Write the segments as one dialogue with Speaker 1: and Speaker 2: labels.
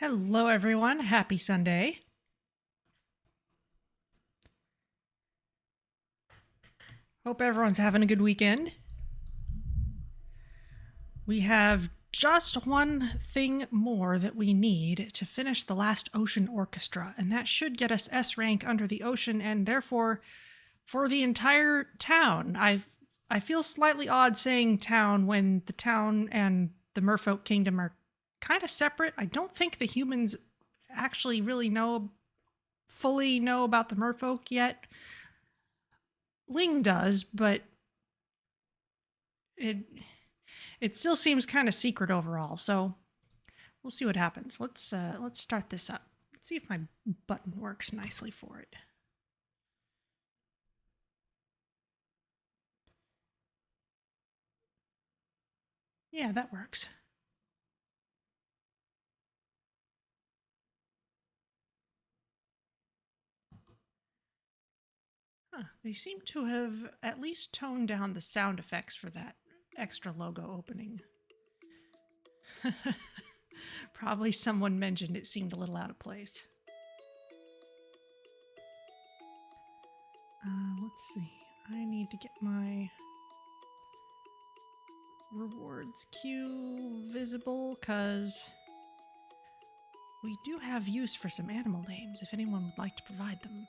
Speaker 1: Hello, everyone. Happy Sunday. Hope everyone's having a good weekend. We have just one thing more that we need to finish the last Ocean Orchestra, and that should get us S rank under the ocean and therefore for the entire town. I feel slightly odd saying town when the town and the Merfolk Kingdom are kind of separate. I don't think the humans actually really fully know about the Merfolk yet. Ling does, but it it still seems kind of secret overall. So we'll see what happens. Let's start this up. Let's see if my button works nicely for it. Yeah, that works. Huh, they seem to have at least toned down the sound effects for that extra logo opening. Probably someone mentioned it seemed a little out of place. Let's see. I need to get my rewards queue visible because we do have use for some animal names if anyone would like to provide them.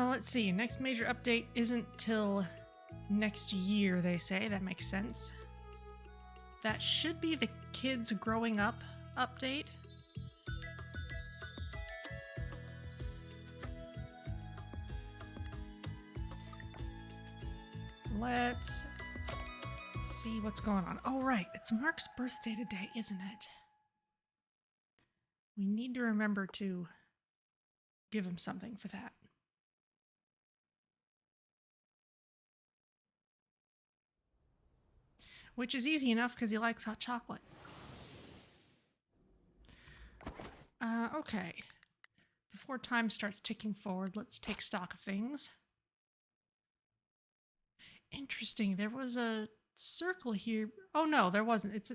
Speaker 1: Let's see. Next major update isn't till next year, they say. That makes sense. That should be the kids growing up update. Let's see what's going on. Oh, right. It's Mark's birthday today, isn't it? We need to remember to give him something for that. Which is easy enough because he likes hot chocolate. Okay. Before time starts ticking forward, let's take stock of things. Interesting. There was a circle here. Oh no, there wasn't. It's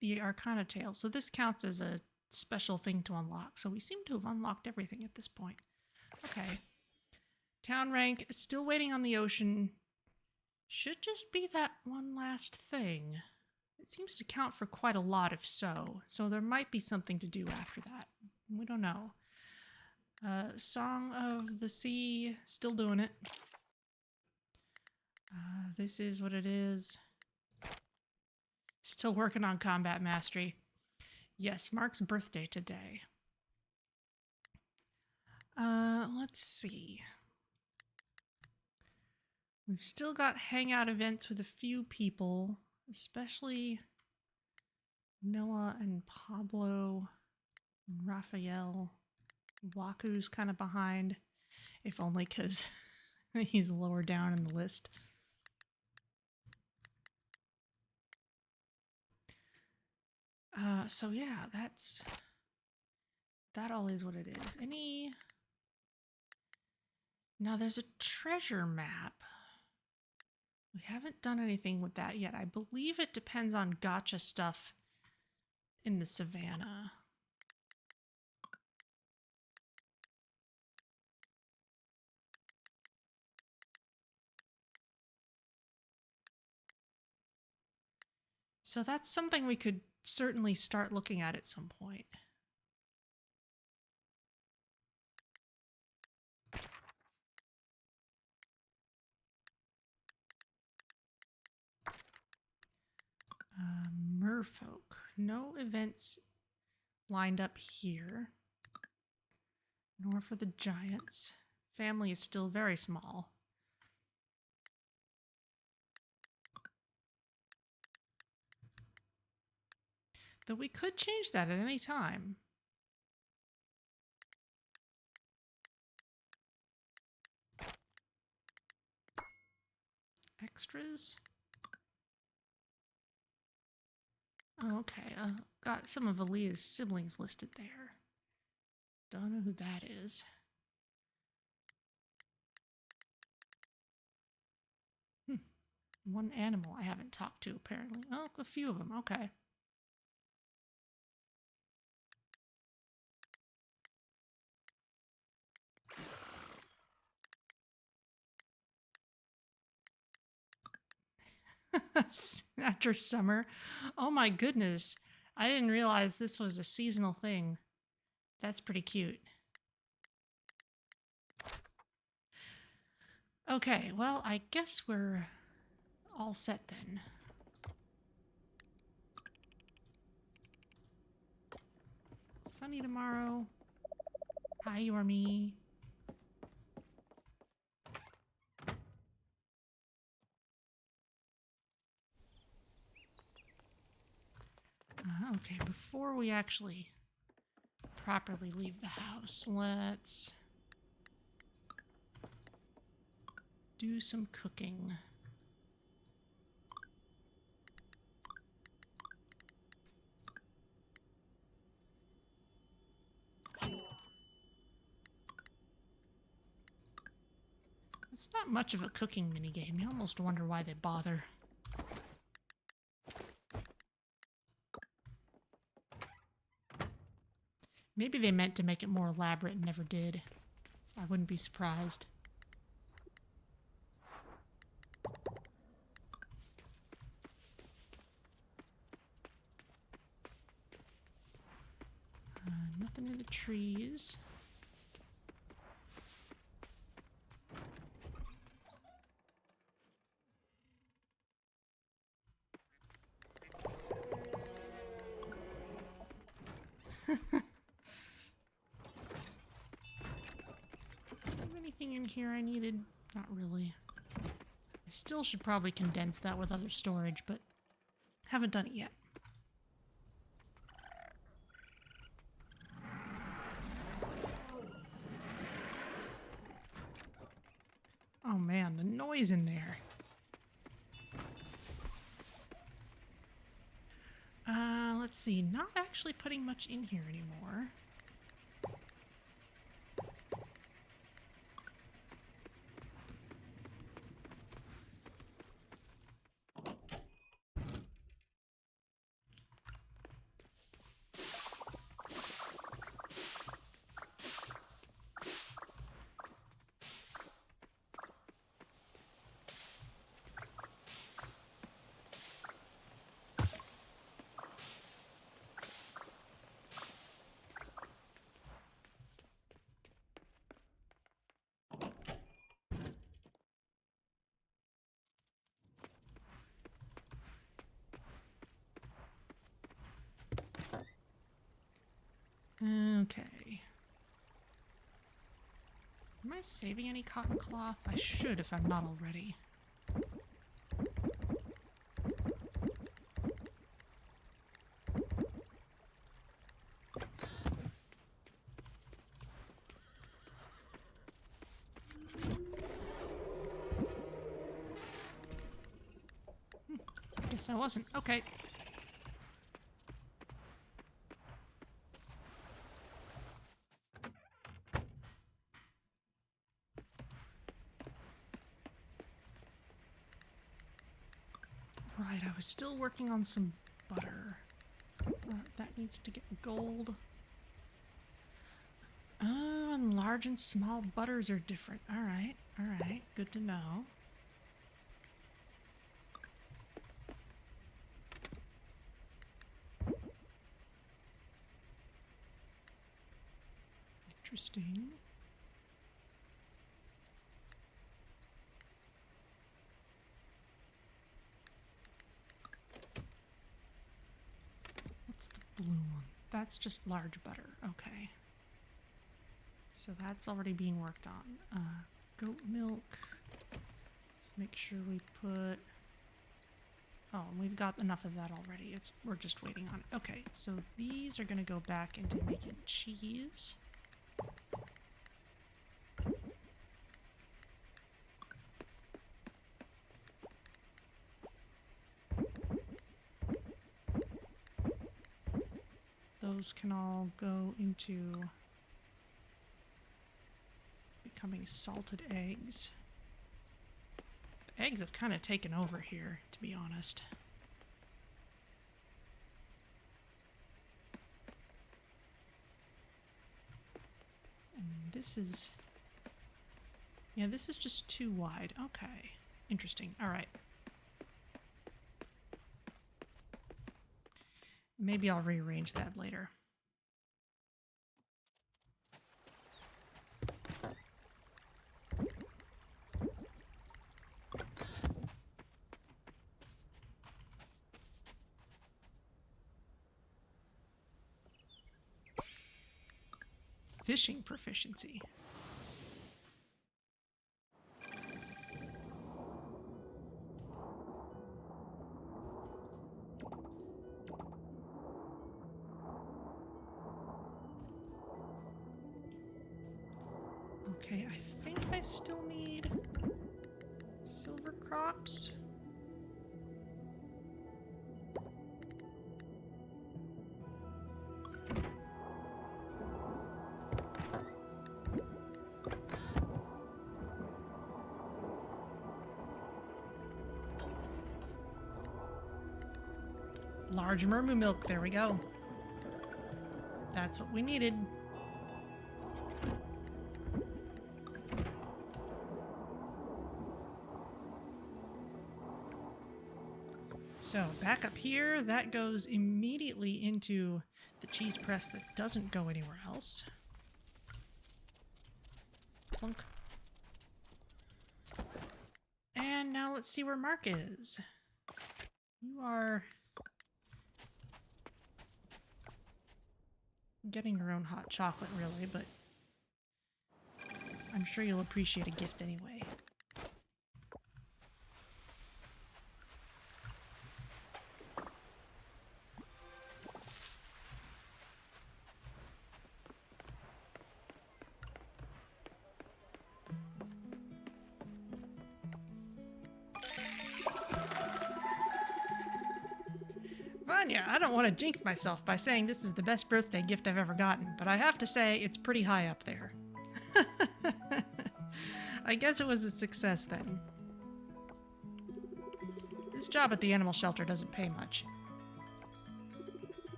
Speaker 1: the Arcana Tale. So this counts as a special thing to unlock. So we seem to have unlocked everything at this point. Okay. Town rank, still waiting on the ocean. Should just be that one last thing. It seems to count for quite a lot if so. So there might be something to do after that. We don't know. Song of the Sea, still doing it. This is what it is. Still working on combat mastery. Yes, Mark's birthday today. Let's see. We've still got hangout events with a few people, especially Noah and Pablo and Rafael. Waku's kind of behind, if only because he's lower down in the list. So yeah, that all is what it is. Now there's a treasure map. We haven't done anything with that yet. I believe it depends on Gacha stuff in the Savannah. So that's something we could certainly start looking at some point. Merfolk. No events lined up here, nor for the giants. Family is still very small. Though we could change that at any time. Extras? Oh, okay. Got some of Aaliyah's siblings listed there. Don't know who that is. One animal I haven't talked to, apparently. Oh, a few of them. Okay. After summer. Oh my goodness. I didn't realize this was a seasonal thing. That's pretty cute. Okay, well, I guess we're all set then. Sunny tomorrow. Hi, Yormi. Okay, before we actually properly leave the house, let's do some cooking. It's not much of a cooking minigame. You almost wonder why they bother. Maybe they meant to make it more elaborate and never did. I wouldn't be surprised. Nothing in the trees. Anything in here I needed? Not really. I still should probably condense that with other storage, but haven't done it yet. Oh man, the noise in there. Let's see. Not actually putting much in here anymore. Okay. Am I saving any cotton cloth? I should if I'm not already. Guess I wasn't. Okay. Right, I was still working on some butter. That needs to get gold. Oh, and large and small butters are different. Alright, good to know. Interesting. What's the blue one? That's just large butter. Okay. So that's already being worked on. Goat milk. Let's make sure we put... Oh, we've got enough of that already. We're just waiting on it. Okay, so these are going to go back into making cheese. Those can all go into becoming salted eggs. eggs have kind of taken over here, to be honest. And this is... yeah, this is just too wide. Okay. Interesting. All right. Maybe I'll rearrange that later. Fishing proficiency. Okay, I think I still need silver crops. Large Mermu milk, there we go. That's what we needed. So back up here, that goes immediately into the cheese press that doesn't go anywhere else. Plunk. And now let's see where Mark is. You are getting your own hot chocolate, really, but I'm sure you'll appreciate a gift anyway. Vanya, I don't want to jinx myself by saying this is the best birthday gift I've ever gotten, but I have to say it's pretty high up there. I guess it was a success then. This job at the animal shelter doesn't pay much.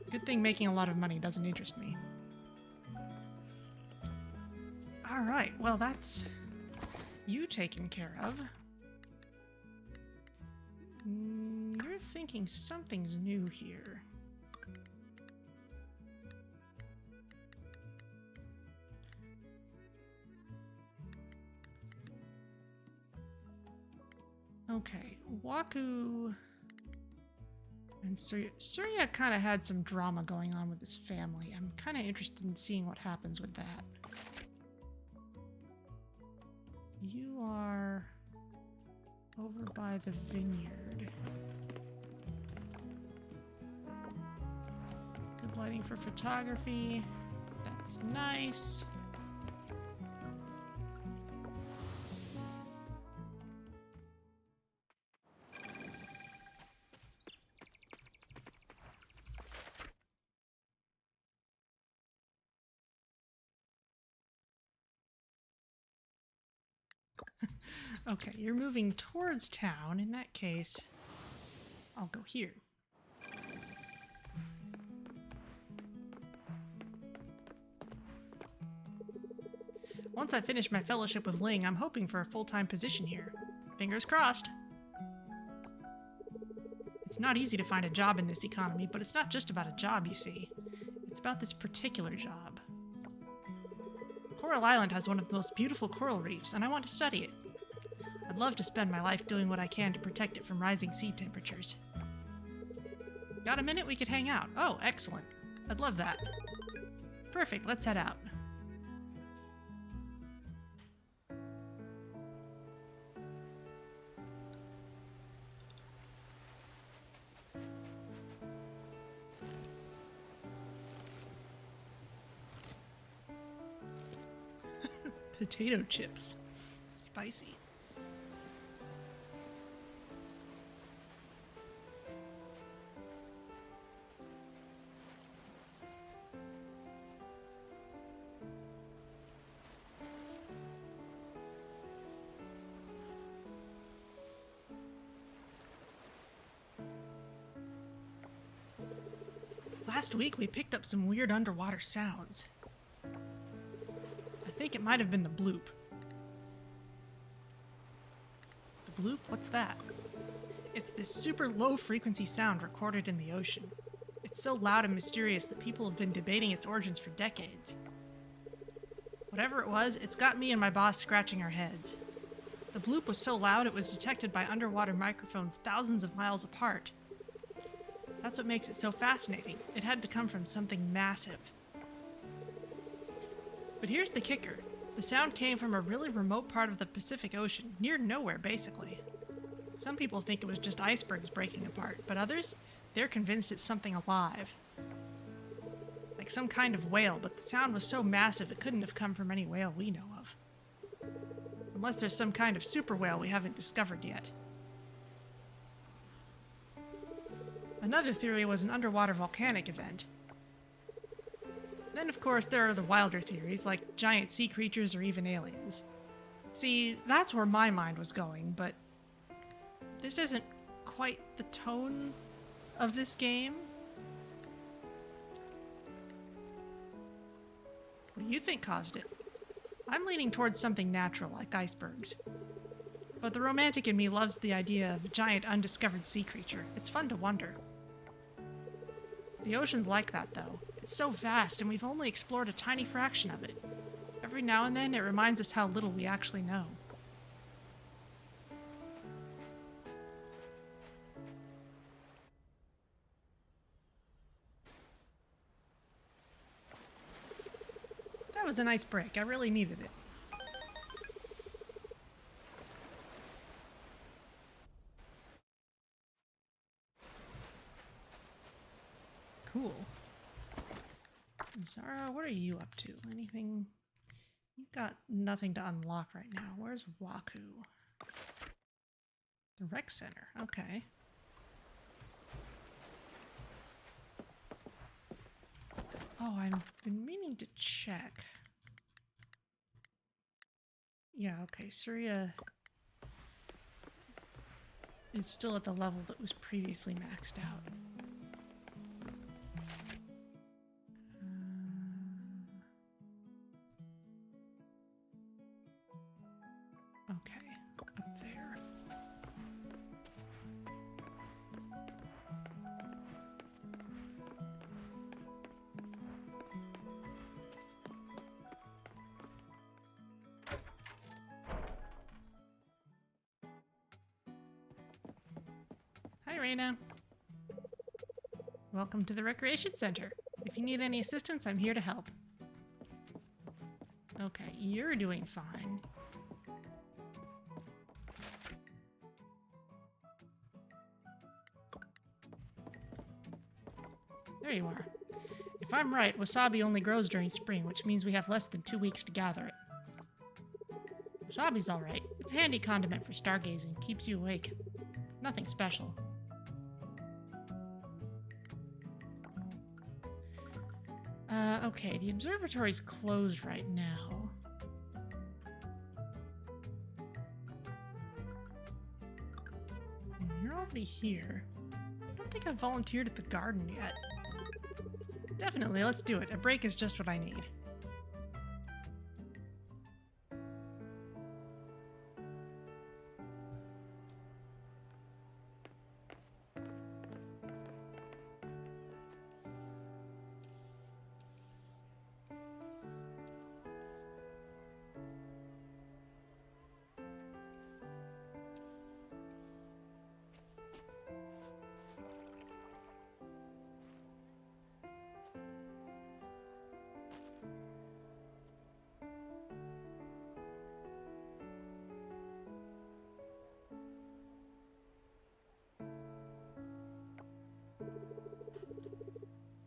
Speaker 1: Good thing making a lot of money doesn't interest me. Alright, well that's you taken care of. You're thinking something's new here. Okay, Wakuu and Surya kind of had some drama going on with his family. I'm kind of interested in seeing what happens with that. You are over by the vineyard. Good lighting for photography. That's nice. Okay, you're moving towards town. In that case, I'll go here. Once I finish my fellowship with Ling, I'm hoping for a full-time position here. Fingers crossed. It's not easy to find a job in this economy, but it's not just about a job, you see. It's about this particular job. Coral Island has one of the most beautiful coral reefs, and I want to study it. I'd love to spend my life doing what I can to protect it from rising sea temperatures. Got a minute we could hang out? Oh, excellent. I'd love that. Perfect, let's head out. Potato chips. Spicy. Last week we picked up some weird underwater sounds. I think it might have been the bloop. The bloop? What's that? It's this super low frequency sound recorded in the ocean. It's so loud and mysterious that people have been debating its origins for decades. Whatever it was, it's got me and my boss scratching our heads. The bloop was so loud it was detected by underwater microphones thousands of miles apart. That's what makes it so fascinating. It had to come from something massive. But here's the kicker. The sound came from a really remote part of the Pacific Ocean, near nowhere basically. Some people think it was just icebergs breaking apart, but others, they're convinced it's something alive. Like some kind of whale, but the sound was so massive it couldn't have come from any whale we know of. Unless there's some kind of super whale we haven't discovered yet. Another theory was an underwater volcanic event. Then, of course, there are the wilder theories, like giant sea creatures or even aliens. See, that's where my mind was going, but this isn't quite the tone of this game. What do you think caused it? I'm leaning towards something natural, like icebergs. But the romantic in me loves the idea of a giant undiscovered sea creature. It's fun to wonder. The ocean's like that, though. It's so vast, and we've only explored a tiny fraction of it. Every now and then, it reminds us how little we actually know. That was a nice break. I really needed it. Cool. Zarah, what are you up to? Anything? You've got nothing to unlock right now. Where's Wakuu? The rec center. Okay. Oh, I've been meaning to check. Yeah, okay. Surya is still at the level that was previously maxed out. Okay, up there. Hi, Reina. Welcome to the Recreation Center. If you need any assistance, I'm here to help. Okay, you're doing fine. There you are. If I'm right, wasabi only grows during spring, which means we have less than 2 weeks to gather it. Wasabi's alright. It's a handy condiment for stargazing. Keeps you awake. Nothing special. Okay, the observatory's closed right now. You're already here. I don't think I've volunteered at the garden yet. Definitely, let's do it. A break is just what I need.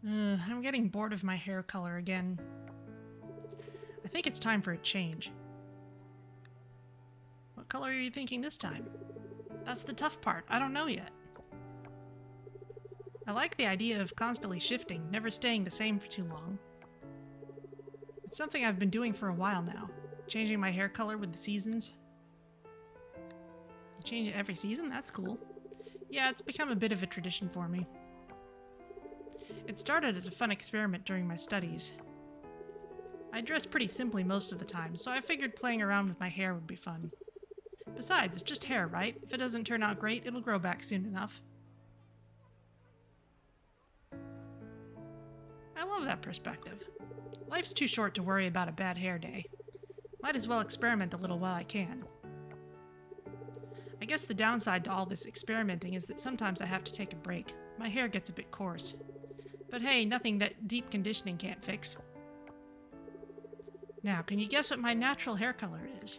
Speaker 1: I'm getting bored of my hair color again. I think it's time for a change. What color are you thinking this time? That's the tough part. I don't know yet. I like the idea of constantly shifting, never staying the same for too long. It's something I've been doing for a while now, changing my hair color with the seasons. You change it every season? That's cool. Yeah, it's become a bit of a tradition for me. It started as a fun experiment during my studies. I dress pretty simply most of the time, so I figured playing around with my hair would be fun. Besides, it's just hair, right? If it doesn't turn out great, it'll grow back soon enough. I love that perspective. Life's too short to worry about a bad hair day. Might as well experiment a little while I can. I guess the downside to all this experimenting is that sometimes I have to take a break. My hair gets a bit coarse. But hey, nothing that deep conditioning can't fix. Now, can you guess what my natural hair color is?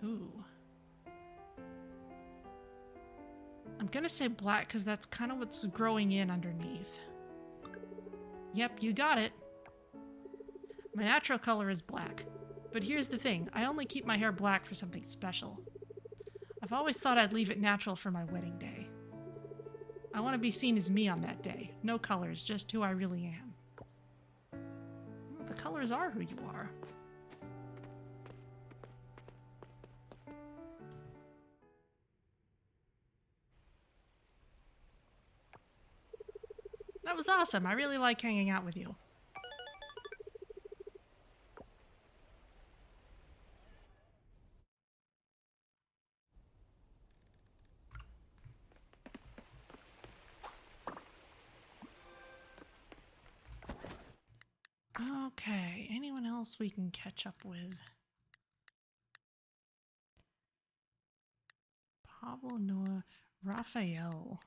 Speaker 1: Ooh. I'm gonna say black because that's kind of what's growing in underneath. Yep, you got it. My natural color is black. But here's the thing, I only keep my hair black for something special. I've always thought I'd leave it natural for my wedding day. I want to be seen as me on that day. No colors, just who I really am. Well, the colors are who you are. That was awesome. I really like hanging out with you. Okay, anyone else we can catch up with? Pablo, Noah, Rafael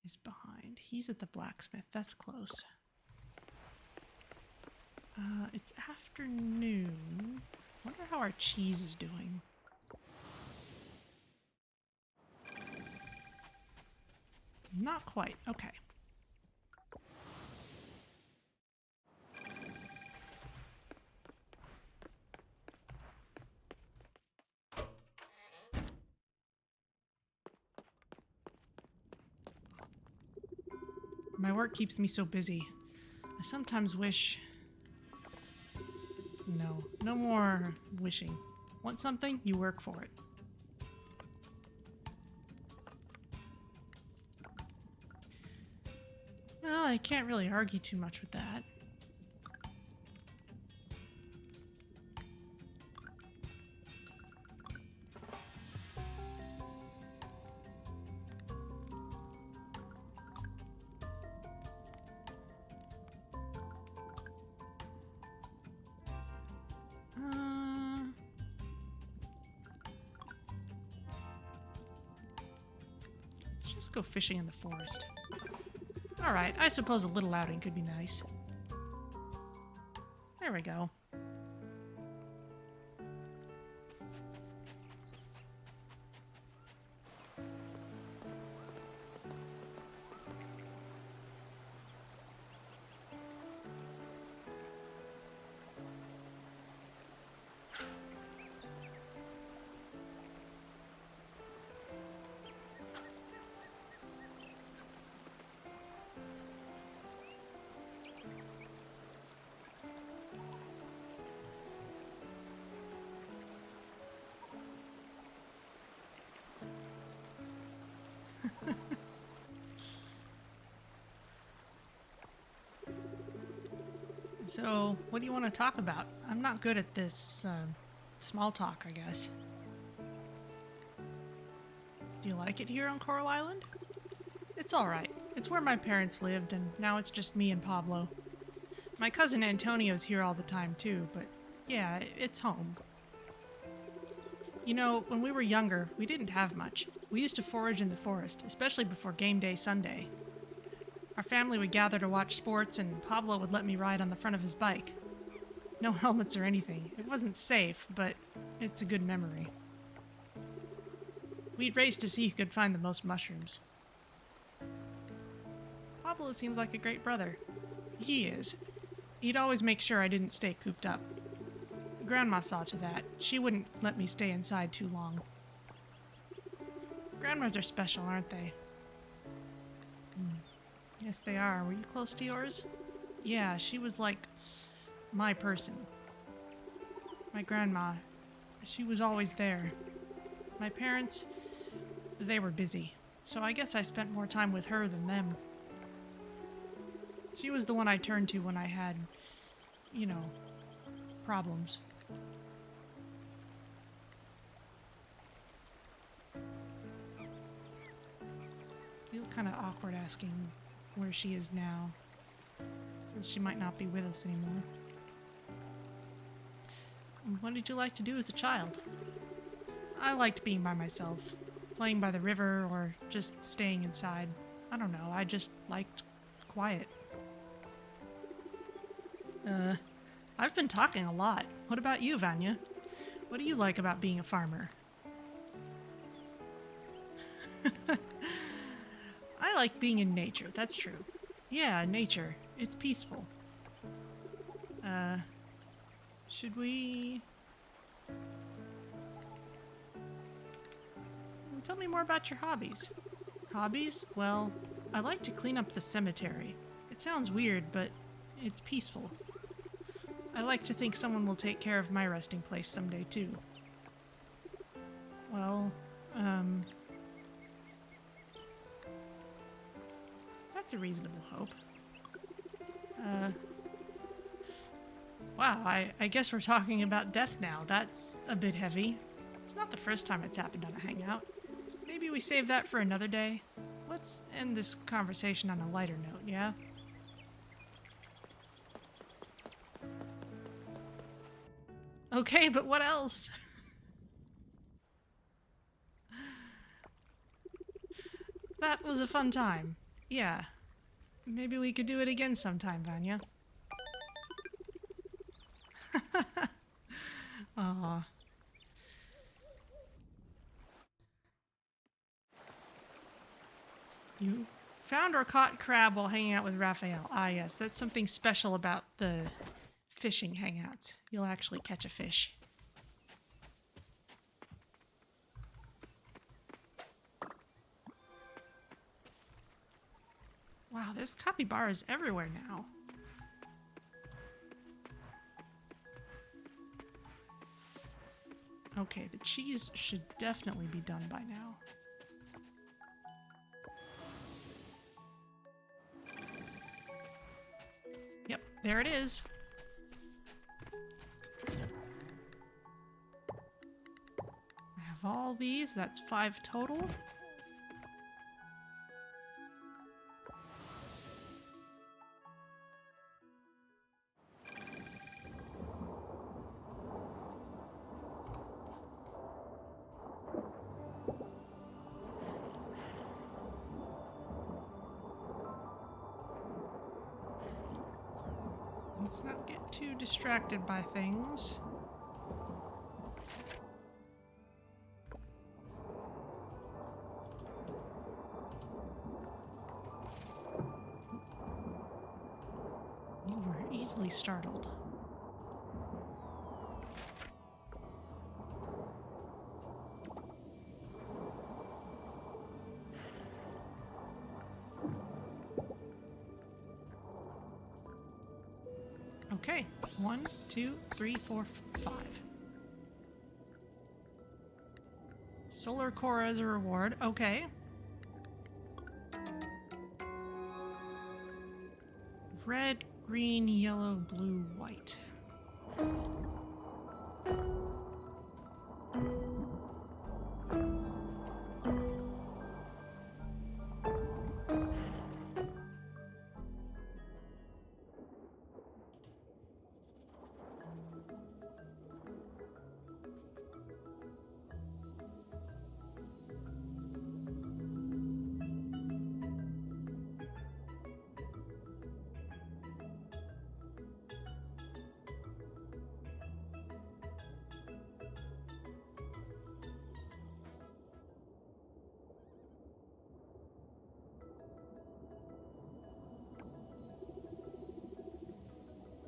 Speaker 1: is behind. He's at the blacksmith. That's close. It's afternoon. Wonder how our cheese is doing. Not quite. Okay. My work keeps me so busy. I sometimes wish... No more wishing. Want something? You work for it. Well, I can't really argue too much with that. Let's go fishing in the forest. Alright, I suppose a little outing could be nice. There we go. So, what do you want to talk about? I'm not good at this, small talk, I guess. Do you like it here on Coral Island? It's alright. It's where my parents lived, and now it's just me and Pablo. My cousin Antonio's here all the time, too, but yeah, it's home. You know, when we were younger, we didn't have much. We used to forage in the forest, especially before game day Sunday. Our family would gather to watch sports, and Pablo would let me ride on the front of his bike. No helmets or anything. It wasn't safe, but it's a good memory. We'd race to see who could find the most mushrooms. Pablo seems like a great brother. He is. He'd always make sure I didn't stay cooped up. Grandma saw to that. She wouldn't let me stay inside too long. Grandmas are special, aren't they? Yes, they are. Were you close to yours? Yeah, she was like my person. My grandma, she was always there. My parents, they were busy, so I guess I spent more time with her than them. She was the one I turned to when I had, you know, problems. I feel kind of awkward asking where she is now, since she might not be with us anymore. What did you like to do as a child? I liked being by myself, playing by the river or just staying inside. I don't know, I just liked quiet. I've been talking a lot. What about you, Vanya? What do you like about being a farmer? I like being in nature, that's true. Yeah, nature. It's peaceful. Should we... Tell me more about your hobbies. Hobbies? Well, I like to clean up the cemetery. It sounds weird, but it's peaceful. I like to think someone will take care of my resting place someday, too. Well, that's a reasonable hope. Wow, I guess we're talking about death now. That's a bit heavy. It's not the first time it's happened on a hangout. Maybe we save that for another day. Let's end this conversation on a lighter note, yeah? Okay, but what else? That was a fun time. Yeah. Maybe we could do it again sometime, Vanya. Aww. You found or caught crab while hanging out with Rafael. Ah, yes, that's something special about the fishing hangouts. You'll actually catch a fish. Wow, there's capybaras everywhere now. Okay, the cheese should definitely be done by now. Yep, there it is. I have all these, that's 5 total. Let's not get too distracted by things. You were easily startled. Okay, 1, 2, 3, 4, 5. Solar core as a reward. Okay. Red, green, yellow, blue, white.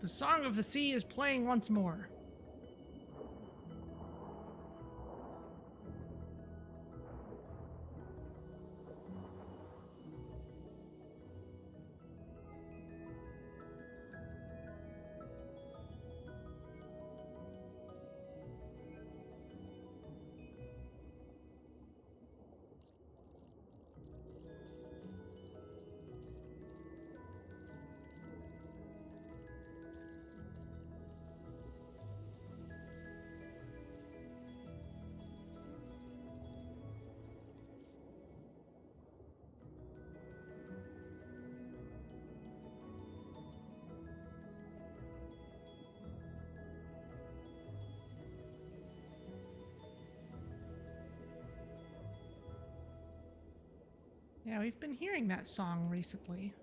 Speaker 1: The Song of the Sea is playing once more. Yeah, we've been hearing that song recently.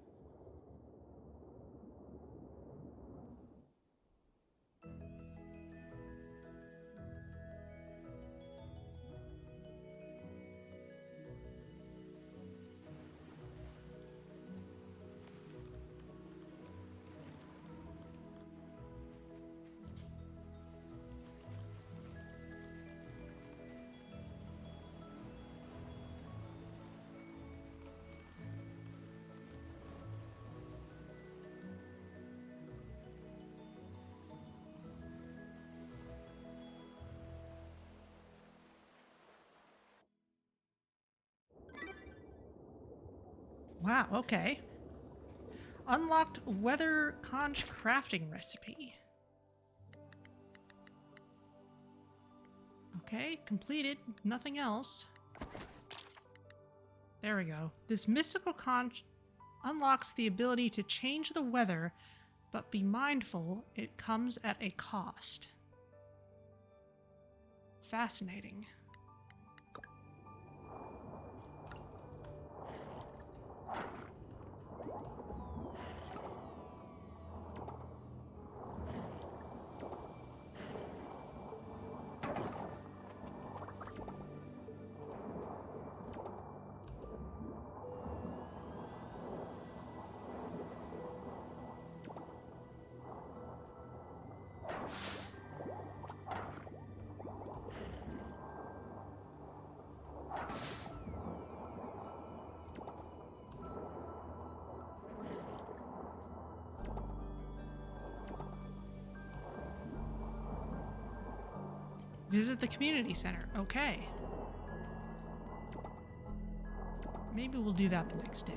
Speaker 1: Wow, okay. Unlocked weather conch crafting recipe. Okay, completed. Nothing else. There we go. This mystical conch unlocks the ability to change the weather, but be mindful it comes at a cost. Fascinating. Visit the community center. Okay. Maybe we'll do that the next day.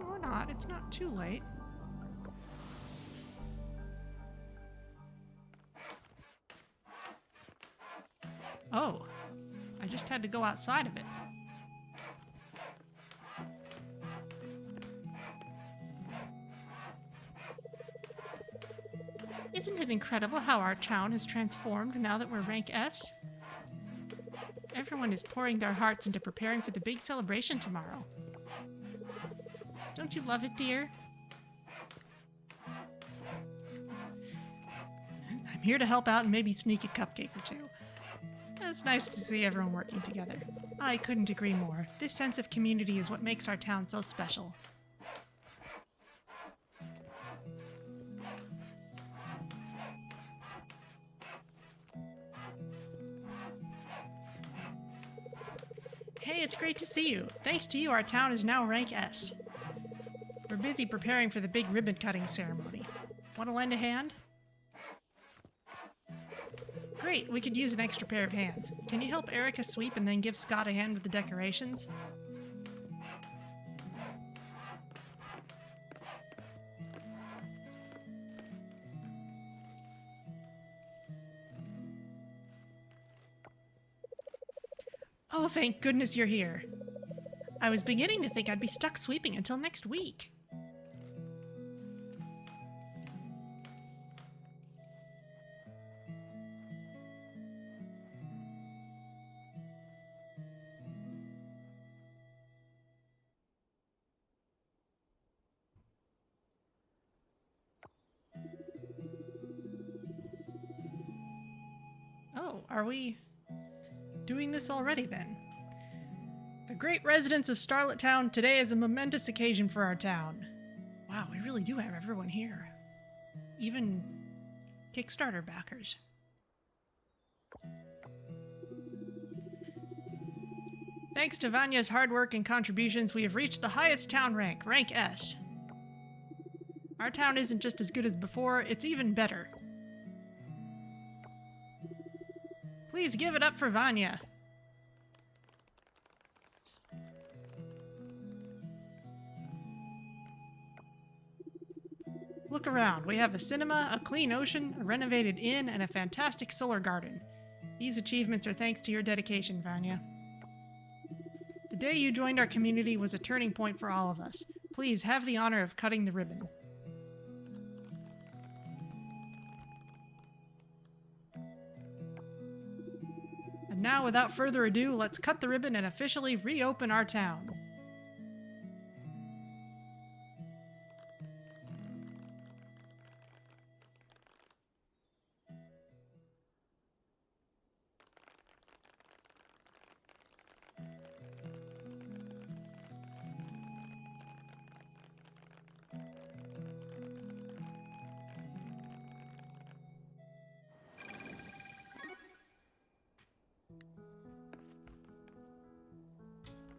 Speaker 1: Or not. It's not too late. Oh, I just had to go outside of it. Isn't it incredible how our town has transformed now that we're rank S? Everyone is pouring their hearts into preparing for the big celebration tomorrow. Don't you love it, dear? I'm here to help out and maybe sneak a cupcake or two. It's nice to see everyone working together. I couldn't agree more. This sense of community is what makes our town so special. Hey, it's great to see you. Thanks to you, our town is now rank S. We're busy preparing for the big ribbon cutting ceremony. Want to lend a hand? Great, we could use an extra pair of hands. Can you help Erica sweep and then give Scott a hand with the decorations? Oh, thank goodness you're here. I was beginning to think I'd be stuck sweeping until next week. Oh, are we doing this already then? The great residents of Starlet Town, today is a momentous occasion for our town. Wow, we really do have everyone here. Even Kickstarter backers. Thanks to Vanya's hard work and contributions, we have reached the highest town rank, rank S. Our town isn't just as good as before, it's even better. Please give it up for Vanya. Look around. We have a cinema, a clean ocean, a renovated inn, and a fantastic solar garden. These achievements are thanks to your dedication, Vanya. The day you joined our community was a turning point for all of us. Please have the honor of cutting the ribbon. And now, without further ado, let's cut the ribbon and officially reopen our town.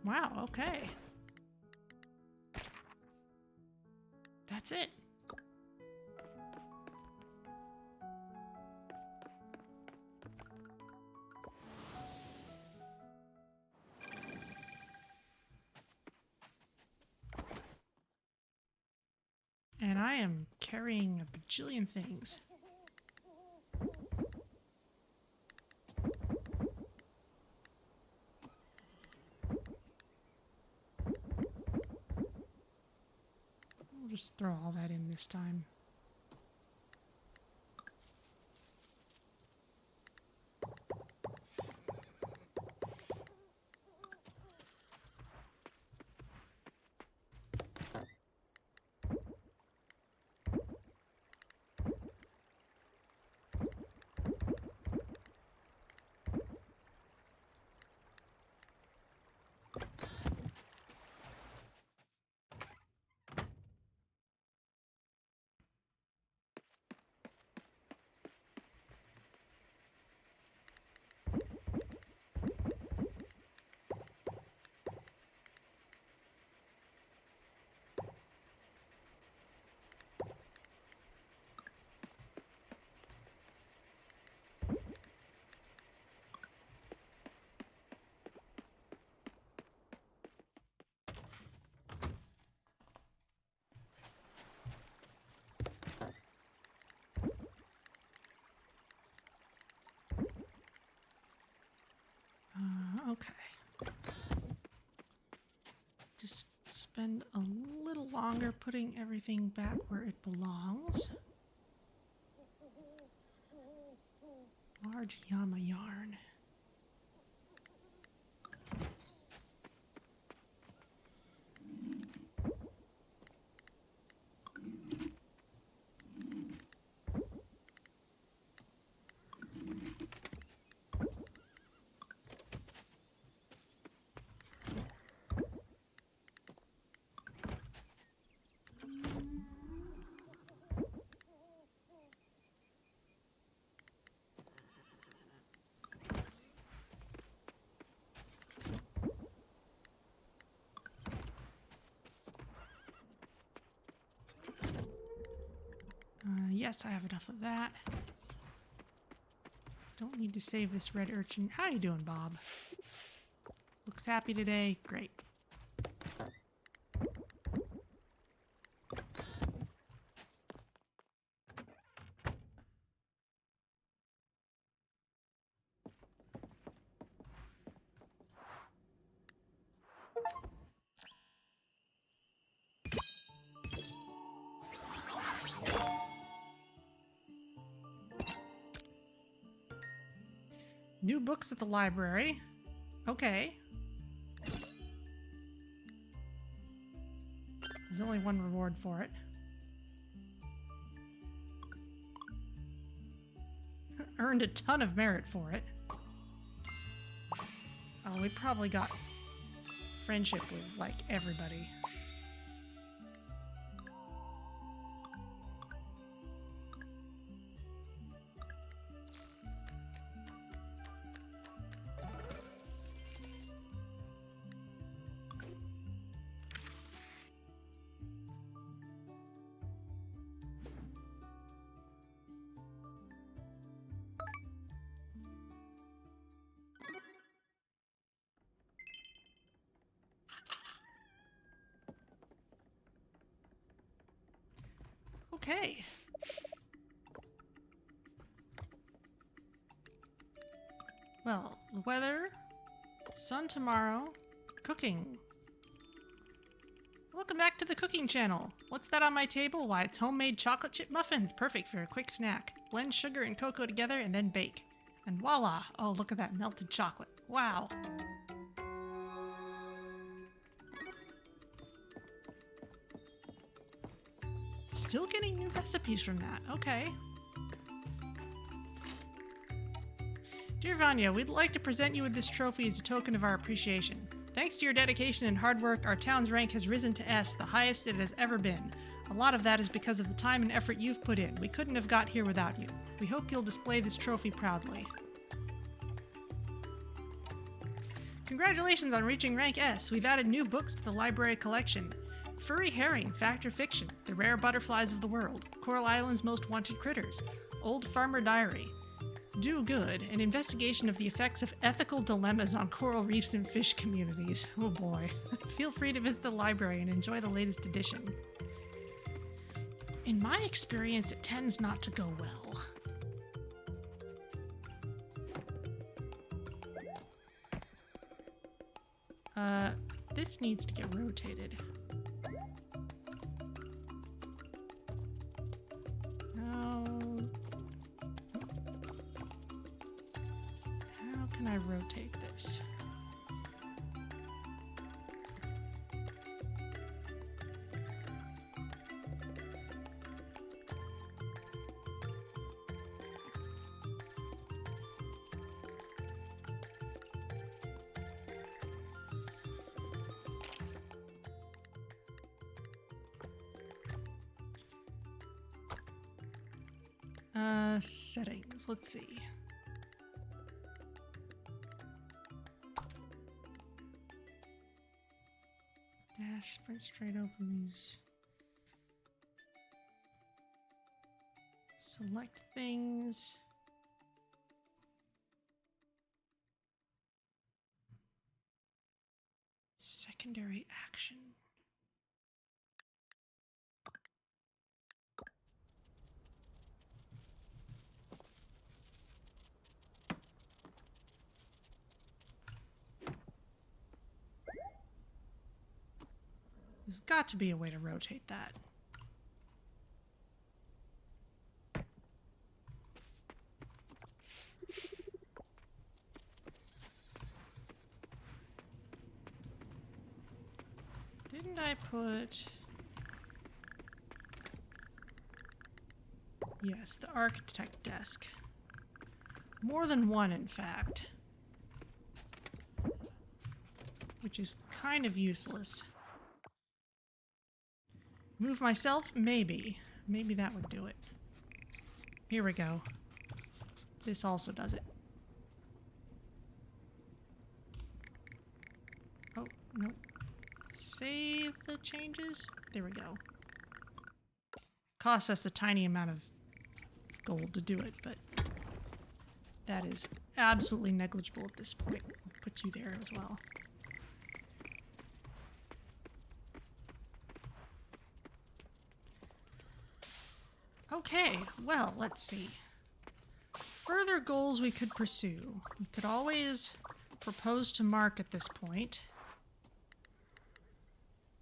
Speaker 1: Wow, okay. That's it. And I am carrying a bajillion things. We'll just throw all that in this time. Okay. Just spend a little longer putting everything back where it belongs. Large Yama yarn. Yes, I have enough of that. Don't need to save this red urchin. How you doing, Bob? Looks happy today. Great. New books at the library. Okay. There's only one reward for it. Earned a ton of merit for it. Oh, we probably got friendship with, like, everybody. Okay. Well, the weather, sun tomorrow, cooking. Welcome back to the cooking channel. What's that on my table? Why, it's homemade chocolate chip muffins. Perfect for a quick snack. Blend sugar and cocoa together and then bake. And voila! Oh, look at that melted chocolate. Wow. Still getting new recipes from that. Okay. Dear Vanya, we'd like to present you with this trophy as a token of our appreciation. Thanks to your dedication and hard work, our town's rank has risen to S, the highest it has ever been. A lot of that is because of the time and effort you've put in. We couldn't have got here without you. We hope you'll display this trophy proudly. Congratulations on reaching rank S. We've added new books to the library collection. Furry Herring, Fact or Fiction, The Rare Butterflies of the World, Coral Island's Most Wanted Critters, Old Farmer Diary, Do Good, an investigation of the effects of ethical dilemmas on coral reefs and fish communities. Oh boy. Feel free to visit the library and enjoy the latest edition. In my experience, it tends not to go well. This needs to get rotated. How can I rotate this? Settings, let's see. Dash, sprint straight, open these. Select things. Secondary action. There's got to be a way to rotate that. Didn't I put... Yes, the architect desk. More than one, in fact. Which is kind of useless. Move myself? Maybe. Maybe that would do it. Here we go. This also does it. Oh, nope. Save the changes? There we go. Costs us a tiny amount of gold to do it, but that is absolutely negligible at this point. I'll put you there as well. Okay, well, let's see. Further goals we could pursue. We could always propose to Mark at this point.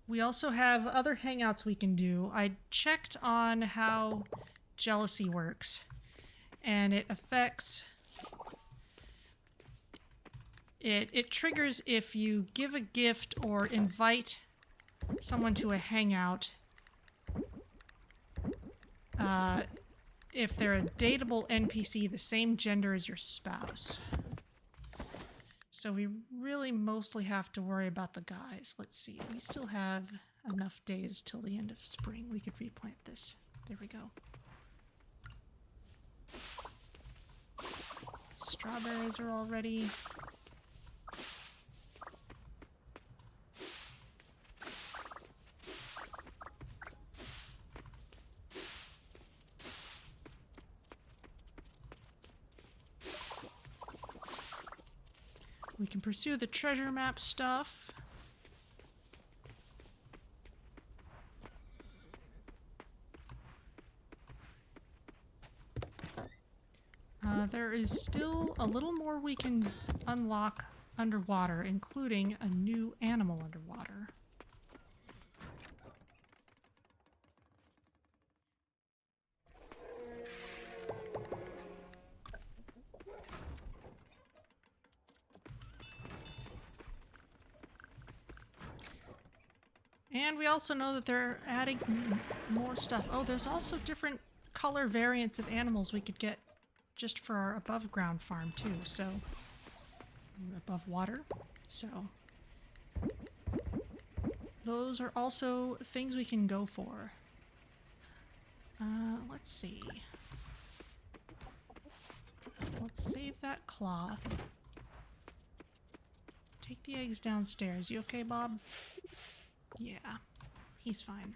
Speaker 1: We also have other hangouts we can do. I checked on how jealousy works, and it affects... It triggers if you give a gift or invite someone to a hangout. If they're a dateable NPC the same gender as your spouse. So we really mostly have to worry about the guys. Let's see. We still have enough days till the end of spring. We could replant this. There we go. Strawberries are all ready. We can pursue the treasure map stuff. There is still a little more we can unlock underwater, including a new animal underwater. And we also know that they're adding more stuff. Oh, there's also different color variants of animals we could get just for our above ground farm too, so above water. So those are also things we can go for. Let's see. Let's save that cloth. Take the eggs downstairs. You okay, Bob? Yeah, he's fine.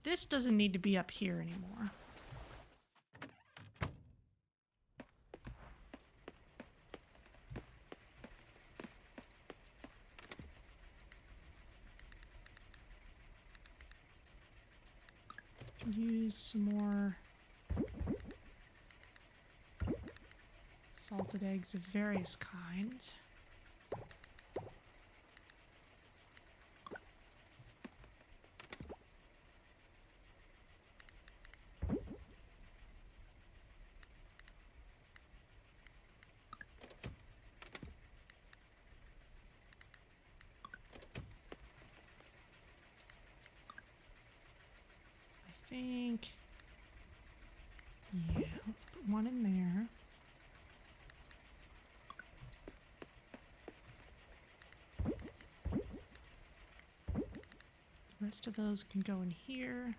Speaker 1: This doesn't need to be up here anymore. Use some more salted eggs of various kinds. Yeah, let's put one in there. The rest of those can go in here.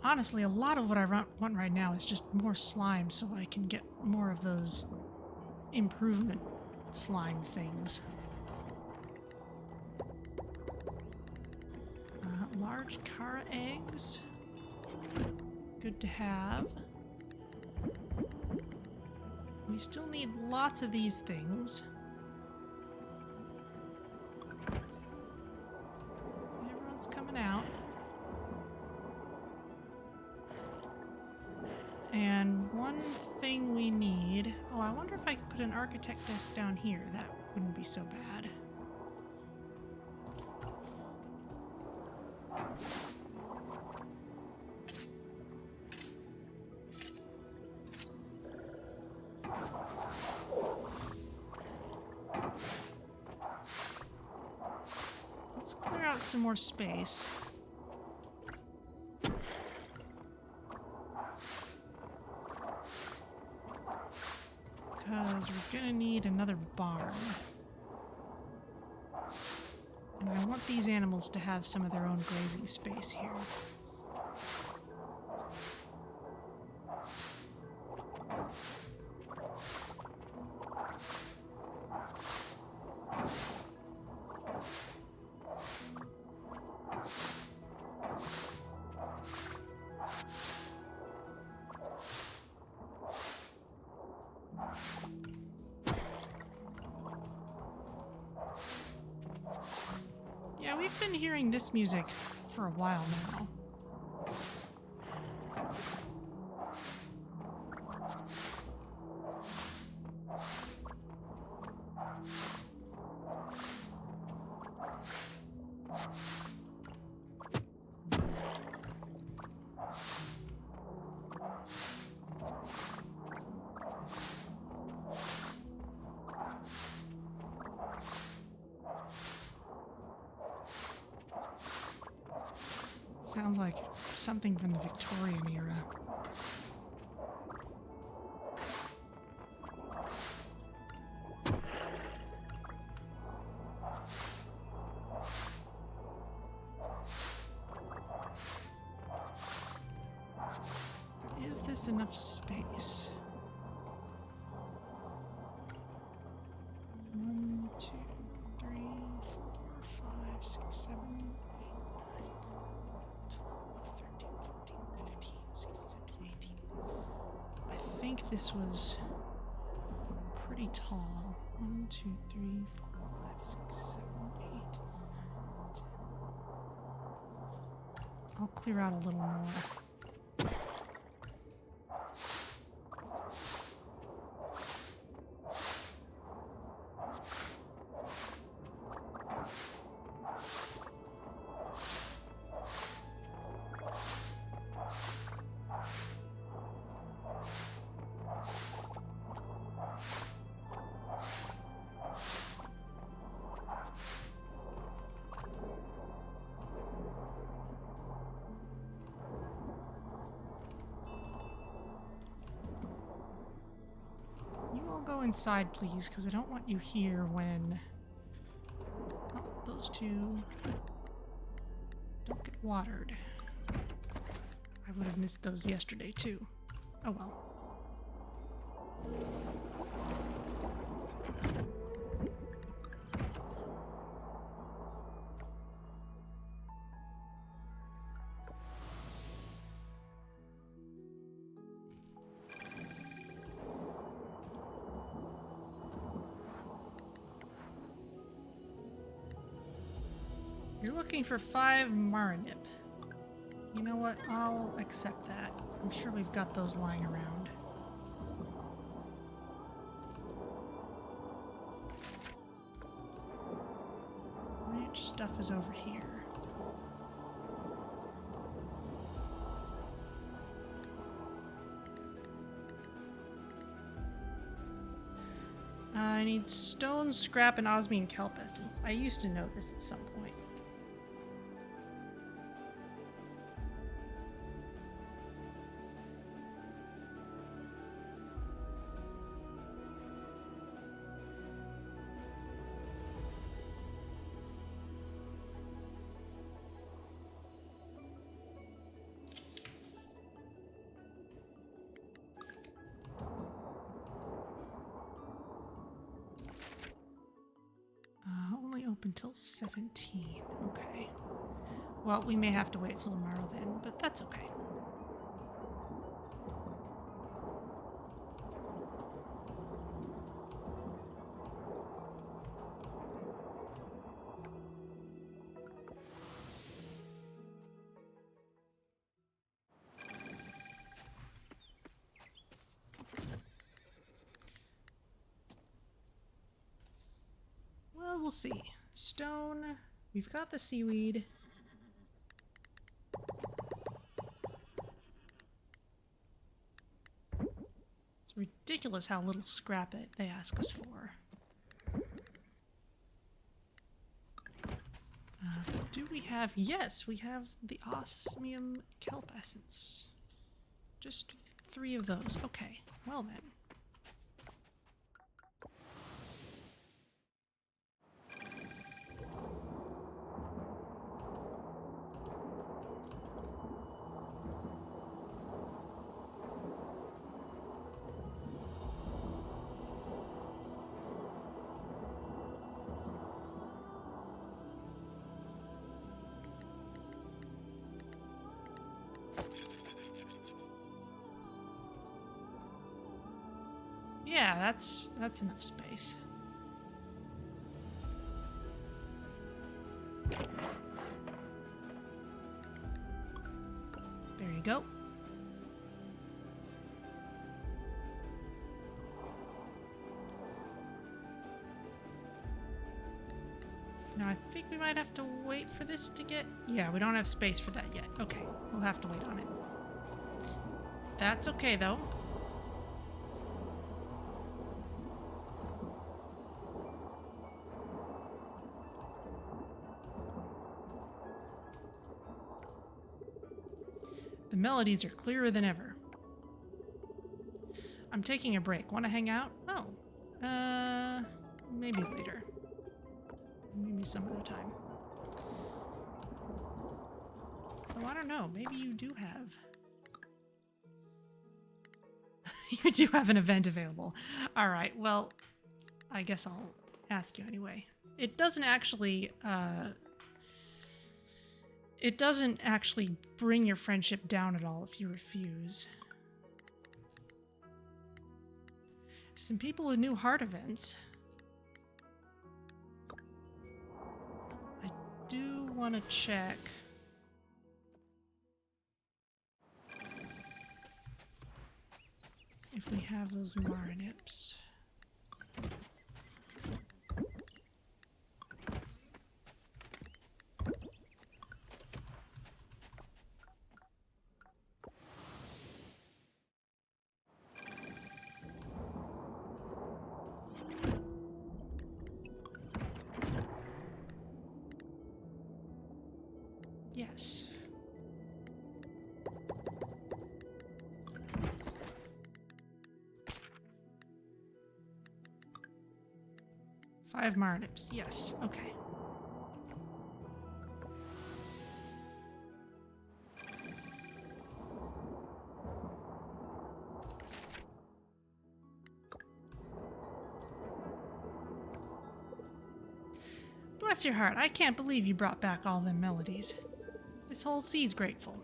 Speaker 1: Honestly, a lot of what I want right now is just more slime so I can get more of those improvement slime things. Large Kara eggs. Good to have. We still need lots of these things. Everyone's coming out. And one thing we need... Oh, I wonder if I could put an architect desk down here. That wouldn't be so bad. Let's clear out some more space. Because we're gonna need another barn. And I want these animals to have some of their own grazing space here. Yeah, we've been hearing this music for a while now. Sounds like something from the Victorian era. this enough space? 1, 2, 3, 4, 5, 6, 7, 8, 9, 12, 13, 14, 15, 16, 17, 18. I think this was pretty tall. 1, 2, 3, 4, 5, 6, 7, 8, 10. I'll clear out a little more. Go inside, please, because I don't want you here when... Oh, those two don't get watered. I would have missed those yesterday, too. Oh well. You're looking for 5 Marinip. You know what? I'll accept that. I'm sure we've got those lying around. Which stuff is over here? I need stone, scrap, and osmium kelp essence. I used to know this at some point. Until 17. Okay. Well, we may have to wait till tomorrow then, but that's okay. Well, we'll see. Stone. We've got the seaweed. It's ridiculous how little scrap they ask us for. Do we have... Yes, we have the osmium kelp essence. Just 3 of those. Okay. Well then. Yeah, that's enough space. There you go. Now I think we might have to wait for this to get... Yeah, we don't have space for that yet. Okay, we'll have to wait on it. That's okay though. The melodies are clearer than ever. I'm taking a break. Want to hang out? Oh. Maybe later. Maybe some other time. Oh, I don't know. Maybe you do have You do have an event available. All right, well, I guess I'll ask you anyway. It doesn't actually bring your friendship down at all if you refuse. Some people with new heart events. I do want to check. If we have those Marnips. Yes. Five Marnips, yes, okay. Bless your heart, I can't believe you brought back all them melodies. This whole sea's grateful.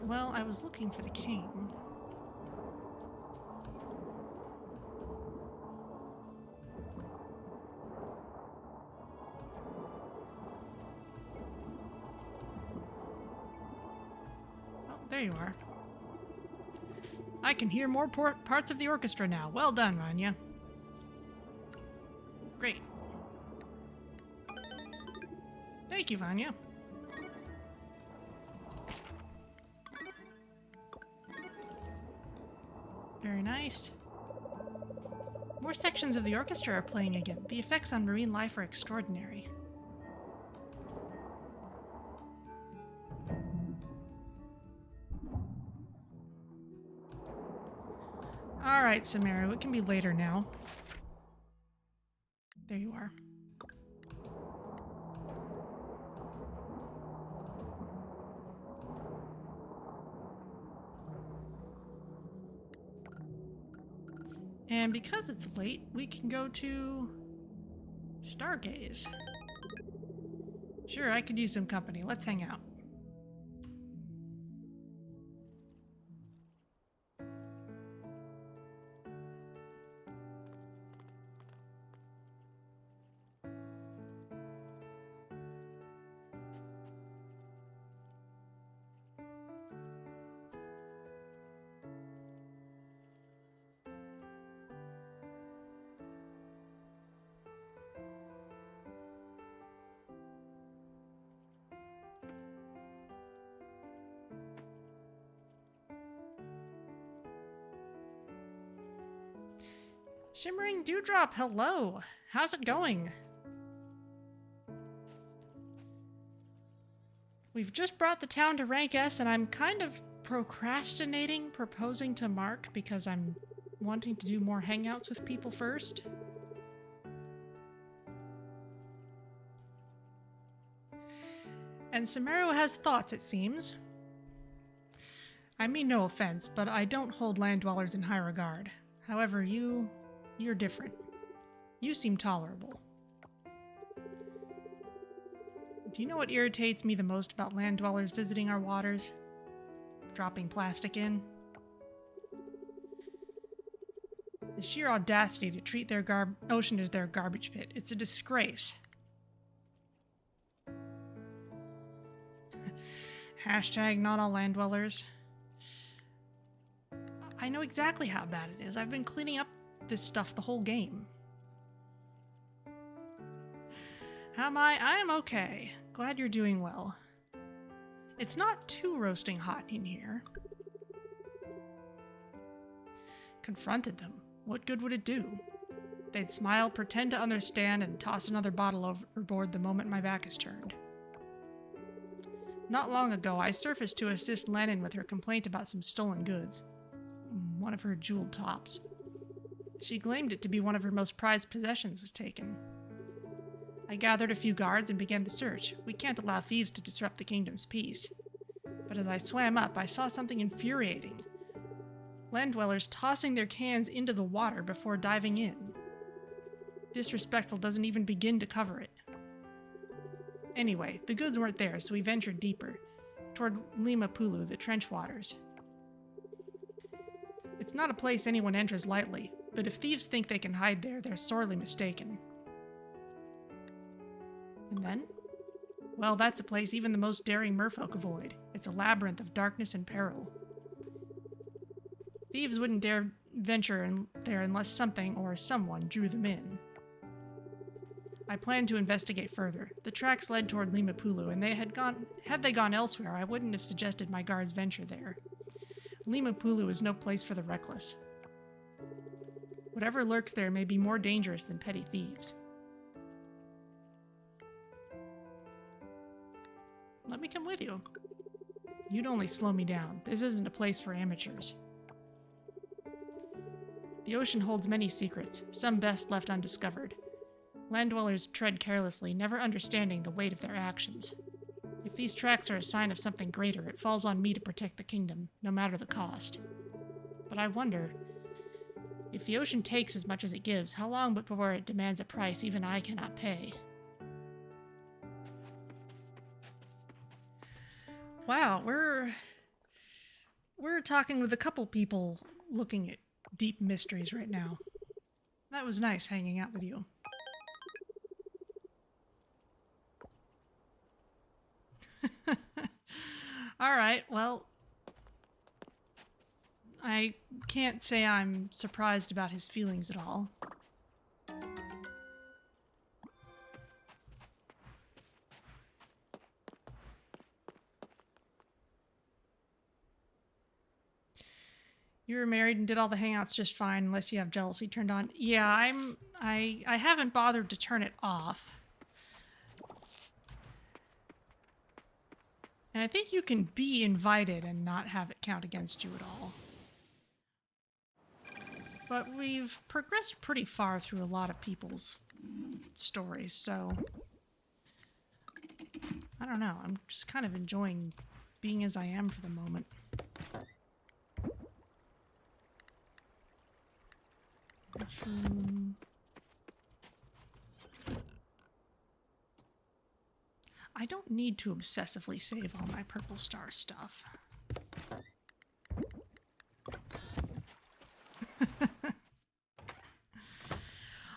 Speaker 1: Well, I was looking for the king. Oh, there you are. I can hear more parts of the orchestra now. Well done, Vanya. Great. Thank you, Vanya. Very nice. More sections of the orchestra are playing again. The effects on marine life are extraordinary. Alright, Semeru, it can be later now. There you are. And because it's late, we can go to Stargaze. Sure, I could use some company. Let's hang out. Shimmering Dewdrop, hello! How's it going? We've just brought the town to rank S and I'm kind of procrastinating proposing to Mark because I'm wanting to do more hangouts with people first. And Semeru has thoughts, it seems. I mean no offense, but I don't hold land dwellers in high regard. However, you're different. You seem tolerable. Do you know what irritates me the most about land dwellers visiting our waters? Dropping plastic in. The sheer audacity to treat their ocean as their garbage pit. It's a disgrace. Hashtag not all land dwellers. I know exactly how bad it is. I've been cleaning up this stuff the whole game. How am I? I am okay. Glad you're doing well. It's not too roasting hot in here. Confronted them. What good would it do? They'd smile, pretend to understand, and toss another bottle overboard the moment my back is turned. Not long ago, I surfaced to assist Lennon with her complaint about some stolen goods. One of her jeweled tops. She claimed it to be one of her most prized possessions was taken. I gathered a few guards and began the search. We can't allow thieves to disrupt the kingdom's peace. But as I swam up, I saw something infuriating. Land dwellers tossing their cans into the water before diving in. Disrespectful doesn't even begin to cover it. Anyway, the goods weren't there, so we ventured deeper, toward Limapulu, the trench waters. It's not a place anyone enters lightly, but if thieves think they can hide there, they're sorely mistaken. And then? Well, that's a place even the most daring merfolk avoid. It's a labyrinth of darkness and peril. Thieves wouldn't dare venture in there unless something or someone drew them in. I planned to investigate further. The tracks led toward Limapulu, and had they gone elsewhere, I wouldn't have suggested my guards venture there. Limapulu is no place for the reckless. Whatever lurks there may be more dangerous than petty thieves. Let me come with you. You'd only slow me down. This isn't a place for amateurs. The ocean holds many secrets, some best left undiscovered. Land dwellers tread carelessly, never understanding the weight of their actions. If these tracks are a sign of something greater, it falls on me to protect the kingdom, no matter the cost. But I wonder, if the ocean takes as much as it gives, how long before it demands a price even I cannot pay? Wow, we're talking with a couple people looking at deep mysteries right now. That was nice hanging out with you. Alright, well, I can't say I'm surprised about his feelings at all. You were married and did all the hangouts just fine unless you have jealousy turned on. Yeah, I haven't bothered to turn it off. And I think you can be invited and not have it count against you at all. But we've progressed pretty far through a lot of people's stories, so I don't know. I'm just kind of enjoying being as I am for the moment. I don't need to obsessively save all my purple star stuff.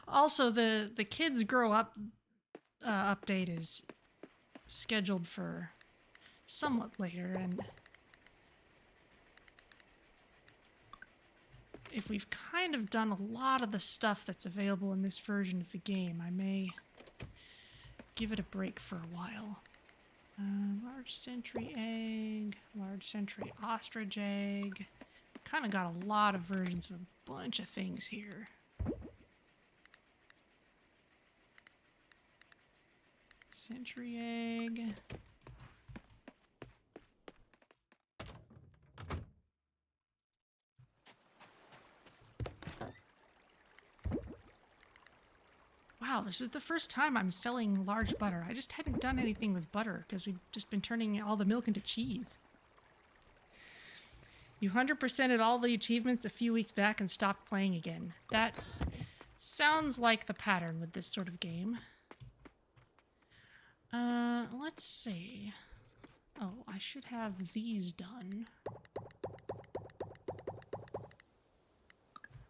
Speaker 1: Also, the Kids Grow Up update is scheduled for somewhat later, and if we've kind of done a lot of the stuff that's available in this version of the game, I may give it a break for a while. Large sentry egg, large sentry ostrich egg. Kind of got a lot of versions of a bunch of things here. Sentry egg. Wow, this is the first time I'm selling large butter. I just hadn't done anything with butter because we've just been turning all the milk into cheese. You 100%ed all the achievements a few weeks back and stopped playing again. That sounds like the pattern with this sort of game. Let's see. Oh, I should have these done.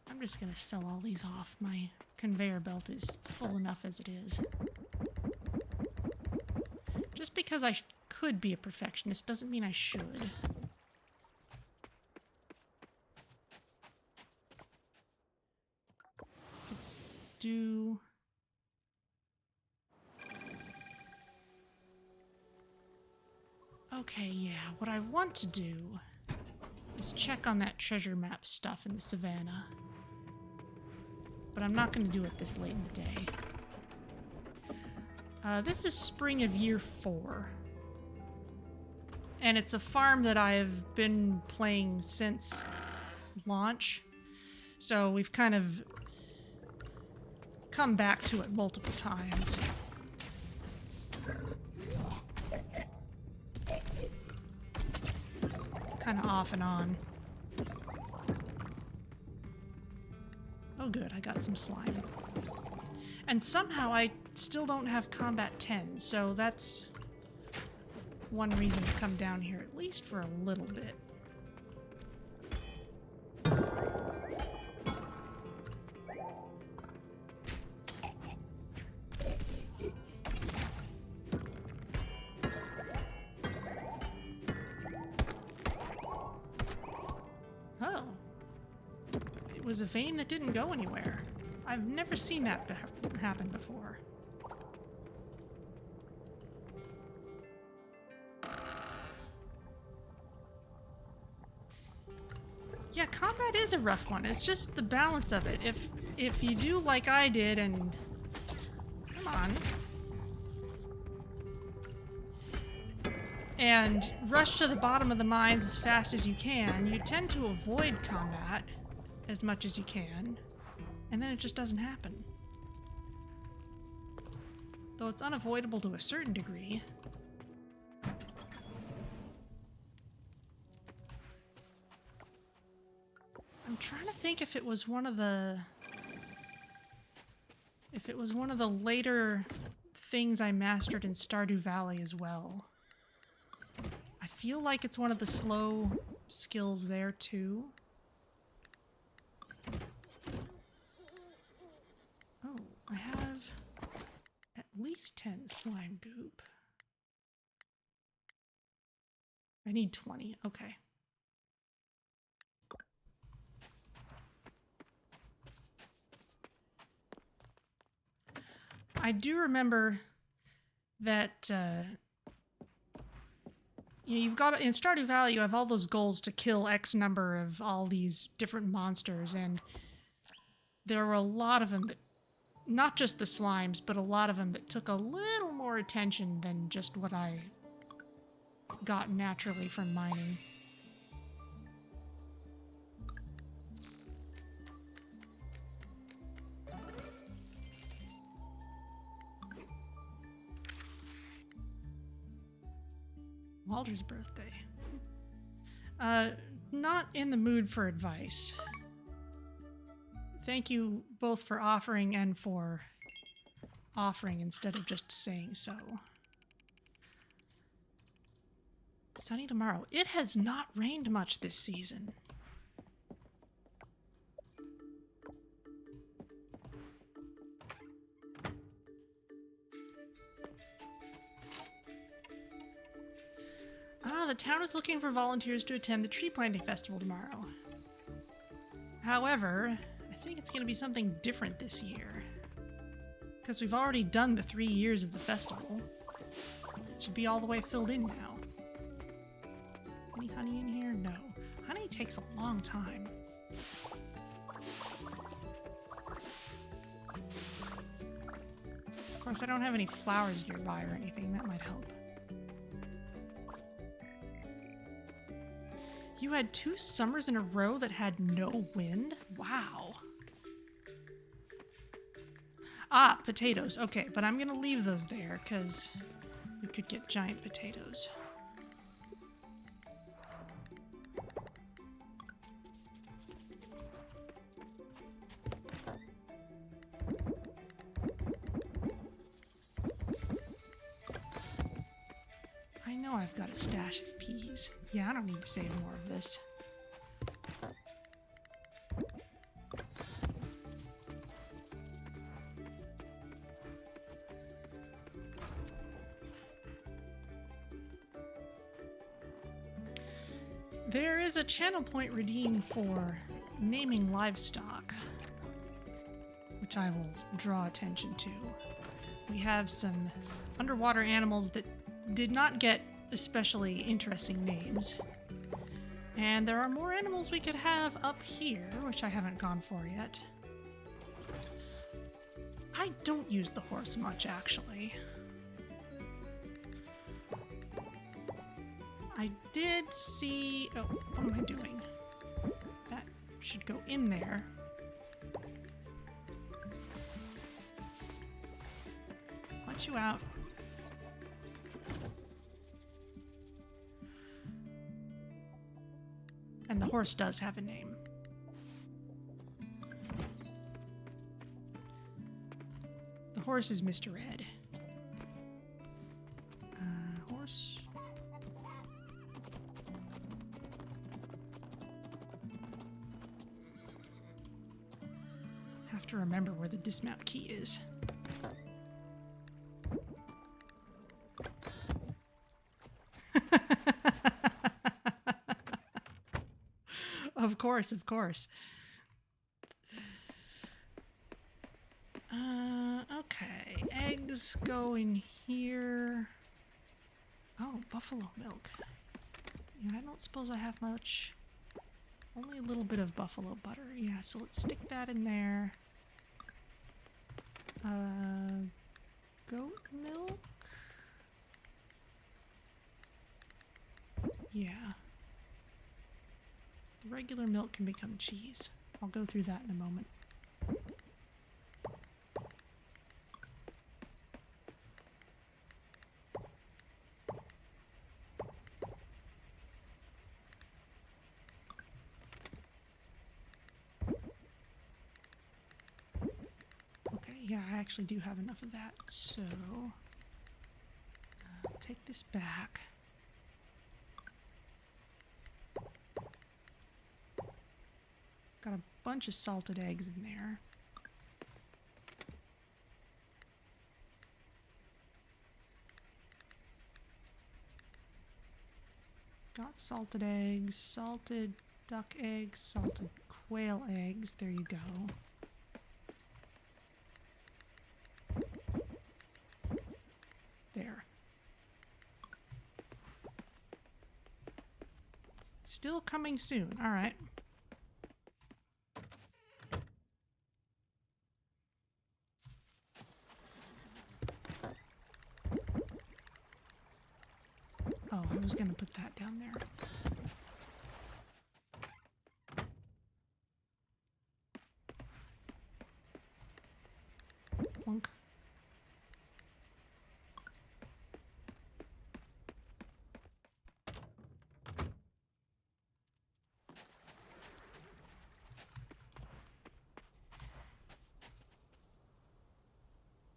Speaker 1: I'm just gonna sell all these off. My conveyor belt is full enough as it is. Just because I could be a perfectionist doesn't mean I should. Do... Okay, yeah, what I want to do is check on that treasure map stuff in the Savannah. But I'm not going to do it this late in the day. This is spring of year 4. And it's a farm that I've been playing since launch. So we've kind of come back to it multiple times. Kind of off and on. Oh good, I got some slime. And somehow I still don't have combat 10, so that's one reason to come down here, at least for a little bit. Oh. It was a vein that didn't go anywhere. I've never seen that happen before. Yeah, combat is a rough one. It's just the balance of it. If you do like I did and... Come on. And rush to the bottom of the mines as fast as you can, you tend to avoid combat as much as you can. And then it just doesn't happen. Though it's unavoidable to a certain degree. I'm trying to think if it was one of the... If it was one of the later things I mastered in Stardew Valley as well. I feel like it's one of the slow skills there too. Oh, I have at least 10 slime goop. I need 20, okay. I do remember that, you've got, in Stardew Valley, you have all those goals to kill X number of all these different monsters, and there were a lot of them that, not just the slimes, but a lot of them that took a little more attention than just what I got naturally from mining. Walter's birthday. Not in the mood for advice. Thank you both for offering and for offering instead of just saying so. Sunny tomorrow. It has not rained much this season. Ah, the town is looking for volunteers to attend the tree planting festival tomorrow. However, I think it's going to be something different this year. Because we've already done the 3 years of the festival. It should be all the way filled in now. Any honey in here? No. Honey takes a long time. Of course, I don't have any flowers nearby or anything. That might help. You had 2 summers in a row that had no wind? Wow. Ah, potatoes. Okay, but I'm gonna leave those there because we could get giant potatoes. I know I've got a stash of peas. Yeah, I don't need to save more of this. There is a channel point redeemed for naming livestock, which I will draw attention to. We have some underwater animals that did not get especially interesting names. And there are more animals we could have up here, which I haven't gone for yet. I don't use the horse much, actually. I did see... Oh, what am I doing? That should go in there. Let you out. And the horse does have a name. The horse is Mr. Ed. Horse. Have to remember where the dismount key is. Of course, of course. Okay, eggs go in here. Oh, buffalo milk. Yeah, I don't suppose I have much. Only a little bit of buffalo butter. Yeah, so let's stick that in there. Goat milk? Yeah. Regular milk can become cheese. I'll go through that in a moment. Okay, yeah, I actually do have enough of that, so take this back. Got a bunch of salted eggs in there. Got salted eggs, salted duck eggs, salted quail eggs. There you go. There. Still coming soon. All right. Oh, I was going to put that down there. Plunk.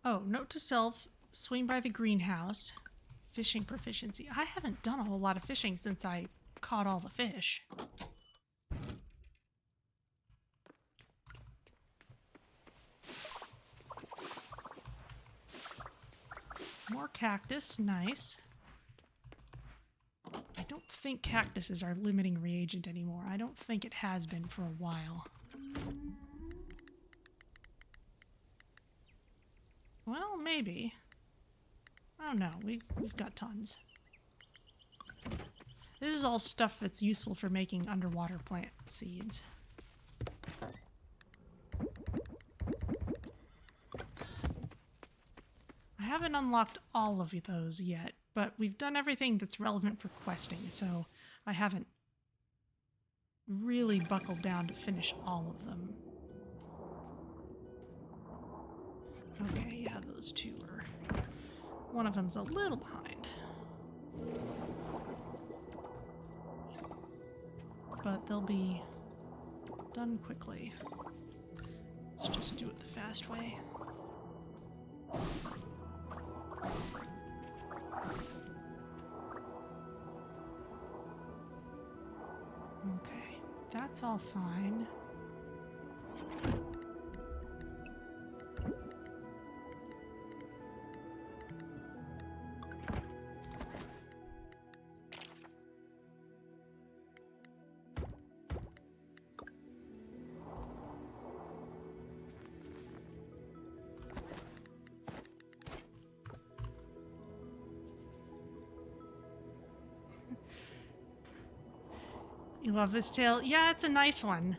Speaker 1: Oh, note to self, swing by the greenhouse. Fishing proficiency. I haven't done a whole lot of fishing since I caught all the fish. More cactus. Nice. I don't think cactuses are limiting reagent anymore. I don't think it has been for a while. Well, maybe. I don't know. We've got tons. This is all stuff that's useful for making underwater plant seeds. I haven't unlocked all of those yet, but we've done everything that's relevant for questing, so I haven't really buckled down to finish all of them. Okay, yeah, those two are... One of them's a little behind. But they'll be done quickly. Let's just do it the fast way. Okay, that's all fine. You love this tail? Yeah, it's a nice one.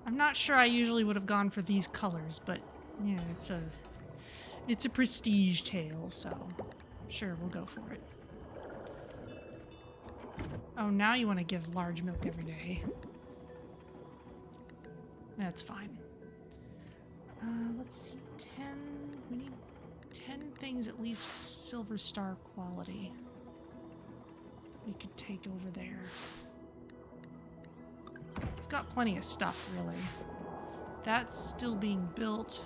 Speaker 1: I'm not sure I usually would have gone for these colors, but yeah, it's a prestige tail, so sure, we'll go for it. Oh, now you want to give large milk every day. That's fine. Let's see. 10. We need 10 things at least silver star quality. We could take over there. We've got plenty of stuff, really. That's still being built.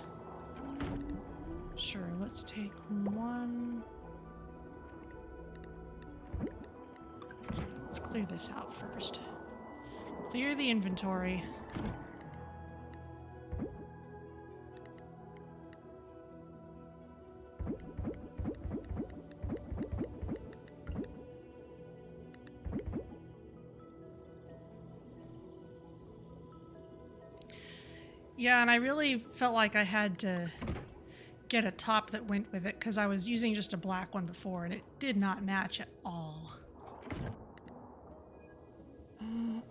Speaker 1: Sure, let's take one. Let's clear this out first. Clear the inventory. Yeah, and I really felt like I had to get a top that went with it because I was using just a black one before and it did not match at all.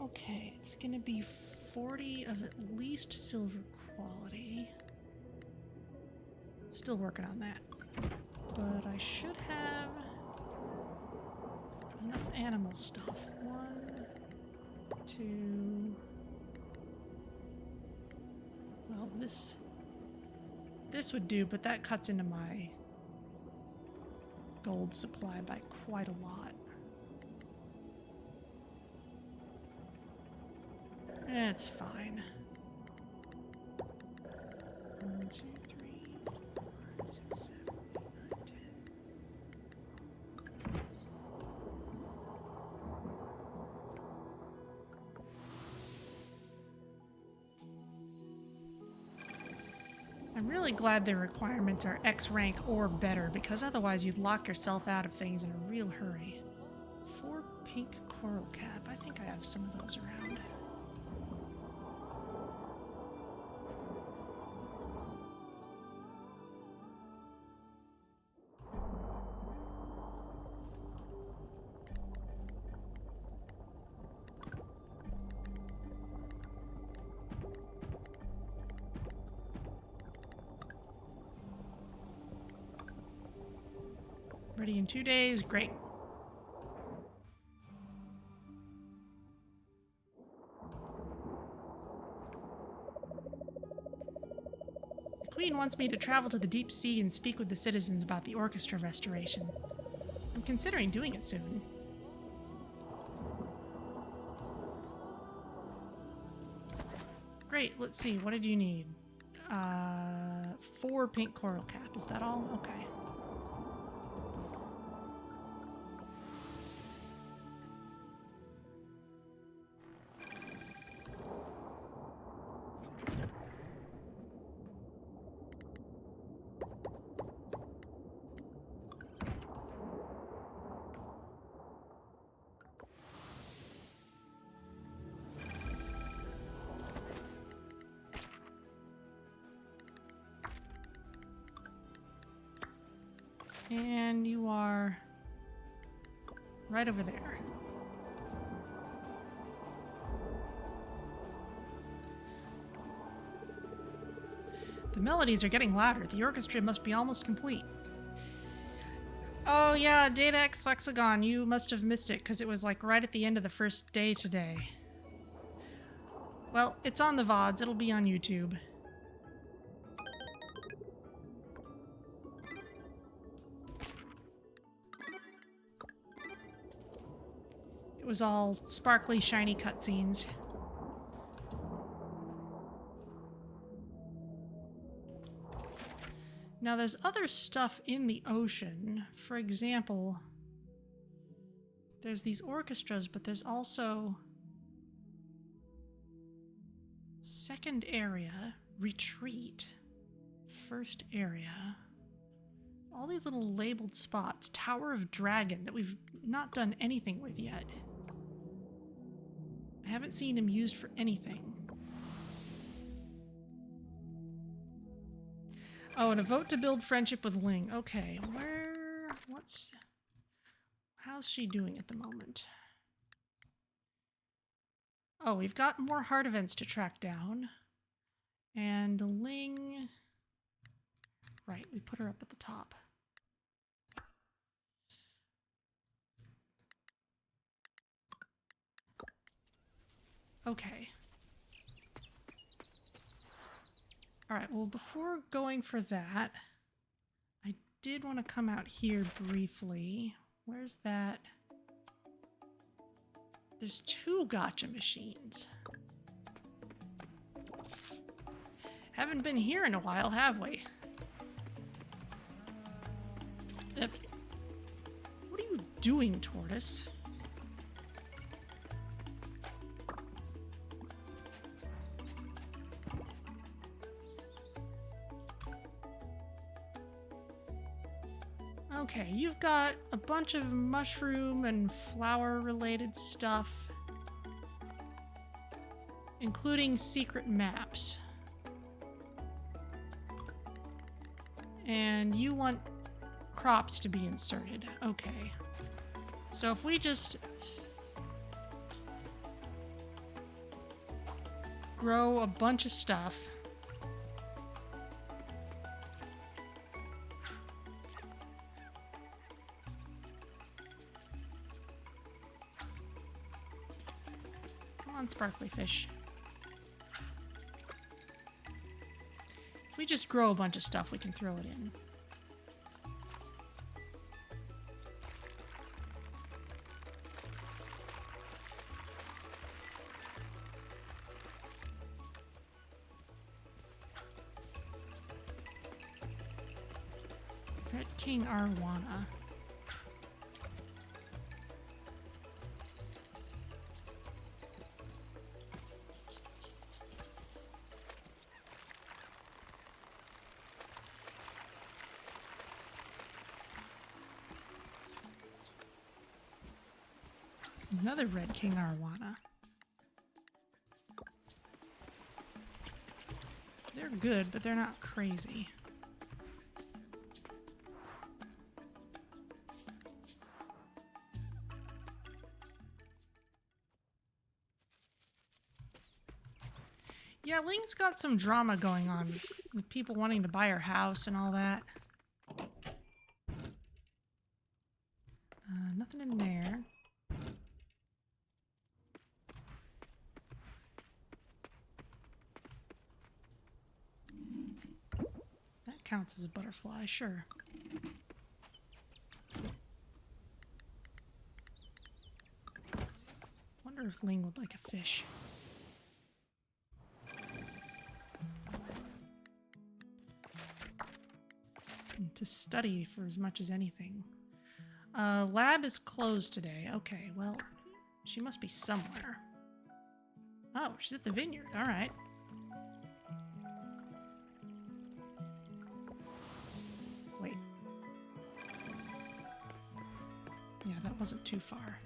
Speaker 1: Okay, it's gonna be 40 of at least silver quality. Still working on that. But I should have enough animal stuff. 1, 2... Well, this would do, but that cuts into my gold supply by quite a lot. It's fine. 1, 2, 3, 4, 5, 6, 7, 8, 9, 10. I'm really glad the requirements are X rank or better, because otherwise you'd lock yourself out of things in a real hurry. 4 pink coral cap. I think I have some of those around. Ready in 2 days? Great. The Queen wants me to travel to the deep sea and speak with the citizens about the orchestra restoration. I'm considering doing it soon. Great, let's see. What did you need? 4 pink coral cap. Is that all? Okay. And you are right over there. The melodies are getting louder. The orchestra must be almost complete. Oh yeah, Data X Flexagon, you must have missed it because it was like right at the end of the first day today. Well, it's on the VODs. It'll be on YouTube. It was all sparkly, shiny cutscenes. Now there's other stuff in the ocean. For example, there's these orchestras, but there's also second area, retreat, first area. All these little labeled spots. Tower of Dragon that we've not done anything with yet. I haven't seen them used for anything. Oh, and a vote to build friendship with Ling. Okay, how's she doing at the moment? Oh, we've got more heart events to track down. And Ling... Right, we put her up at the top. Okay. Alright, well, before going for that, I did want to come out here briefly. Where's that? There's 2 gacha machines. Haven't been here in a while, have we? What are you doing, Tortoise? Okay, you've got a bunch of mushroom and flower related stuff, including secret maps. And you want crops to be inserted. Okay. So if we just grow a bunch of stuff. Come on, sparkly fish. If we just grow a bunch of stuff, we can throw it in. Red King Arwana. Another Red King Arwana. They're good, but they're not crazy. Yeah, Ling's got some drama going on with people wanting to buy her house and all that. Nothing in there. That counts as a butterfly, sure. Wonder if Ling would like a fish. To study for as much as anything. Lab is closed today. Okay, well, she must be somewhere. Oh, she's at the vineyard. All right. Wait. Yeah, that wasn't too far.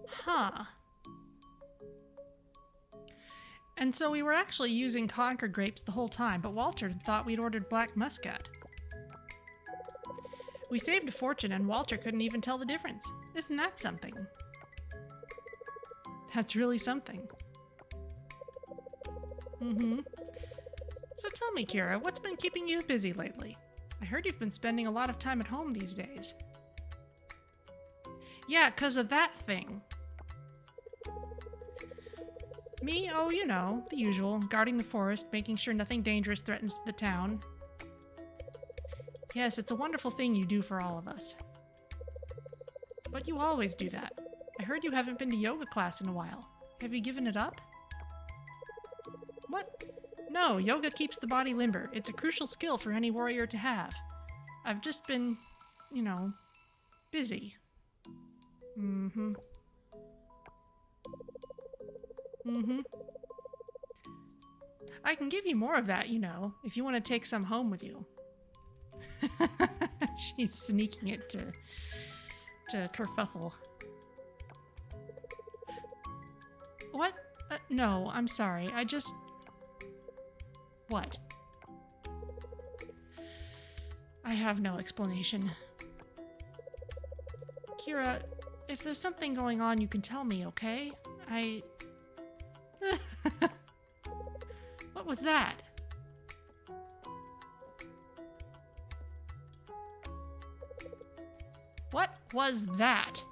Speaker 1: Huh. And so we were actually using Concord grapes the whole time, but Walter thought we'd ordered black muscat. We saved a fortune and Walter couldn't even tell the difference. Isn't that something? That's really something. Mm-hmm. So tell me, Kira, what's been keeping you busy lately? I heard you've been spending a lot of time at home these days. Yeah, 'cause of that thing. Me? Oh, you know, the usual. Guarding the forest, making sure nothing dangerous threatens the town. Yes, it's a wonderful thing you do for all of us. But you always do that. I heard you haven't been to yoga class in a while. Have you given it up? What? No, yoga keeps the body limber. It's a crucial skill for any warrior to have. I've just been, you know, busy. Mm-hmm. Mm-hmm. I can give you more of that, you know, if you want to take some home with you. She's sneaking it to Kerfuffle. What? No, I'm sorry. I just... What? I have no explanation. Kira, if there's something going on, you can tell me, okay? What was that? was that?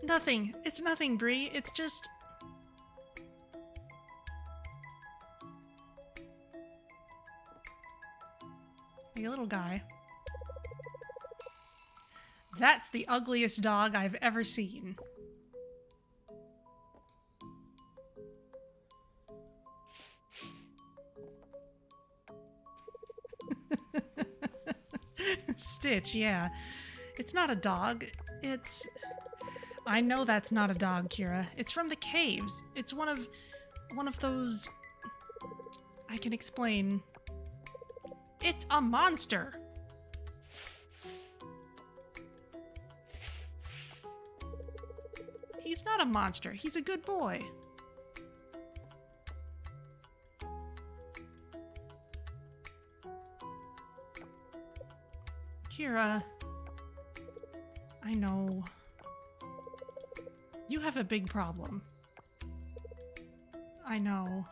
Speaker 1: Nothing. It's nothing, Bree. It's just... a little guy. That's the ugliest dog I've ever seen. Stitch, yeah. It's not a dog. It's... I know that's not a dog, Kira. It's from the caves. It's one of those... I can explain. It's a monster. He's not a monster. He's a good boy. Kira, I know. You have a big problem. I know.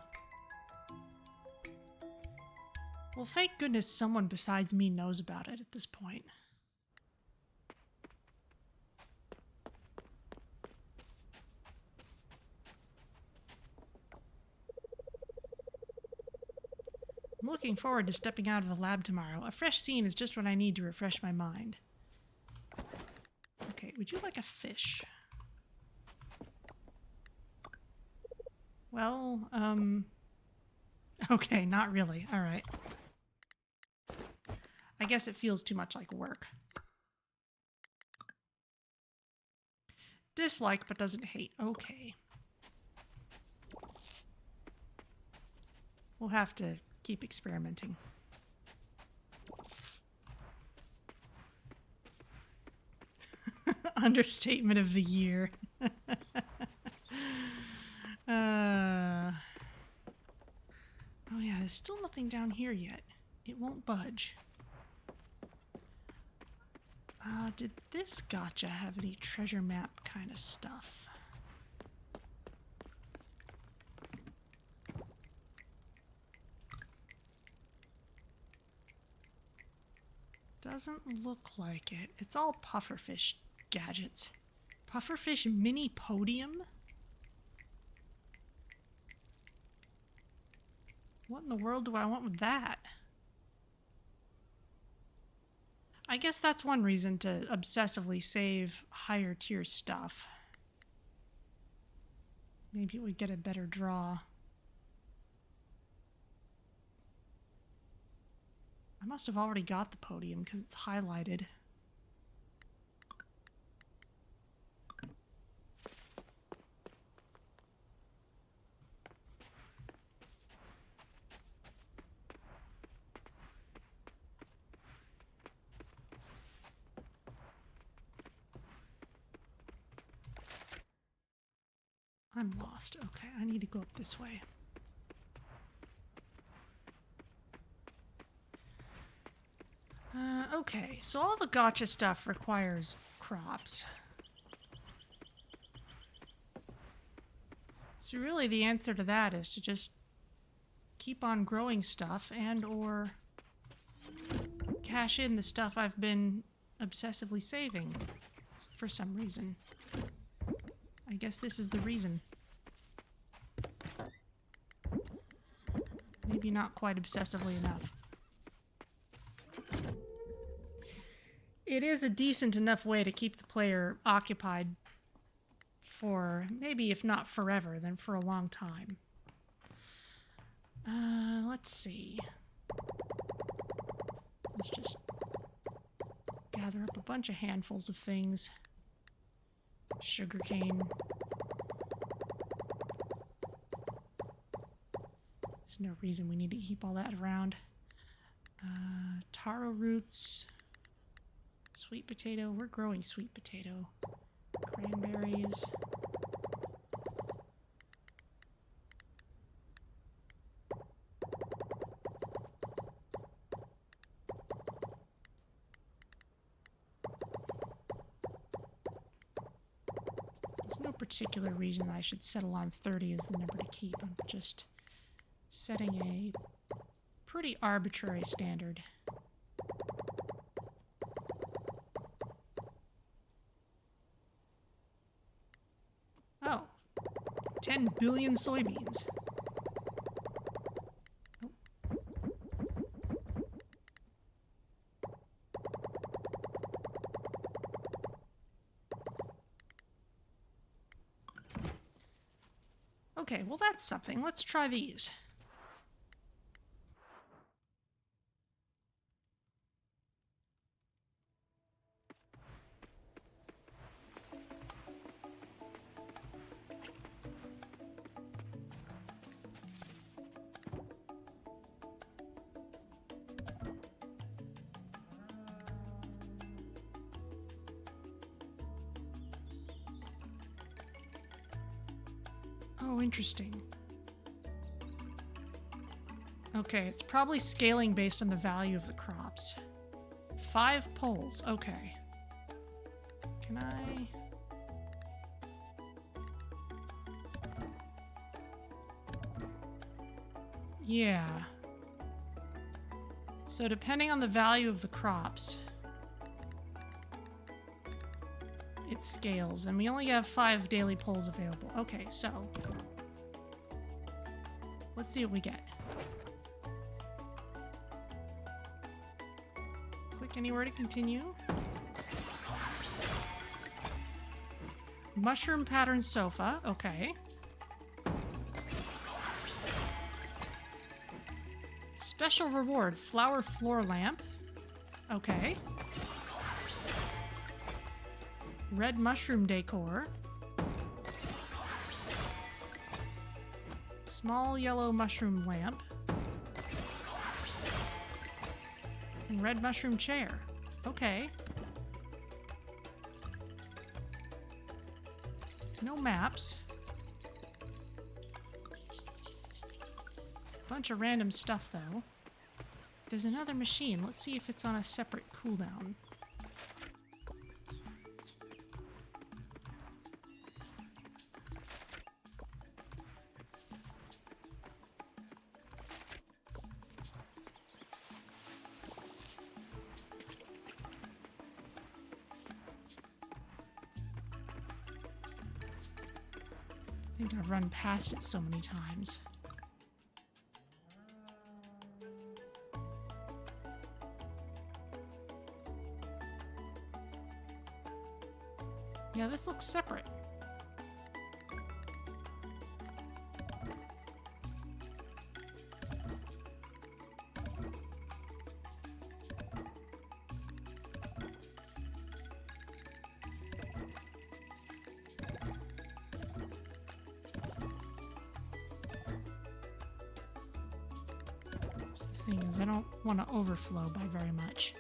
Speaker 1: Well, thank goodness someone besides me knows about it at this point. I'm looking forward to stepping out of the lab tomorrow. A fresh scene is just what I need to refresh my mind. Okay, would you like a fish? Well, okay, not really. All right. I guess it feels too much like work. Dislike, but doesn't hate. Okay. We'll have to keep experimenting. Understatement of the year. Oh yeah, there's still nothing down here yet. It won't budge. Did this gacha have any treasure map kind of stuff? Doesn't look like it. It's all pufferfish gadgets. Pufferfish mini podium? What in the world do I want with that? I guess that's one reason to obsessively save higher tier stuff. Maybe we get a better draw. I must have already got the podium because it's highlighted. I'm lost. Okay, I need to go up this way. Okay, so all the gacha stuff requires crops. So really the answer to that is to just keep on growing stuff and or cash in the stuff I've been obsessively saving for some reason. I guess this is the reason. Maybe not quite obsessively enough. It is a decent enough way to keep the player occupied for maybe, if not forever, then for a long time. Let's see. Let's just gather up a bunch of handfuls of things. Sugarcane. There's no reason we need to keep all that around. Taro roots. Sweet potato. We're growing sweet potato. Cranberries. There's no particular reason I should settle on 30 as the number to keep. I'm just setting a pretty arbitrary standard. 10 billion soybeans. Okay, well that's something. Let's try these. Oh, interesting. Okay, it's probably scaling based on the value of the crops. 5 poles, okay. Can I... Yeah. So depending on the value of the crops, it scales, and we only have 5 daily poles available. Okay, so let's see what we get. Click anywhere to continue. Mushroom pattern sofa, okay. Special reward, flower floor lamp, okay. Red mushroom decor. Small yellow mushroom lamp. And red mushroom chair. Okay. No maps. Bunch of random stuff though. There's another machine. Let's see if it's on a separate cooldown. I think I've run past it so many times. Yeah, this looks separate. That's the thing is, I don't want to overflow by very much.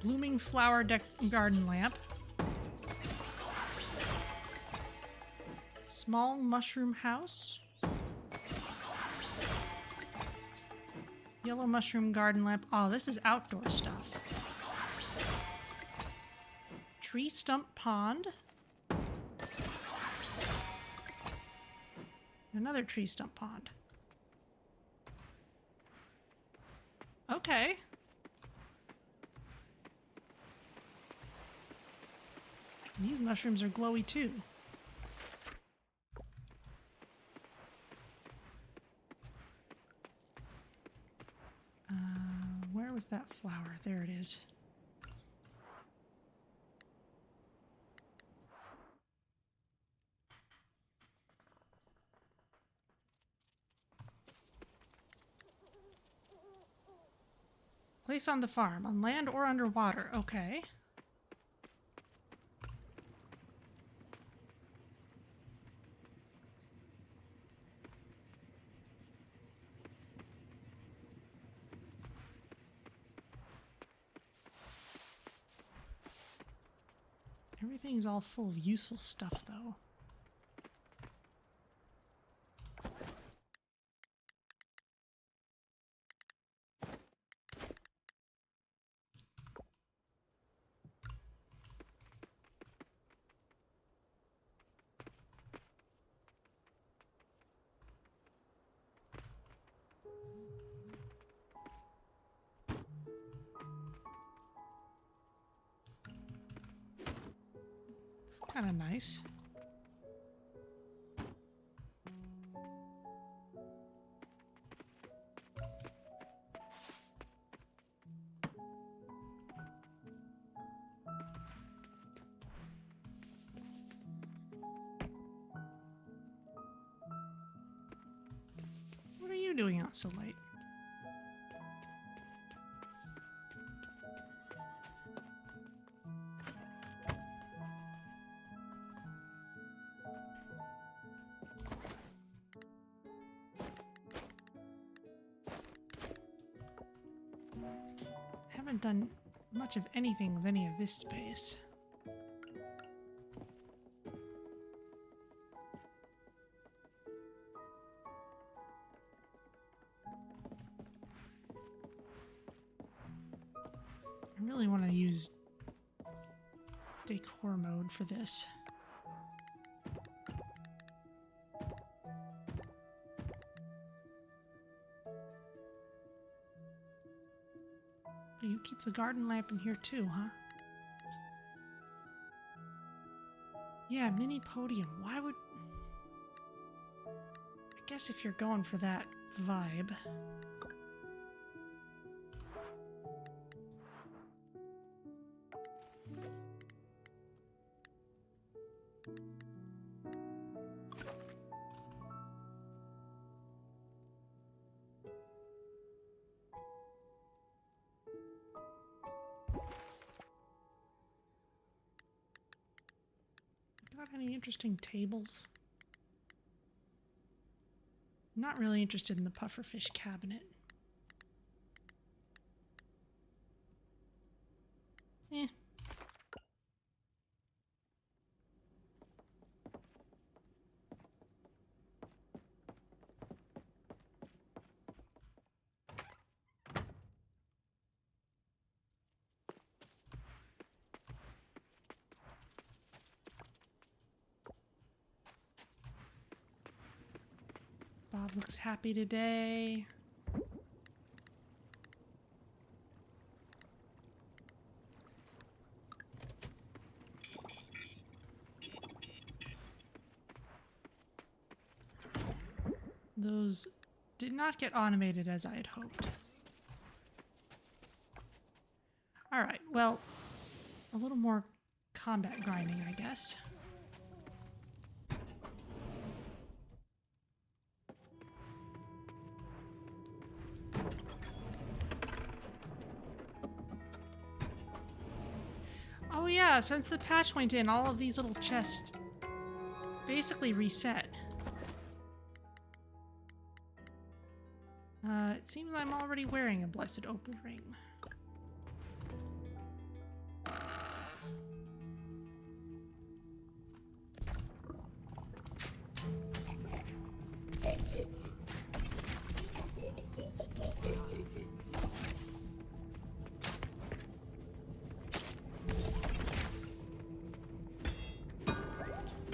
Speaker 1: Blooming flower garden lamp. Small mushroom house. Yellow mushroom garden lamp. Oh, this is outdoor stuff. Tree stump pond. Another tree stump pond. Okay. These mushrooms are glowy too. Where was that flower? There it is. Place on the farm, on land or underwater. Okay. Everything's all full of useful stuff, though. Kind of nice. What are you doing out so late? Haven't done much of anything with any of this space. I really want to use decor mode for this. You keep the garden lamp in here too, huh? Yeah, mini podium. Why would... I guess if you're going for that vibe. Got any interesting tables? I'm not really interested in the pufferfish cabinet. Eh. Bob looks happy today. Those did not get automated as I had hoped. Alright, well, a little more combat grinding, I guess. Oh yeah, since the patch went in, all of these little chests basically reset. It seems I'm already wearing a Blessed Opal ring.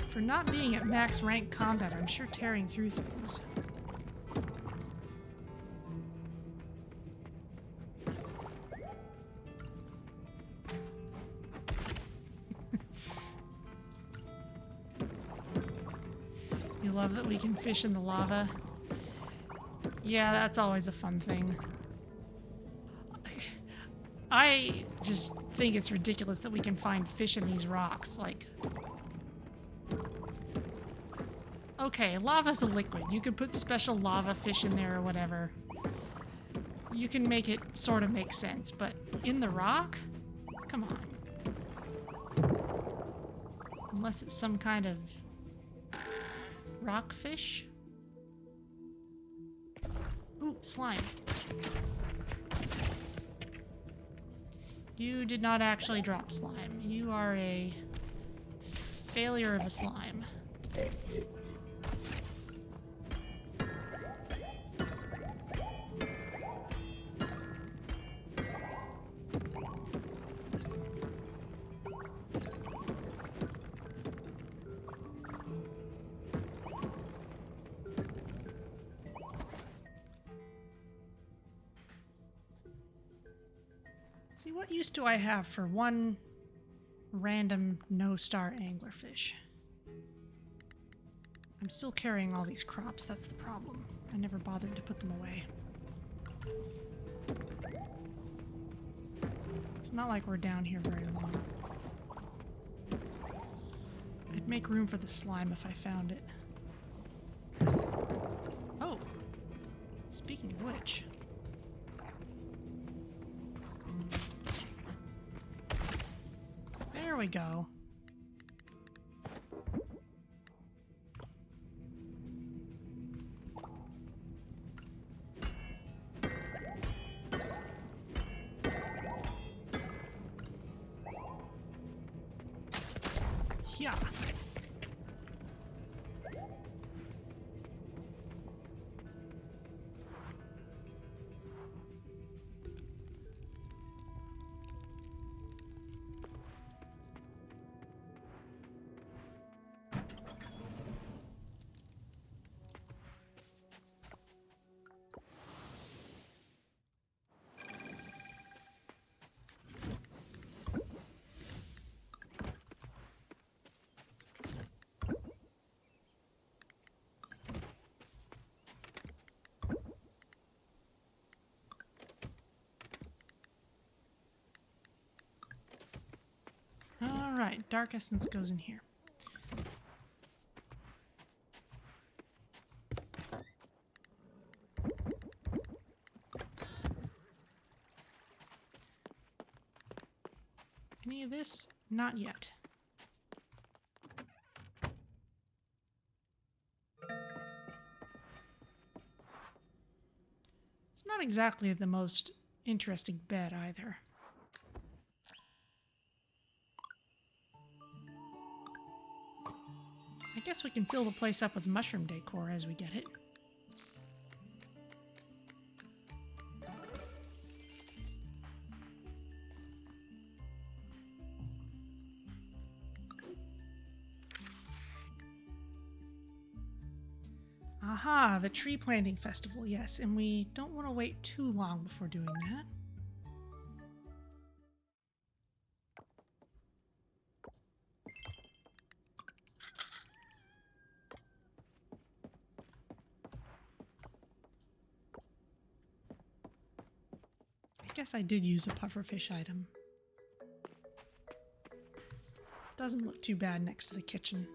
Speaker 1: For not being at max rank combat, I'm sure tearing through things. You love that we can fish in the lava? Yeah, that's always a fun thing. I just think it's ridiculous that we can find fish in these rocks, like... Okay, lava's a liquid. You could put special lava fish in there or whatever. You can make it sort of make sense, but in the rock? Come on. Unless it's some kind of rockfish. Ooh, slime. You did not actually drop slime. You are a failure of a slime. See, what use do I have for one random no-star anglerfish. I'm still carrying all these crops, that's the problem. I never bothered to put them away. It's not like we're down here very long. I'd make room for the slime if I found it. Oh! Speaking of which... There we go. Yeah. Alright, Dark Essence goes in here. Any of this? Not yet. It's not exactly the most interesting bed either. I guess we can fill the place up with mushroom decor as we get it. Aha, the tree planting festival, yes, and we don't want to wait too long before doing that. I guess I did use a pufferfish item. Doesn't look too bad next to the kitchen.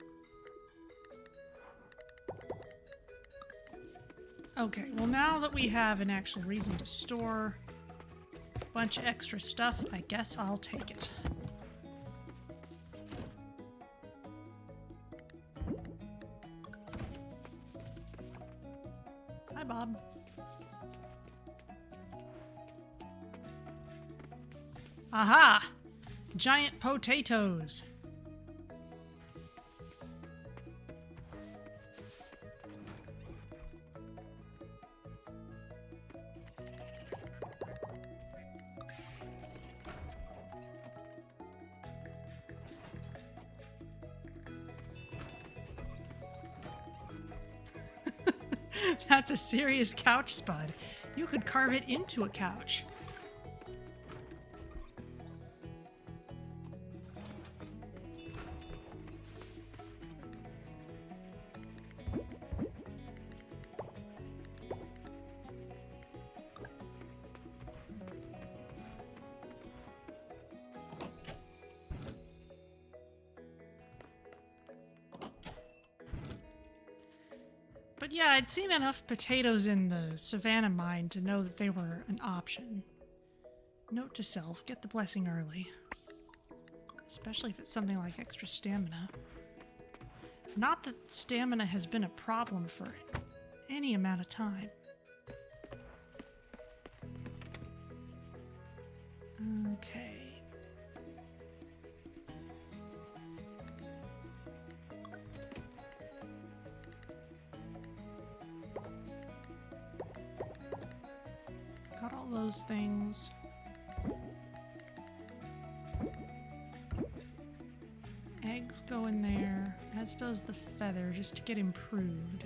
Speaker 1: Okay, well now that we have an actual reason to store a bunch of extra stuff, I guess I'll take it. Hi, Bob. Aha! Giant potatoes! That's a serious couch, Spud. You could carve it into a couch. But yeah, I'd seen enough potatoes in the Savannah mine to know that they were an option. Note to self, get the blessing early. Especially if it's something like extra stamina. Not that stamina has been a problem for any amount of time. Okay. Got all those things. Eggs go in there, as does the feather, just to get improved.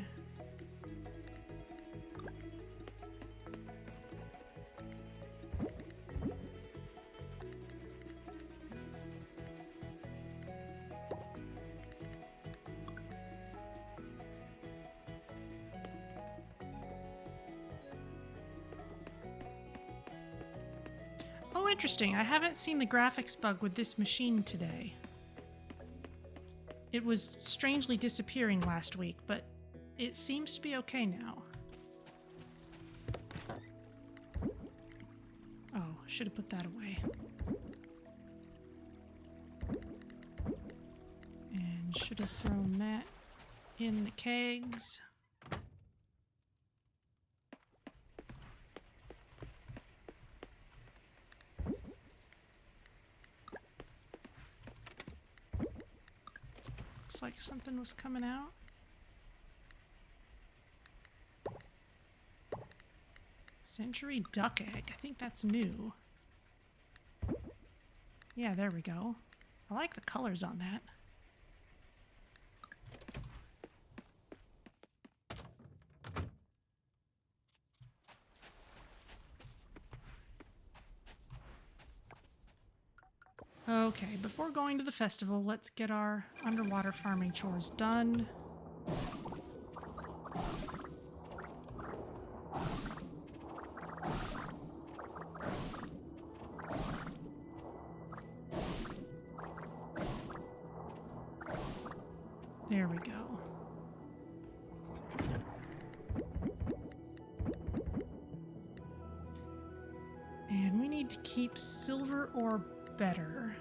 Speaker 1: Interesting. I haven't seen the graphics bug with this machine today. It was strangely disappearing last week, but it seems to be okay now. Oh, should have put that away. And should have thrown that in the kegs. Looks like something was coming out. Century duck egg. I think that's new. Yeah, there we go. I like the colors on that. Okay, before going to the festival, let's get our underwater farming chores done. There we go. And we need to keep silver or better.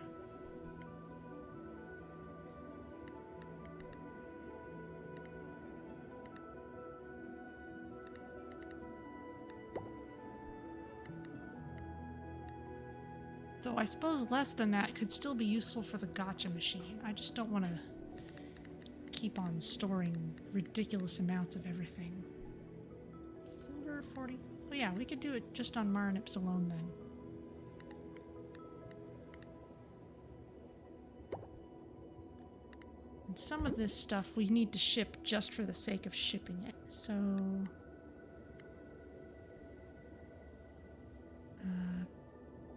Speaker 1: Though I suppose less than that could still be useful for the Gacha machine. I just don't want to keep on storing ridiculous amounts of everything. Silver 40. Oh yeah, we could do it just on Marnips alone then. And some of this stuff we need to ship just for the sake of shipping it. So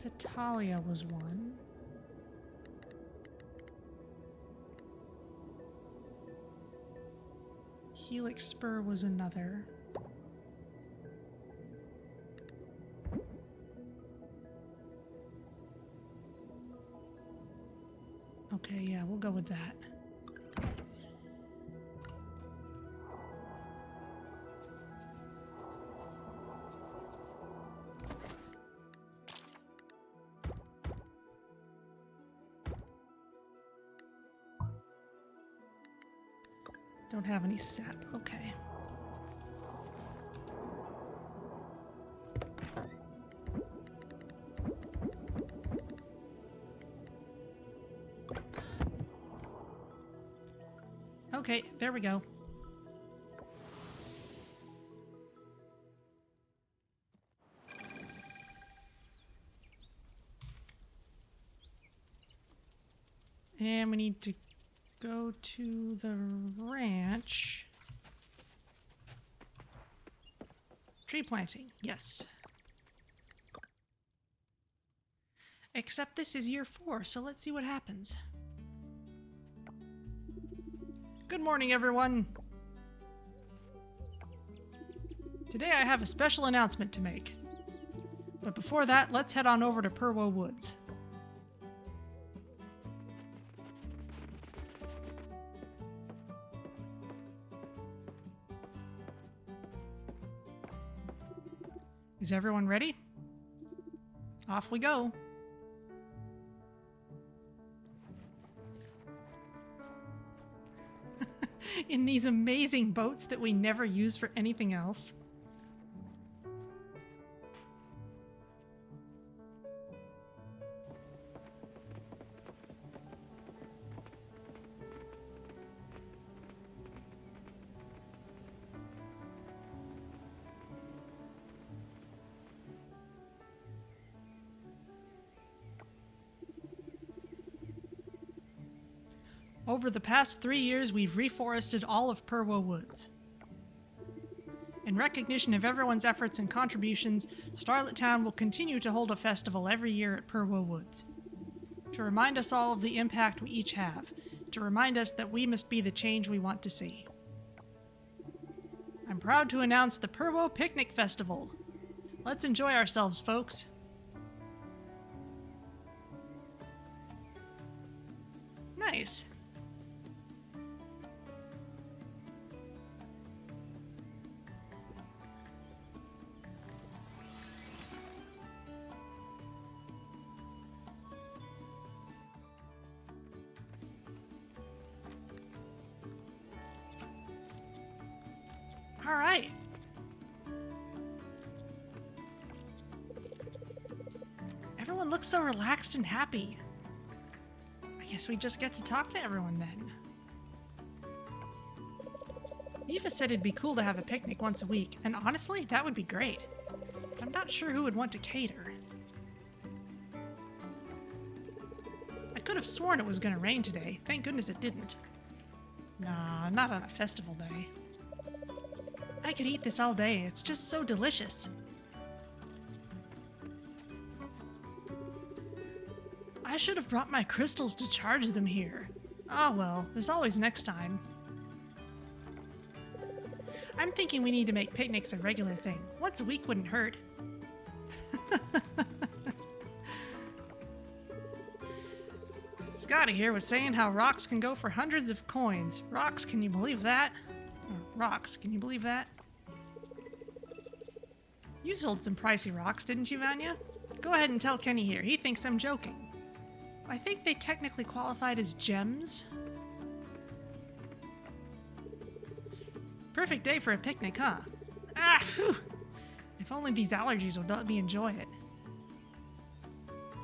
Speaker 1: Petalia was one. Helix Spur was another. Okay, yeah, we'll go with that. Don't have any sap. Okay. Okay, there we go. And we need to go to the ranch. Tree planting, yes. Except this is year 4, so let's see what happens. Good morning, everyone. Today I have a special announcement to make. But before that, let's head on over to Purwo Woods. Is everyone ready? Off we go. In these amazing boats that we never use for anything else. Over the past 3 years, we've reforested all of Purwo Woods. In recognition of everyone's efforts and contributions, Starlet Town will continue to hold a festival every year at Purwo Woods. To remind us all of the impact we each have, to remind us that we must be the change we want to see. I'm proud to announce the Purwo Picnic Festival. Let's enjoy ourselves, folks. nice. All right. Everyone looks so relaxed and happy. I guess we just get to talk to everyone then. Eva said it'd be cool to have a picnic once a week, and honestly, that would be great. But I'm not sure who would want to cater. I could have sworn it was gonna rain today. Thank goodness it didn't. Nah, not on a festival day. I could eat this all day. It's just so delicious. I should have brought my crystals to charge them here. Oh well, there's always next time. I'm thinking we need to make picnics a regular thing. Once a week wouldn't hurt. Scotty here was saying how rocks can go for hundreds of coins. Rocks, can you believe that? Or rocks, can you believe that? You sold some pricey rocks, didn't you, Vanya? Go ahead and tell Kenny here. He thinks I'm joking. I think they technically qualified as gems. Perfect day for a picnic, huh? Ah, whew. If only these allergies would let me enjoy it.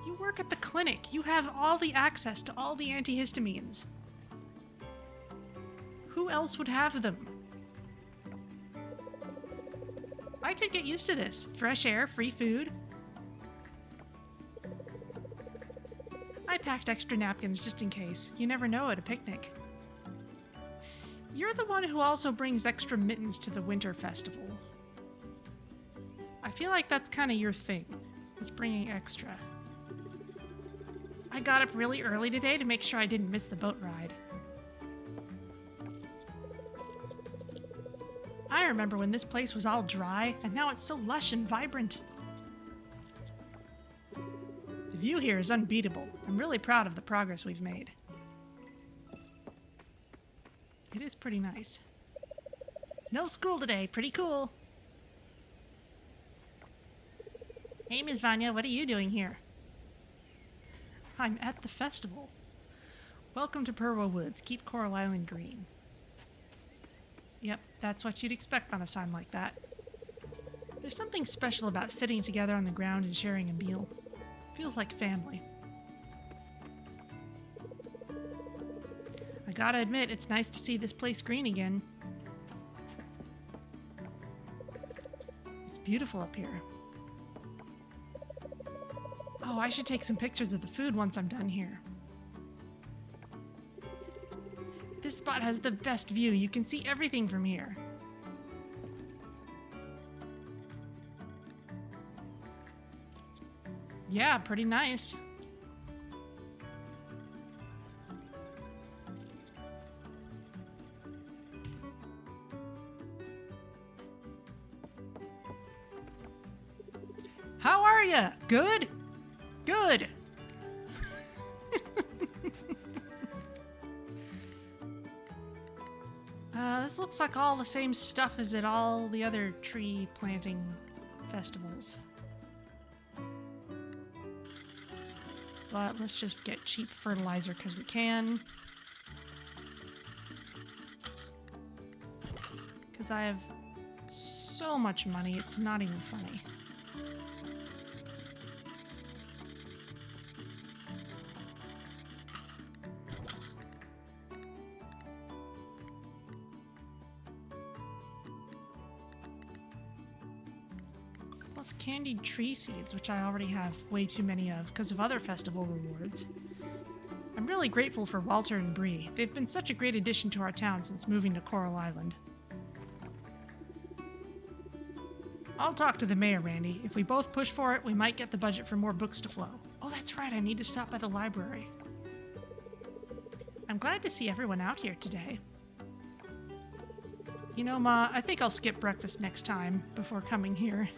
Speaker 1: You work at the clinic. You have all the access to all the antihistamines. Who else would have them? I could get used to this. Fresh air, free food. I packed extra napkins just in case. You never know at a picnic. You're the one who also brings extra mittens to the winter festival. I feel like that's kind of your thing. It's bringing extra. I got up really early today to make sure I didn't miss the boat ride. I remember when this place was all dry, and now it's so lush and vibrant. The view here is unbeatable. I'm really proud of the progress we've made. It is pretty nice. No school today. Pretty cool. Hey, Ms. Vanya, what are you doing here? I'm at the festival. Welcome to Purwo Woods. Keep Coral Island green. Yep, that's what you'd expect on a sign like that. There's something special about sitting together on the ground and sharing a meal. Feels like family. I gotta admit, it's nice to see this place green again. It's beautiful up here. Oh, I should take some pictures of the food once I'm done here. This spot has the best view. You can see everything from here. Yeah, pretty nice. How are ya? Good? Good. This looks like all the same stuff as at all the other tree planting festivals. But let's just get cheap fertilizer because we can. Because I have so much money, it's not even funny. Plus candied tree seeds, which I already have way too many of because of other festival rewards. I'm really grateful for Walter and Bree. They've been such a great addition to our town since moving to Coral Island. I'll talk to the mayor, Randy. If we both push for it, we might get the budget for more books to flow. Oh, that's right, I need to stop by the library. I'm glad to see everyone out here today. You know, Ma, I think I'll skip breakfast next time before coming here.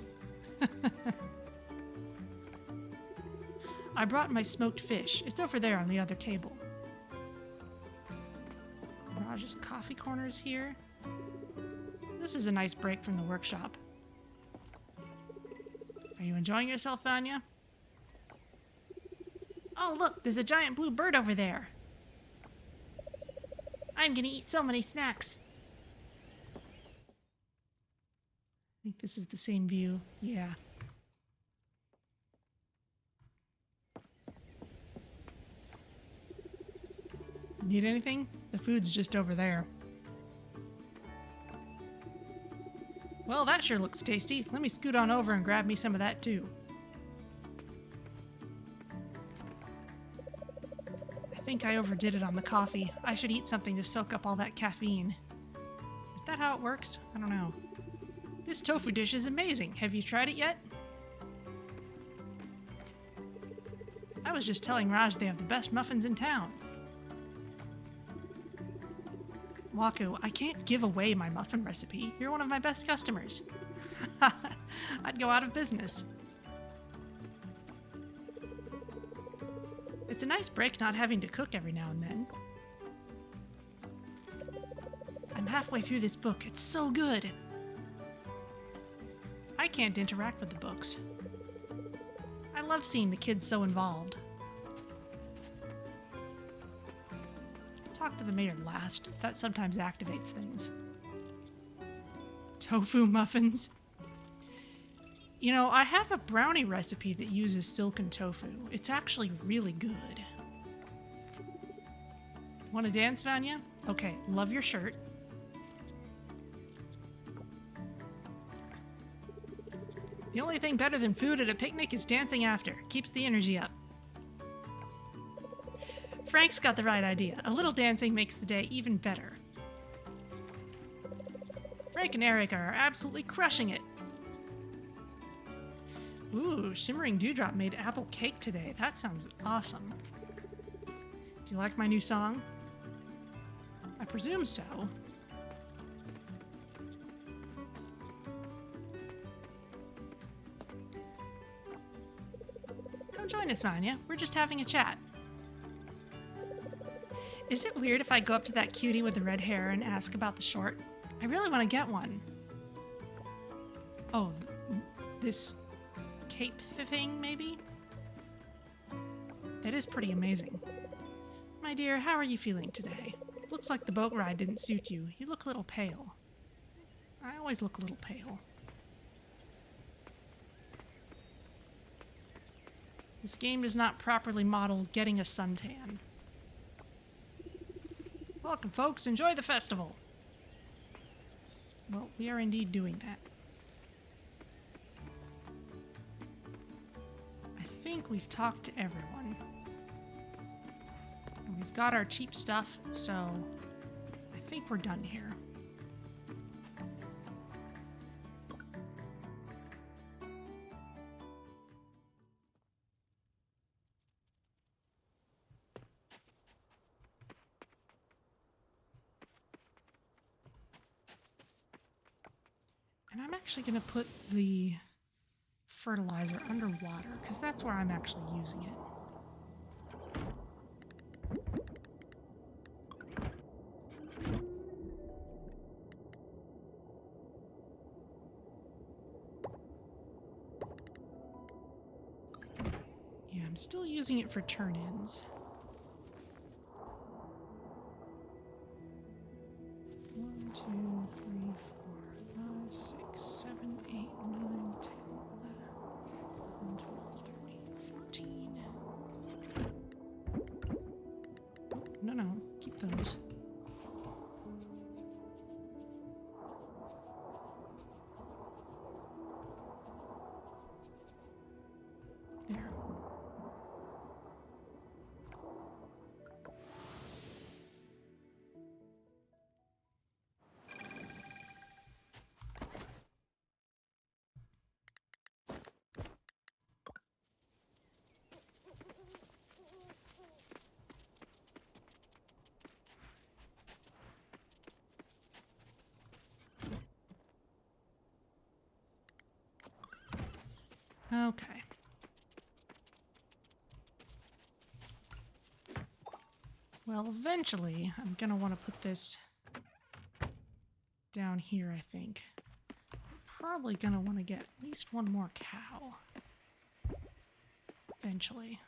Speaker 1: I brought my smoked fish. It's over there on the other table. just coffee corners here. This is a nice break from the workshop. Are you enjoying yourself, Vanya? Oh, look, there's a giant blue bird over there. I'm gonna eat so many snacks. I think this is the same view. Yeah. Need anything? The food's just over there. Well, that sure looks tasty. Let me scoot on over and grab me some of that too. I think I overdid it on the coffee. I should eat something to soak up all that caffeine. Is that how it works? I don't know. This tofu dish is amazing. Have you tried it yet? I was just telling Raj they have the best muffins in town. Wakuu, I can't give away my muffin recipe. You're one of my best customers. I'd go out of business. It's a nice break not having to cook every now and then. I'm halfway through this book. It's so good. I can't interact with the books. I love seeing the kids so involved. Talk to the mayor last. That sometimes activates things. Tofu muffins. You know, I have a brownie recipe that uses silken tofu. It's actually really good. Want to dance, Vanya? Okay, love your shirt. The only thing better than food at a picnic is dancing after. Keeps the energy up. Frank's got the right idea. A little dancing makes the day even better. Frank and Erica are absolutely crushing it. Ooh, Shimmering Dewdrop made apple cake today. That sounds awesome. Do you like my new song? I presume so. Come join us, Vanya. We're just having a chat. Is it weird if I go up to that cutie with the red hair and ask about the short? I really want to get one. Oh, this cape thing, maybe? That is pretty amazing. My dear, how are you feeling today? Looks like the boat ride didn't suit you. You look a little pale. I always look a little pale. This game does not properly model getting a suntan. Welcome, folks. Enjoy the festival. Well, we are indeed doing that. I think we've talked to everyone. And we've got our cheap stuff, so I think we're done here. And I'm actually going to put the fertilizer underwater, because that's where I'm actually using it. Yeah, I'm still using it for turn-ins. 1, 2, 3, 4, 5, 6, 7, 8, 9, 10, 11, 12, 13, 14. Oh, no, keep those. There. Okay. Well, eventually, I'm gonna want to put this down here, I think. Probably gonna want to get at least one more cow. Eventually.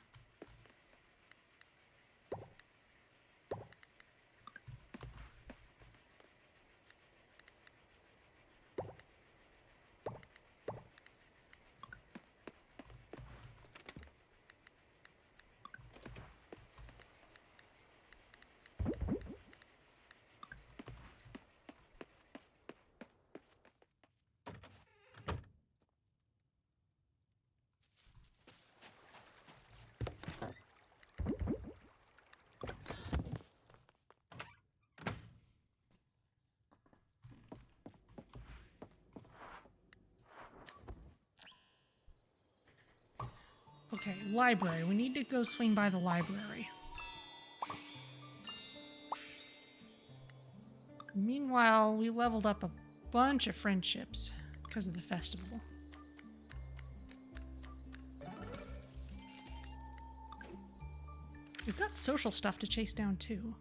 Speaker 1: Okay, library. We need to go swing by the library. Meanwhile, we leveled up a bunch of friendships because of the festival. We've got social stuff to chase down too.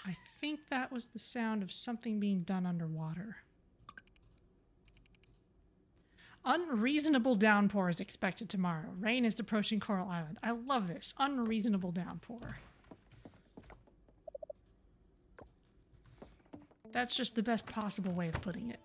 Speaker 1: I think that was the sound of something being done underwater. Unreasonable downpour is expected tomorrow. Rain is approaching Coral Island. I love this. Unreasonable downpour. That's just the best possible way of putting it.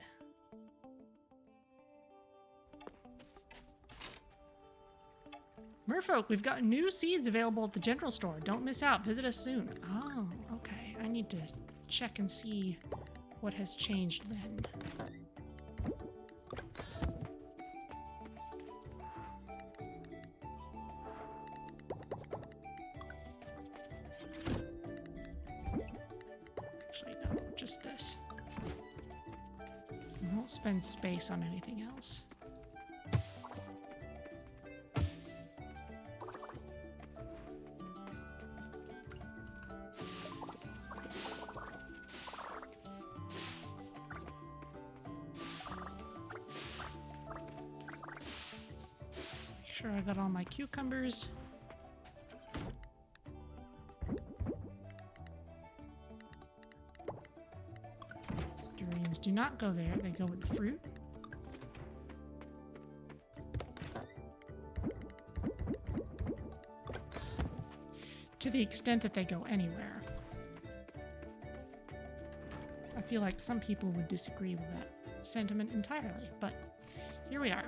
Speaker 1: Merfolk, we've got new seeds available at the general store. Don't miss out. Visit us soon. Oh, okay. I need to check and see what has changed then. Actually, no, just this. I won't spend space on anything else. I got all my cucumbers. Durians do not go there, they go with the fruit. To the extent that they go anywhere. I feel like some people would disagree with that sentiment entirely, but here we are.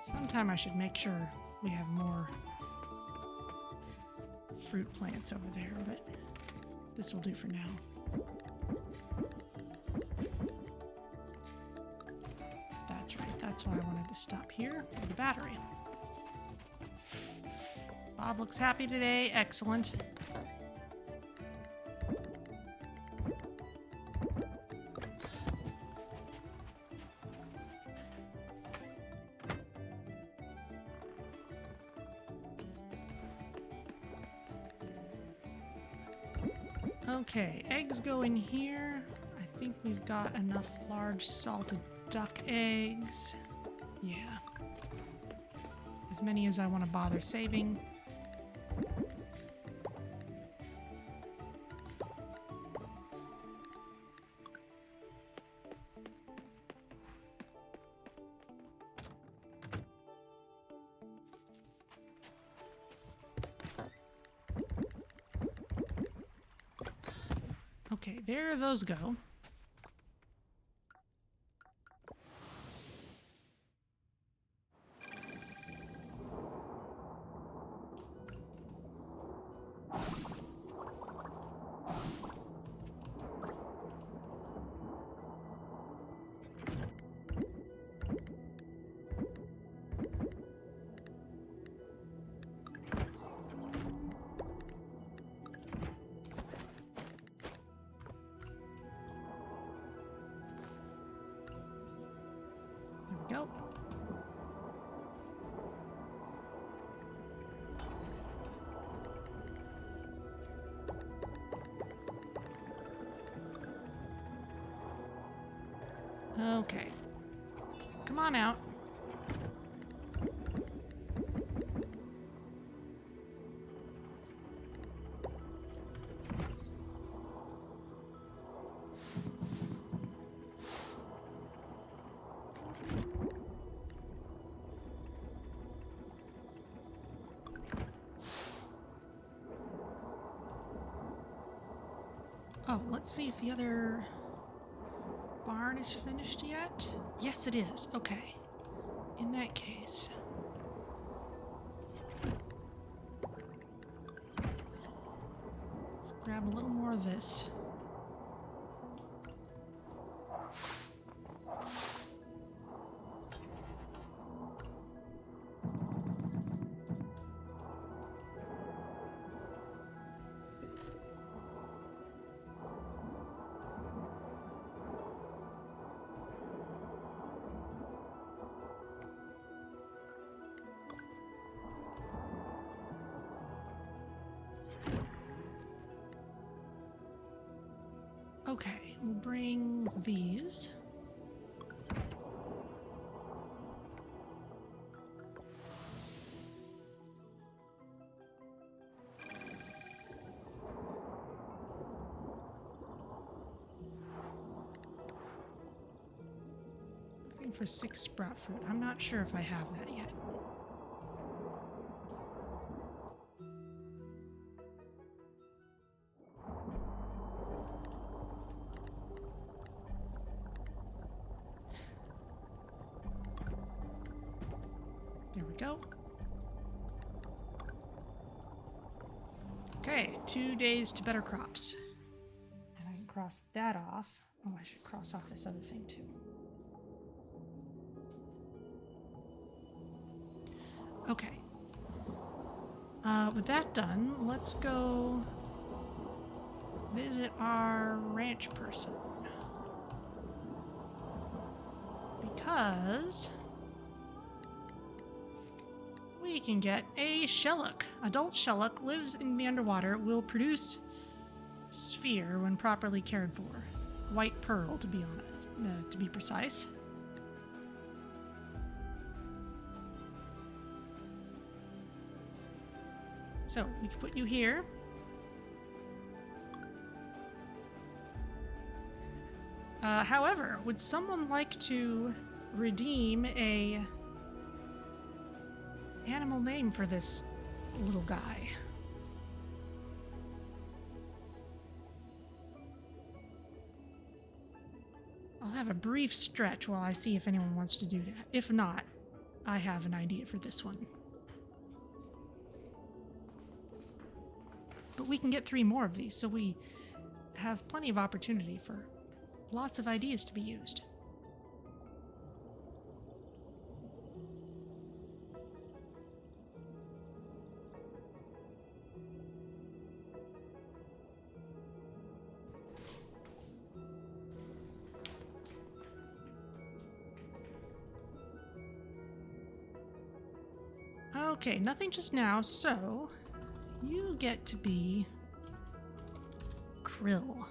Speaker 1: Sometime I should make sure we have more fruit plants over there, but this will do for now. That's right, that's why I wanted to stop here for the battery. Bob looks happy today, excellent. Okay, eggs go in here. I think we've got enough large salted duck eggs. Yeah. As many as I want to bother saving. Okay, there those go. Go. Okay. Come on out. Oh, let's see if the other barn is finished yet. Yes, it is. Okay. In that case. Let's grab a little more of this. Okay, we'll bring these. Looking for 6 sprout fruit. I'm not sure if I have that yet. There we go. Okay, 2 days to better crops. And I can cross that off. Oh, I should cross off this other thing too. Okay. With that done, let's go visit our ranch person. Because we can get a Shelluck. Adult Shelluck lives in the underwater, will produce sphere when properly cared for. White pearl, to be precise. So we can put you here. However, would someone like to redeem a animal name for this little guy? I'll have a brief stretch while I see if anyone wants to do that. If not, I have an idea for this one. But we can get 3 more of these, so we have plenty of opportunity for lots of ideas to be used. Okay, nothing just now, so you get to be Krill.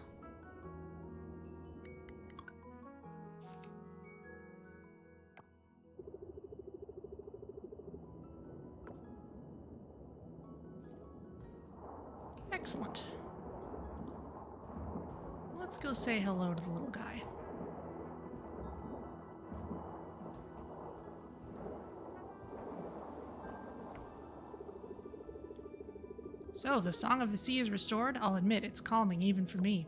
Speaker 1: Excellent. Let's go say hello to the little guy. So, the Song of the Sea is restored. I'll admit, it's calming even for me.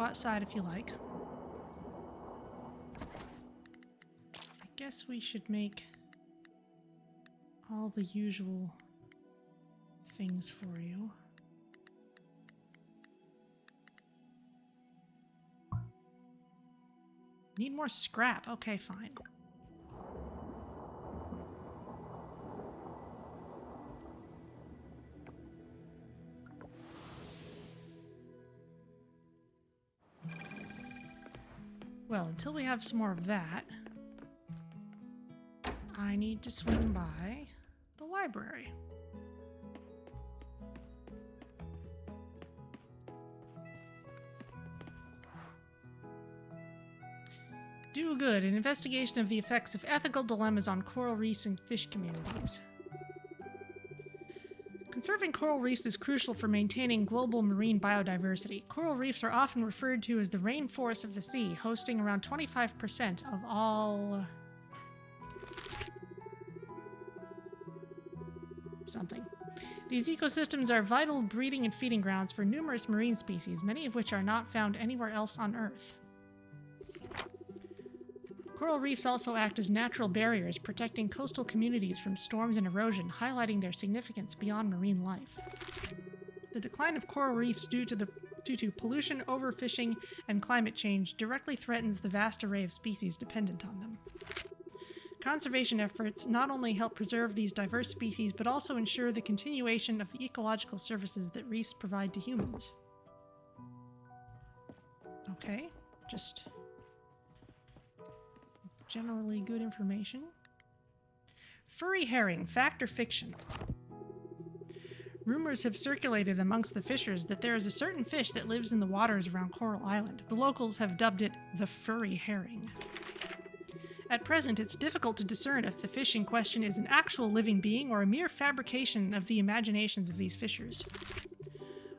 Speaker 1: outside if you like. I guess we should make all the usual things for you. Need more scrap. Okay, fine. Well, until we have some more of that, I need to swing by the library. Do good, an investigation of the effects of ethical dilemmas on coral reefs and fish communities. Conserving coral reefs is crucial for maintaining global marine biodiversity. Coral reefs are often referred to as the rainforest of the sea, hosting around 25% of all... something. These ecosystems are vital breeding and feeding grounds for numerous marine species, many of which are not found anywhere else on Earth. Coral reefs also act as natural barriers, protecting coastal communities from storms and erosion, highlighting their significance beyond marine life. The decline of coral reefs due to pollution, overfishing, and climate change directly threatens the vast array of species dependent on them. Conservation efforts not only help preserve these diverse species, but also ensure the continuation of the ecological services that reefs provide to humans. Okay, just generally good information. Furry herring, fact or fiction? Rumors have circulated amongst the fishers that there is a certain fish that lives in the waters around Coral Island. The locals have dubbed it the furry herring. At present, it's difficult to discern if the fish in question is an actual living being or a mere fabrication of the imaginations of these fishers.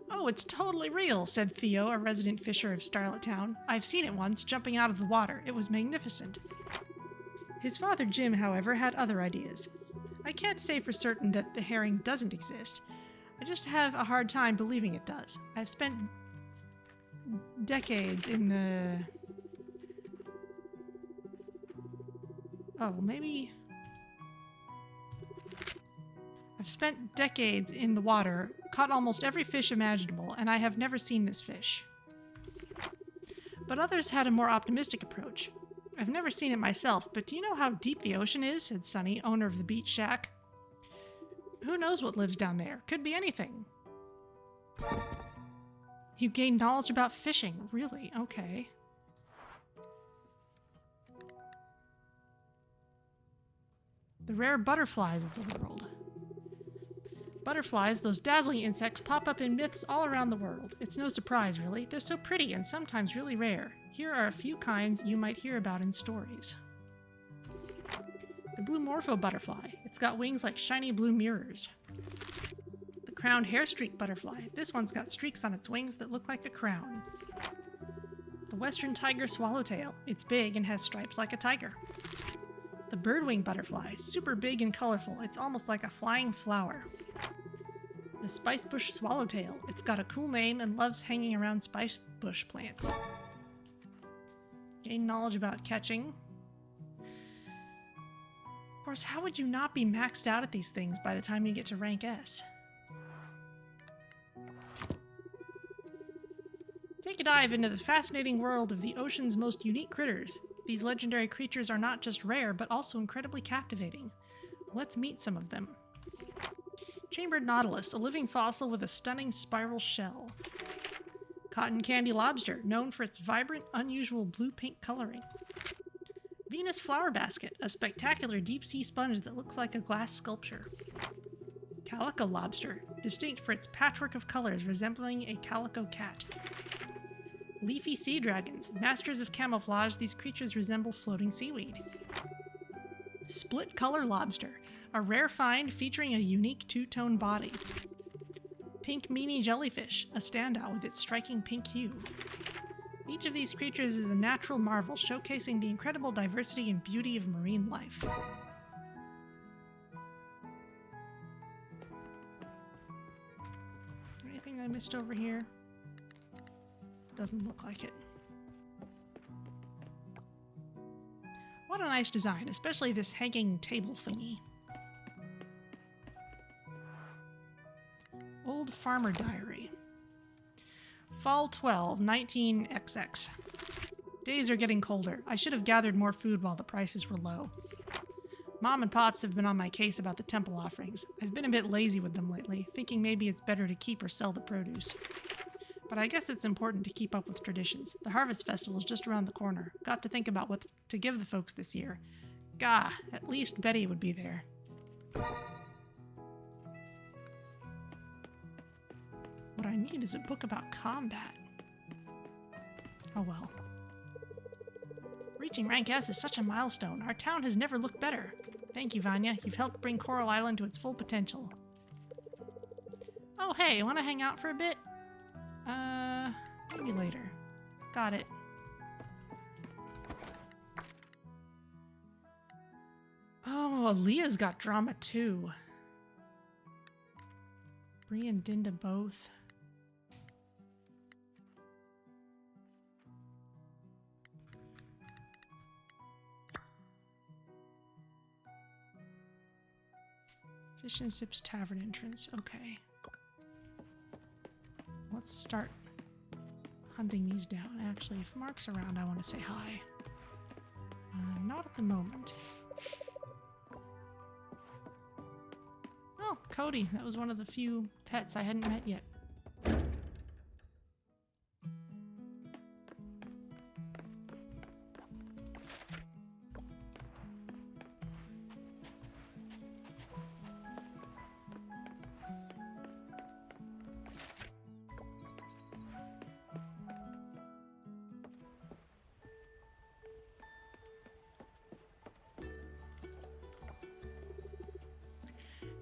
Speaker 1: Oh, it's totally real, said Theo, a resident fisher of Starlet Town. I've seen it once, jumping out of the water. It was magnificent. His father, Jim, however, had other ideas. I can't say for certain that the herring doesn't exist. I just have a hard time believing it does. I've spent decades in the... Oh, maybe... I've spent decades in the water, caught almost every fish imaginable, and I have never seen this fish. But others had a more optimistic approach. I've never seen it myself, but do you know how deep the ocean is? Said Sonny, owner of the beach shack. Who knows what lives down there? Could be anything. You gain knowledge about fishing. Really? Okay. The rare butterflies of the world. Butterflies, those dazzling insects, pop up in myths all around the world. It's no surprise, really. They're so pretty and sometimes really rare. Here are a few kinds you might hear about in stories. The blue morpho butterfly. It's got wings like shiny blue mirrors. The crowned hair-streak butterfly. This one's got streaks on its wings that look like a crown. The western tiger swallowtail. It's big and has stripes like a tiger. The birdwing butterfly. Super big and colorful. It's almost like a flying flower. The spice bush swallowtail. It's got a cool name and loves hanging around spice bush plants. Gain knowledge about catching. Of course, how would you not be maxed out at these things by the time you get to rank S? Take a dive into the fascinating world of the ocean's most unique critters. These legendary creatures are not just rare, but also incredibly captivating. Let's meet some of them. Chambered nautilus, a living fossil with a stunning spiral shell. Cotton candy lobster, known for its vibrant, unusual blue-pink coloring. Venus flower basket, a spectacular deep-sea sponge that looks like a glass sculpture. Calico lobster, distinct for its patchwork of colors resembling a calico cat. Leafy sea dragons, masters of camouflage, these creatures resemble floating seaweed. Split color lobster, a rare find featuring a unique two-tone body. Pink meanie jellyfish, a standout with its striking pink hue. Each of these creatures is a natural marvel, showcasing the incredible diversity and beauty of marine life. Is there anything I missed over here? Doesn't look like it. What a nice design, especially this hanging table thingy. Old Farmer Diary. Fall 12, 19XX. Days are getting colder. I should have gathered more food while the prices were low. Mom and Pops have been on my case about the temple offerings. I've been a bit lazy with them lately, thinking maybe it's better to keep or sell the produce. But I guess it's important to keep up with traditions. The Harvest Festival is just around the corner. Got to think about what to give the folks this year. Gah, at least Betty would be there. What I need is a book about combat. Oh well. Reaching rank S is such a milestone. Our town has never looked better. Thank you, Vanya. You've helped bring Coral Island to its full potential. Oh, hey, wanna hang out for a bit? Maybe later. Got it. Oh, Aaliyah's got drama too. Bree and Dinda both. Fish and Sips Tavern entrance. Okay. Let's start hunting these down. Actually, if Mark's around, I want to say hi. Not at the moment. Oh, Cody. That was one of the few pets I hadn't met yet.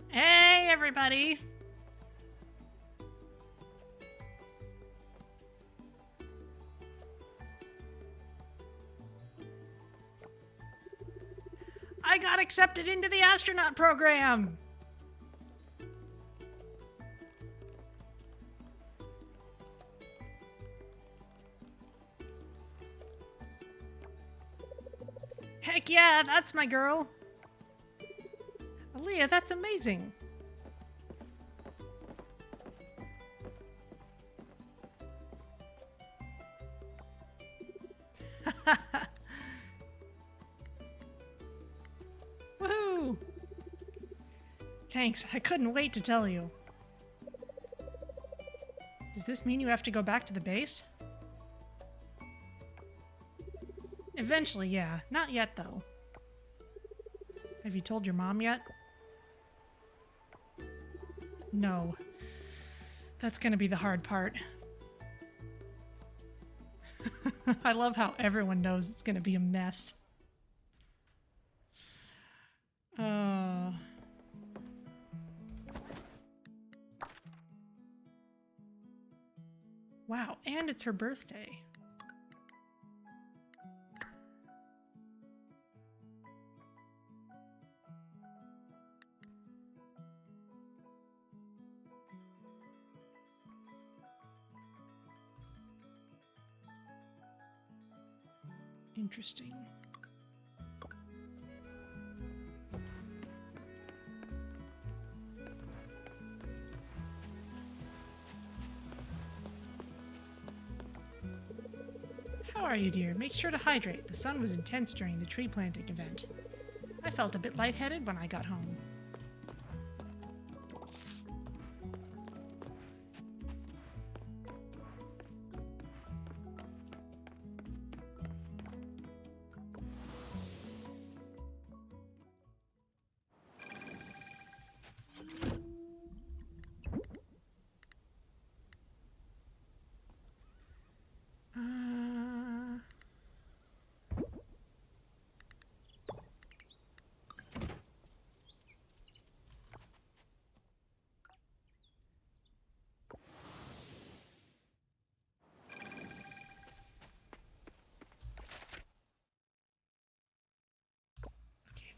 Speaker 1: Hey, everybody! I got accepted into the astronaut program! Heck yeah, that's my girl! Aaliyah, that's amazing. Woohoo! Thanks, I couldn't wait to tell you. Does this mean you have to go back to the base? Eventually, yeah. Not yet, though. Have you told your mom yet? No. That's gonna be the hard part. I love how everyone knows it's gonna be a mess. Wow, and it's her birthday. Interesting. How are you, dear? Make sure to hydrate. The sun was intense during the tree planting event. I felt a bit lightheaded when I got home.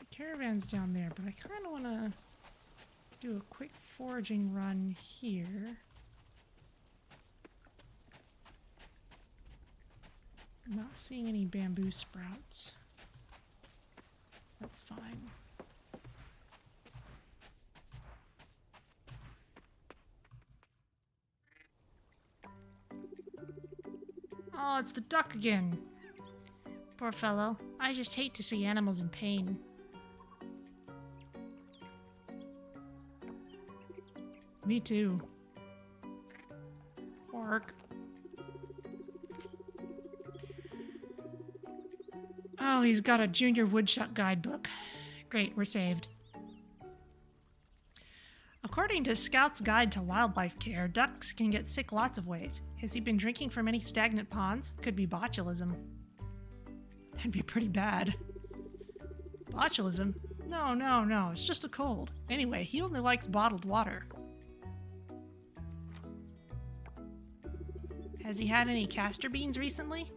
Speaker 1: Caravan's down there, but I kind of want to do a quick foraging run here. I'm not seeing any bamboo sprouts. That's fine. Oh, it's the duck again. Poor fellow. I just hate to see animals in pain. Me too. Pork. Oh, he's got a junior woodchuck guidebook. Great, we're saved. According to Scout's Guide to Wildlife Care, ducks can get sick lots of ways. Has he been drinking from any stagnant ponds? Could be botulism. That'd be pretty bad. Botulism? No, it's just a cold. Anyway, he only likes bottled water. Has he had any castor beans recently?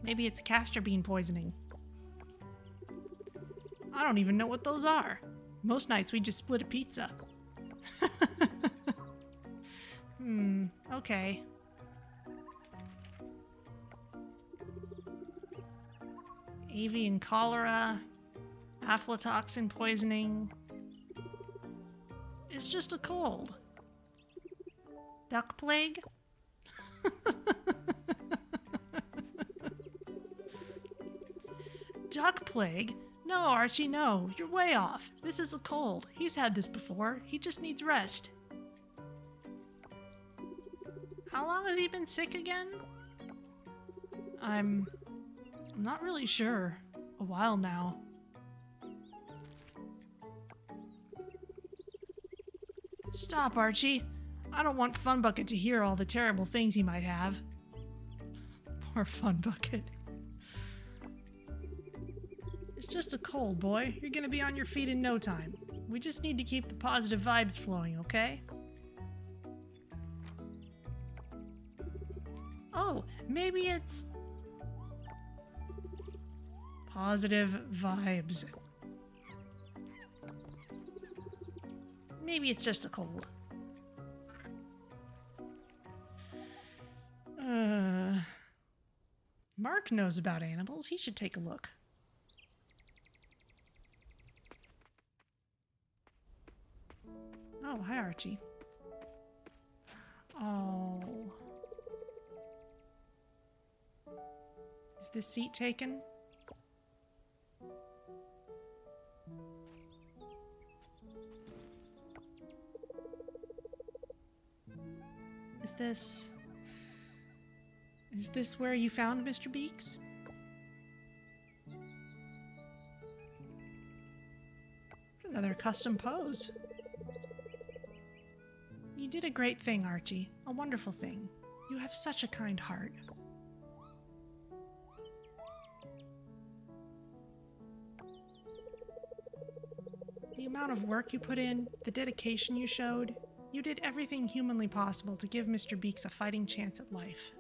Speaker 1: Maybe it's castor bean poisoning. I don't even know what those are. Most nights we just split a pizza. Okay. Avian cholera, aflatoxin poisoning. It's just a cold. Duck plague? Duck plague? No, Archie, no. You're way off. This is a cold. He's had this before. He just needs rest. How long has he been sick again? I'm not really sure. A while now. Stop, Archie. I don't want Funbucket to hear all the terrible things he might have. Poor Funbucket. It's just a cold, boy. You're gonna be on your feet in no time. We just need to keep the positive vibes flowing, okay? Oh, maybe it's... positive vibes. Maybe it's just a cold. Mark knows about animals. He should take a look. Oh, hi, Archie. Oh. Is this seat taken? Is this where you found Mr. Beaks? It's another custom pose. You did a great thing, Archie. A wonderful thing. You have such a kind heart. The amount of work you put in, the dedication you showed, you did everything humanly possible to give Mr. Beaks a fighting chance at life.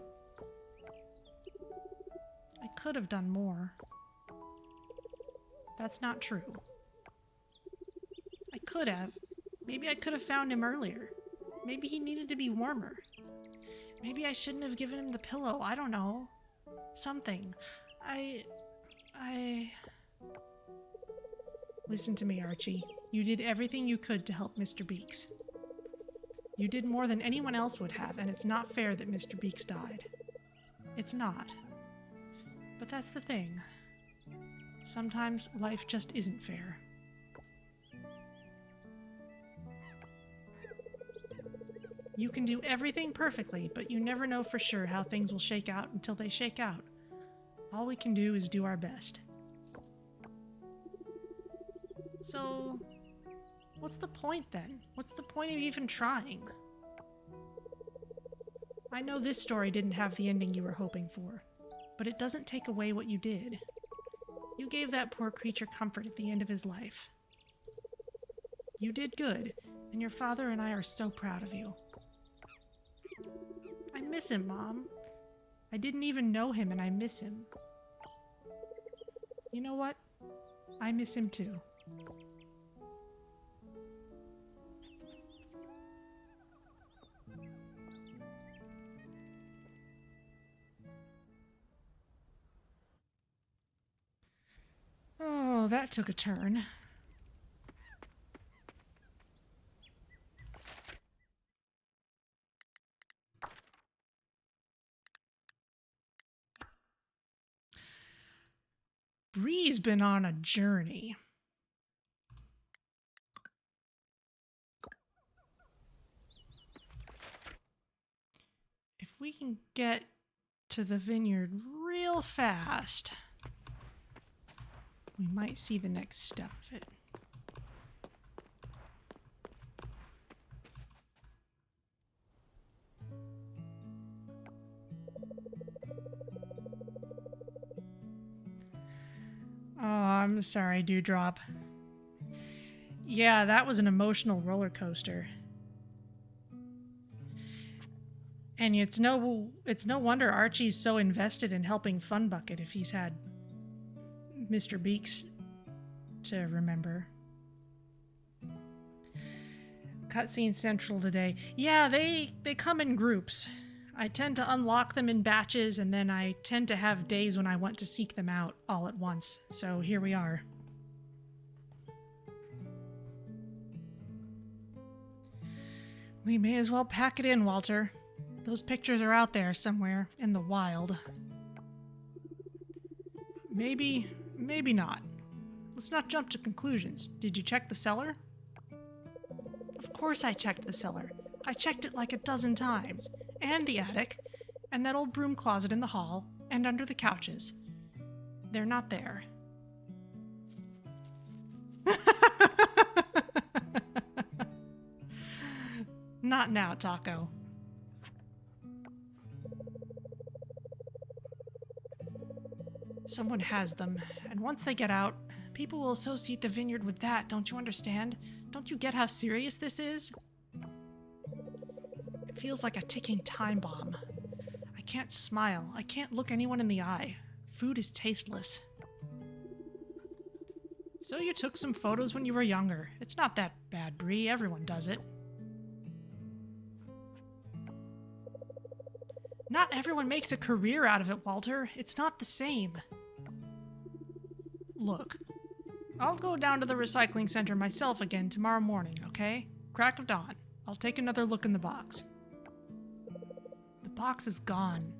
Speaker 1: I could have done more. That's not true. I could have. Maybe I could have found him earlier. Maybe he needed to be warmer. Maybe I shouldn't have given him the pillow. I don't know. Something. Listen to me, Archie. You did everything you could to help Mr. Beaks. You did more than anyone else would have, and it's not fair that Mr. Beaks died. It's not. But that's the thing. Sometimes life just isn't fair. You can do everything perfectly, but you never know for sure how things will shake out until they shake out. All we can do is do our best. So, what's the point then? What's the point of even trying? I know this story didn't have the ending you were hoping for, but it doesn't take away what you did. You gave that poor creature comfort at the end of his life. You did good, and your father and I are so proud of you. I miss him, Mom. I didn't even know him, and I miss him. You know what? I miss him too. Oh, that took a turn. Bree's been on a journey. If we can get to the vineyard real fast, we might see the next step of it. Oh, I'm sorry, Dewdrop. Yeah, that was an emotional roller coaster. And it's no wonder Archie's so invested in helping Funbucket if he's had Mr. Beaks to remember. Cutscene Central today. Yeah, they come in groups. I tend to unlock them in batches, and then I tend to have days when I want to seek them out all at once. So here we are. We may as well pack it in, Walter. Those pictures are out there somewhere in the wild. Maybe not. Let's not jump to conclusions. Did you check the cellar? Of course I checked the cellar. I checked it like a dozen times. And the attic, and that old broom closet in the hall, and under the couches. They're not there. Not now, Taco. Someone has them, and once they get out, people will associate the vineyard with that, don't you understand? Don't you get how serious this is? It feels like a ticking time bomb. I can't smile. I can't look anyone in the eye. Food is tasteless. So you took some photos when you were younger. It's not that bad, Bree. Everyone does it. Not everyone makes a career out of it, Walter. It's not the same. Look, I'll go down to the recycling center myself again tomorrow morning, okay? Crack of dawn. I'll take another look in the box. The box is gone.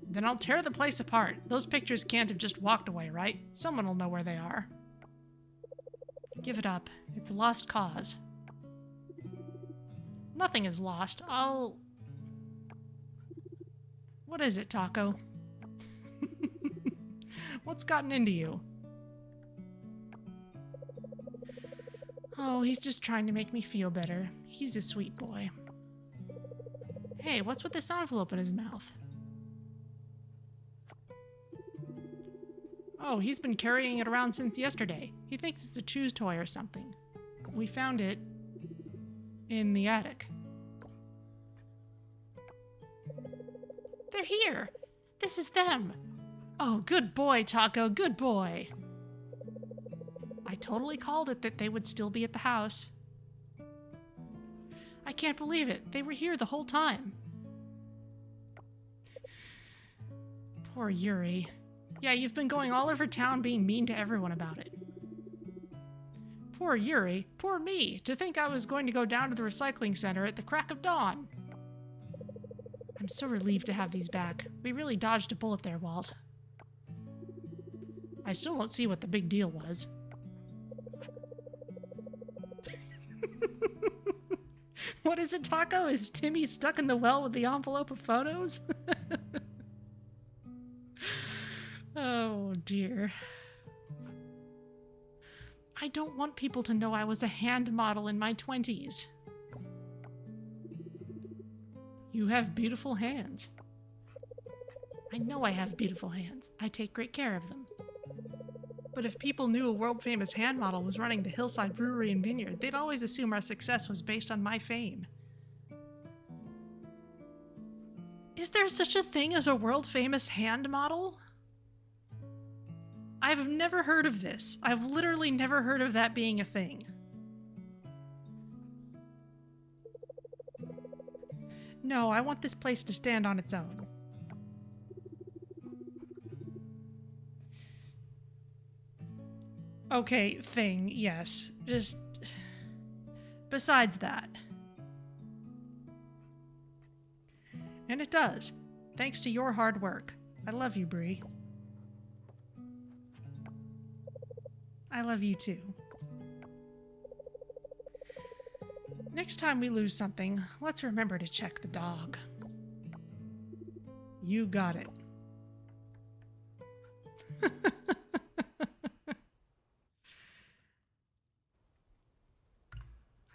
Speaker 1: Then I'll tear the place apart. Those pictures can't have just walked away, right? Someone will know where they are. Give it up. It's a lost cause. Nothing is lost. What is it, Taco? What's gotten into you? Oh, he's just trying to make me feel better. He's a sweet boy. Hey, what's with this envelope in his mouth? Oh, he's been carrying it around since yesterday. He thinks it's a chew toy or something. We found it in the attic. They're here. This is them. Oh, good boy, Taco. Good boy. I totally called it that they would still be at the house. I can't believe it. They were here the whole time. Poor Yuri. Yeah, you've been going all over town being mean to everyone about it. Poor Yuri. Poor me. To think I was going to go down to the recycling center at the crack of dawn. I'm so relieved to have these back. We really dodged a bullet there, Walt. I still don't see what the big deal was. What is it, Taco? Is Timmy stuck in the well with the envelope of photos? Oh, dear. I don't want people to know I was a hand model in my 20s. You have beautiful hands. I know I have beautiful hands. I take great care of them. But if people knew a world-famous hand model was running the Hillside Brewery and Vineyard, they'd always assume our success was based on my fame. Is there such a thing as a world-famous hand model? I've never heard of this. I've literally never heard of that being a thing. No, I want this place to stand on its own. Okay, thing, yes. Just besides that. And it does. Thanks to your hard work. I love you, Bree. I love you too. Next time we lose something, let's remember to check the dog. You got it.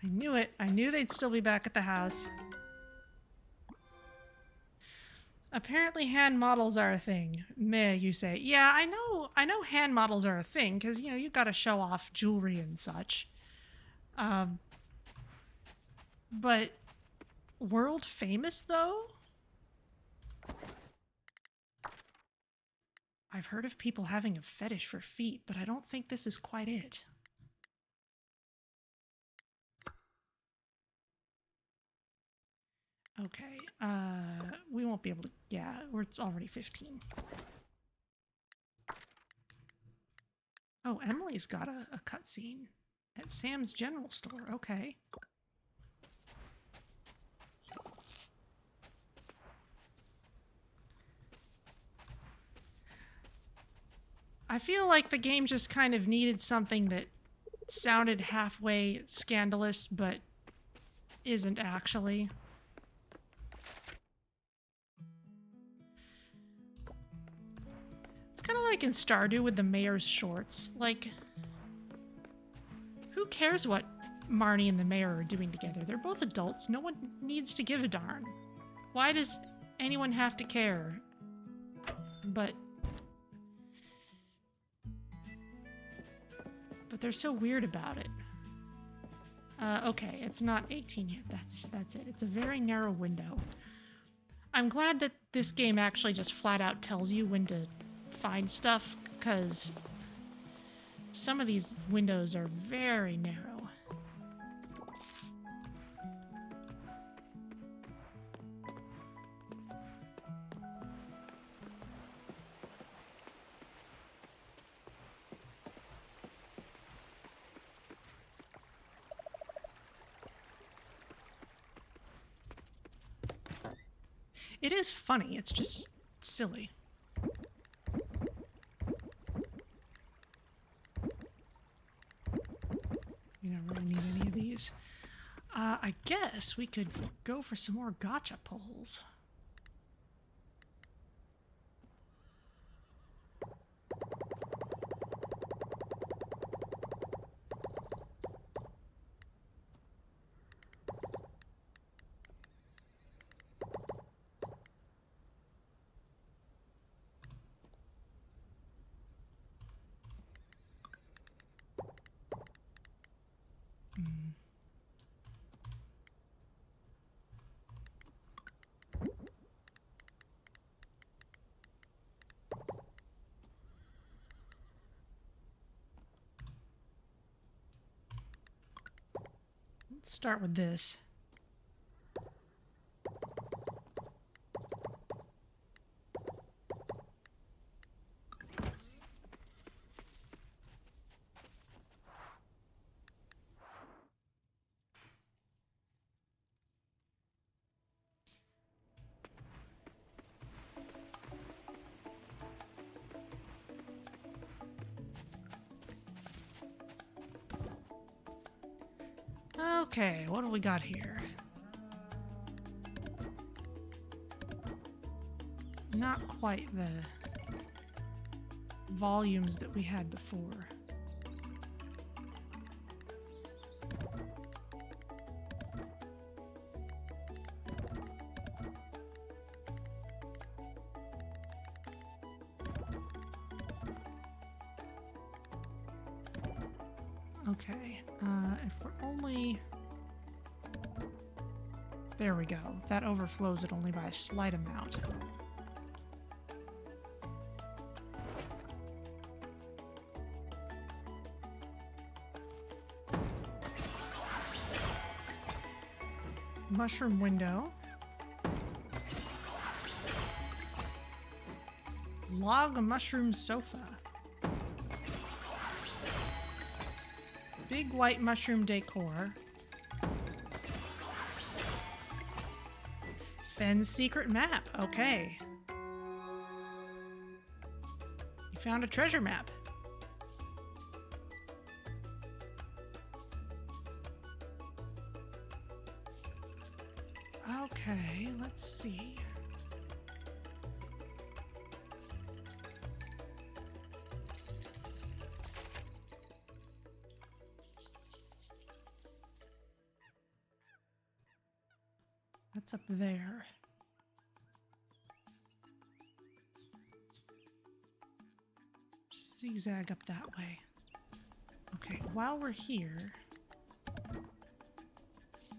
Speaker 1: I knew it. I knew they'd still be back at the house. Apparently hand models are a thing. Meh, you say. Yeah, I know hand models are a thing, because, you know, you gotta show off jewelry and such. But world famous, though? I've heard of people having a fetish for feet, but I don't think this is quite it. Okay, we won't be able to, yeah, it's already 15. Oh, Emily's got a cutscene at Sam's General Store, okay. I feel like the game just kind of needed something that sounded halfway scandalous, but isn't actually. It's kind of like in Stardew with the mayor's shorts. Like, who cares what Marnie and the mayor are doing together? They're both adults. No one needs to give a darn. Why does anyone have to care? But they're so weird about it. Okay, it's not 18 yet. That's it. It's a very narrow window. I'm glad that this game actually just flat out tells you when to find stuff, because some of these windows are very narrow. It is funny, it's just silly. You don't really need any of these. I guess we could go for some more gacha pulls. Let's start with this. Okay, what do we got here? Not quite the volumes that we had before. Okay, if we're only... There we go. That overflows it only by a slight amount. Mushroom window. Log mushroom sofa. Big white mushroom decor. Fenn's secret map. Okay. You found a treasure map. Okay, let's see. That's up there. Just zigzag up that way. Okay, while we're here...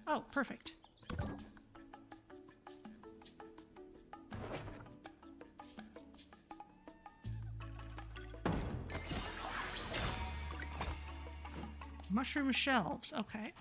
Speaker 1: Oh, perfect. Mushroom shelves, okay.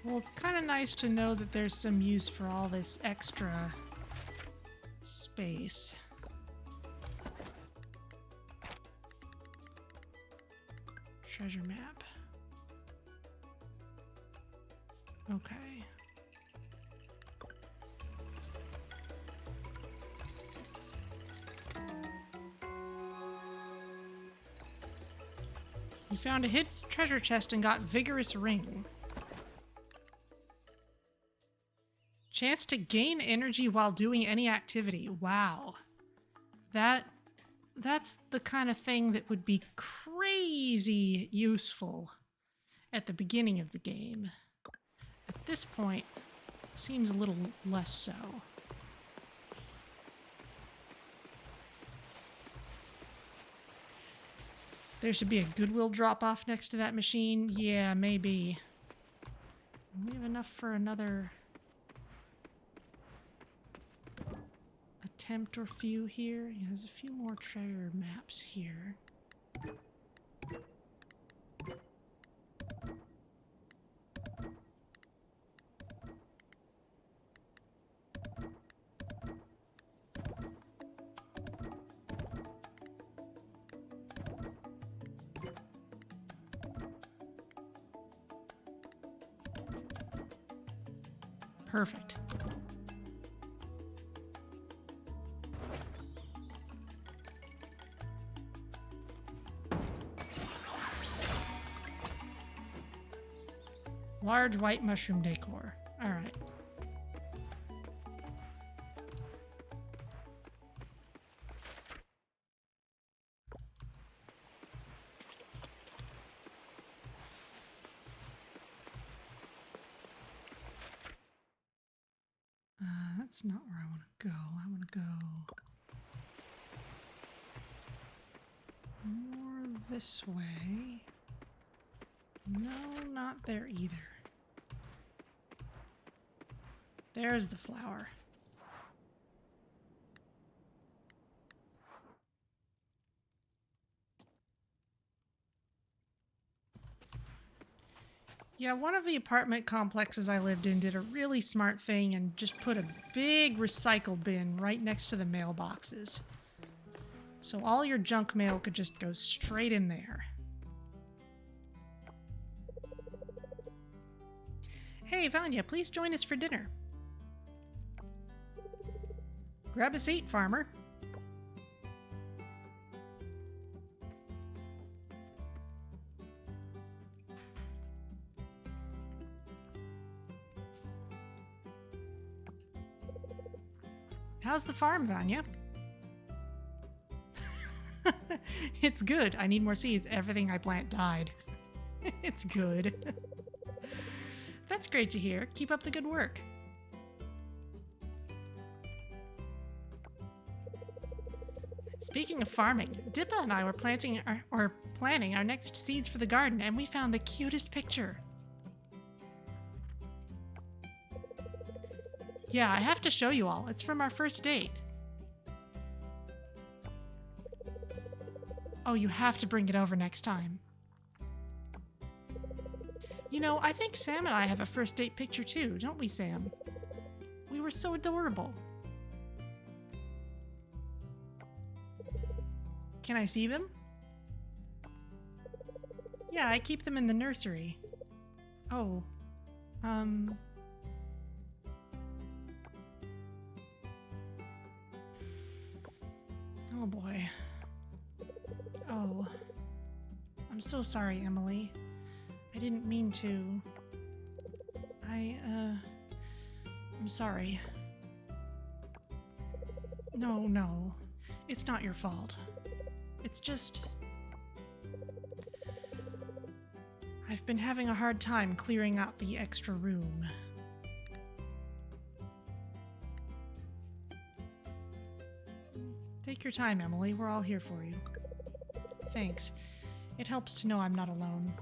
Speaker 1: Well, it's kind of nice to know that there's some use for all this extra space. Treasure map. Okay. You found a hidden treasure chest and got Vigorous Ring. Chance to gain energy while doing any activity. Wow. That's the kind of thing that would be crazy useful at the beginning of the game. At this point, seems a little less so. There should be a Goodwill drop-off next to that machine. Yeah, maybe. We have enough for another... attempt or few here. Yeah, there's a few more treasure maps here. Perfect. Large white mushroom decor. All right. That's not where I want to go. I want to go more this way. No, not there either. There's the flower. Yeah, one of the apartment complexes I lived in did a really smart thing and just put a big recycle bin right next to the mailboxes. So all your junk mail could just go straight in there. Hey, Vanya, please join us for dinner. Grab a seat, farmer. How's the farm, Vanya? It's good. I need more seeds. Everything I plant died. It's good. That's great to hear. Keep up the good work. Speaking of farming, Dippa and I were planning our next seeds for the garden, and we found the cutest picture. Yeah, I have to show you all. It's from our first date. Oh, you have to bring it over next time. You know, I think Sam and I have a first date picture too, don't we, Sam? We were so adorable. Can I see them? Yeah, I keep them in the nursery. Oh. Oh boy. Oh. I'm so sorry, Emily. I didn't mean to. I'm sorry. No. It's not your fault. It's just... I've been having a hard time clearing out the extra room. Take your time, Emily. We're all here for you. Thanks. It helps to know I'm not alone.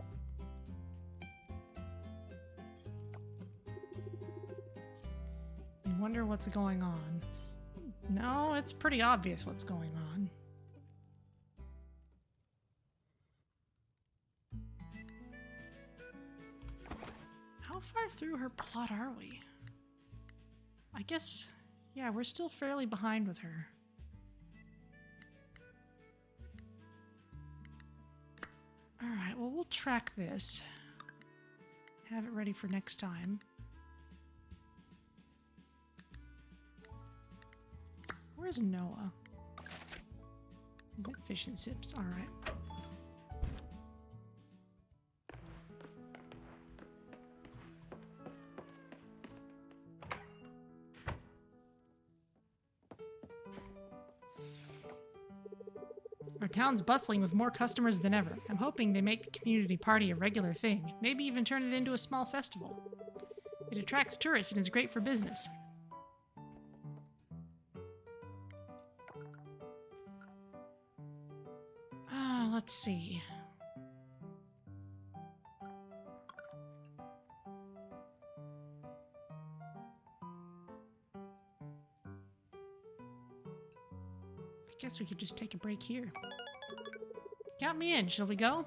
Speaker 1: You wonder what's going on. No, it's pretty obvious what's going on. How far through her plot are we? I guess, yeah, we're still fairly behind with her. Alright, well, we'll track this. Have it ready for next time. Where's Noah? Is it fish and sips? Alright. Our town's bustling with more customers than ever. I'm hoping they make the community party a regular thing, maybe even turn it into a small festival. It attracts tourists and is great for business. Let's see. I guess we could just take a break here. Count me in, shall we go?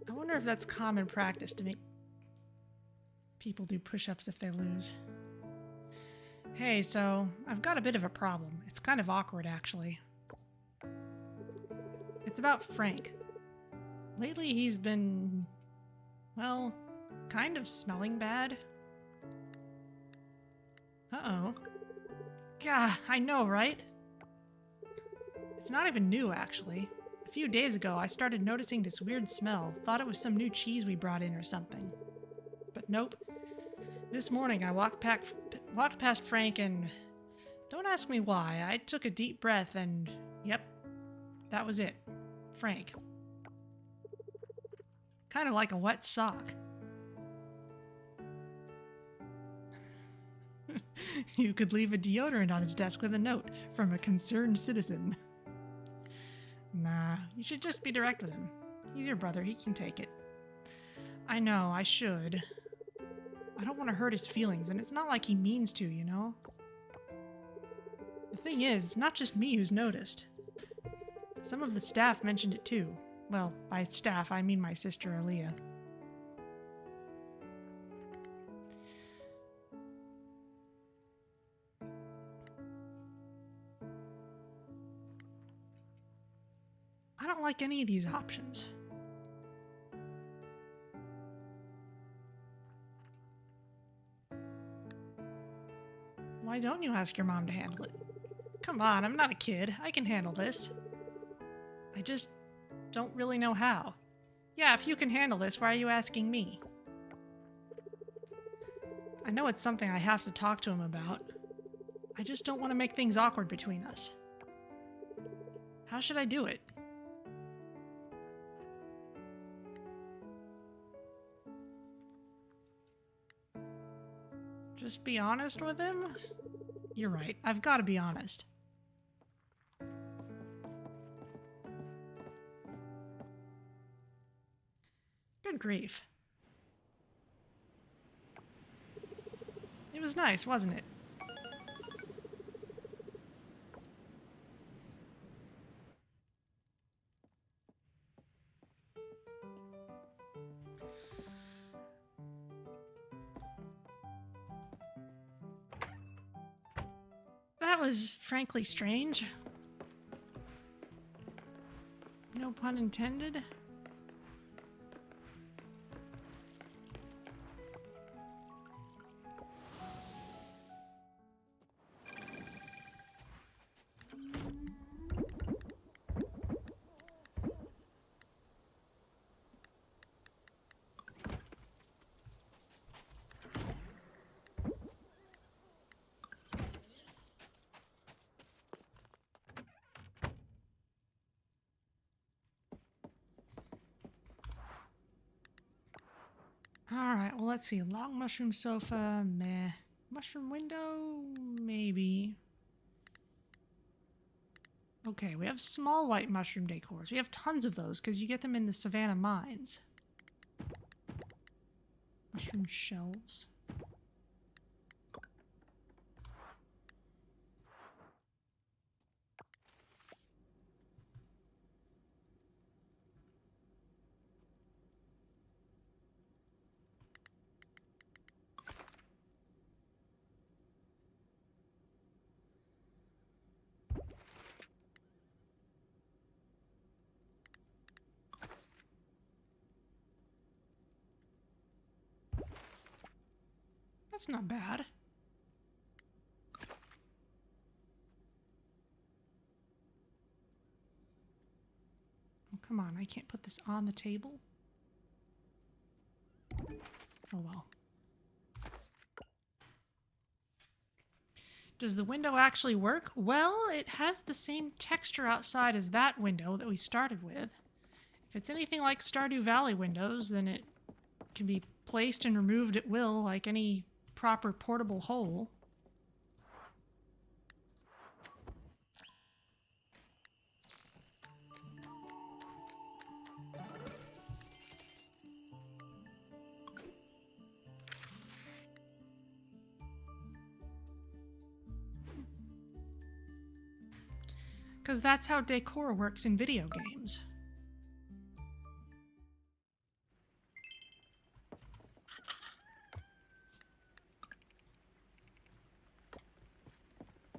Speaker 1: I wonder if that's common practice to make people do push-ups if they lose. Hey, so I've got a bit of a problem. It's kind of awkward, actually. It's about Frank. Lately he's been, well, kind of smelling bad. Uh-oh. Gah, I know, right? It's not even new, actually. A few days ago, I started noticing this weird smell. Thought it was some new cheese we brought in or something. But nope. This morning, I walked past Frank and... Don't ask me why. I took a deep breath and... Yep. That was it. Frank. Kind of like a wet sock. You could leave a deodorant on his desk with a note from a concerned citizen. Nah, you should just be direct with him. He's your brother, he can take it. I know, I should. I don't want to hurt his feelings, and it's not like he means to, you know? The thing is, it's not just me who's noticed. Some of the staff mentioned it too. Well, by staff, I mean my sister Aaliyah. I don't like any of these options. Why don't you ask your mom to handle it? Come on, I'm not a kid. I can handle this. I just don't really know how. Yeah, if you can handle this, why are you asking me? I know it's something I have to talk to him about. I just don't want to make things awkward between us. How should I do it? Just be honest with him? You're right. I've got to be honest. Good grief. It was nice, wasn't it? That was frankly strange. No pun intended. Alright, well let's see. Long mushroom sofa, meh. Mushroom window, maybe. Okay, we have small white mushroom decors. We have tons of those because you get them in the Savannah mines. Mushroom shelves. That's not bad. Oh, come on, I can't put this on the table. Oh well. Does the window actually work? Well, it has the same texture outside as that window that we started with. If it's anything like Stardew Valley windows, then it can be placed and removed at will like any proper portable hole. Because that's how decor works in video games.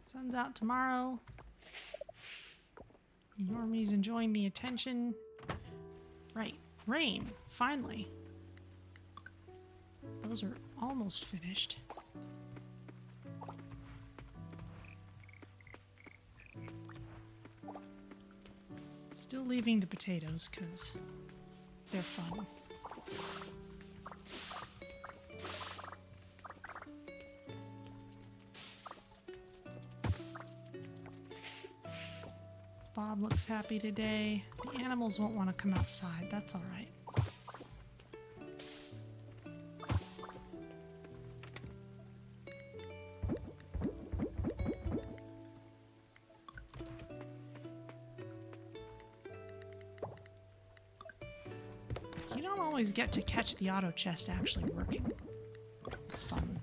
Speaker 1: Sun's out tomorrow. Normie's enjoying the attention. Right. Rain. Finally. Those are almost finished. Still leaving the potatoes because they're fun. Bob looks happy today. The animals won't want to come outside. That's all right. You don't always get to catch the auto chest actually working. It's fun.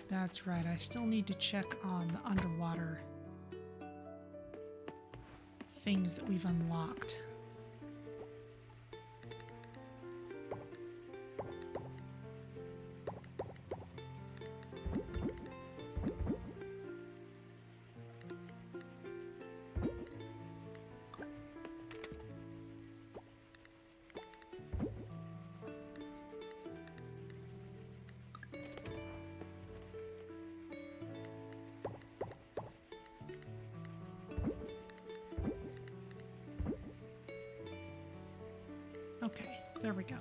Speaker 1: That's right, I still need to check on the underwater things that we've unlocked. Okay, there we go.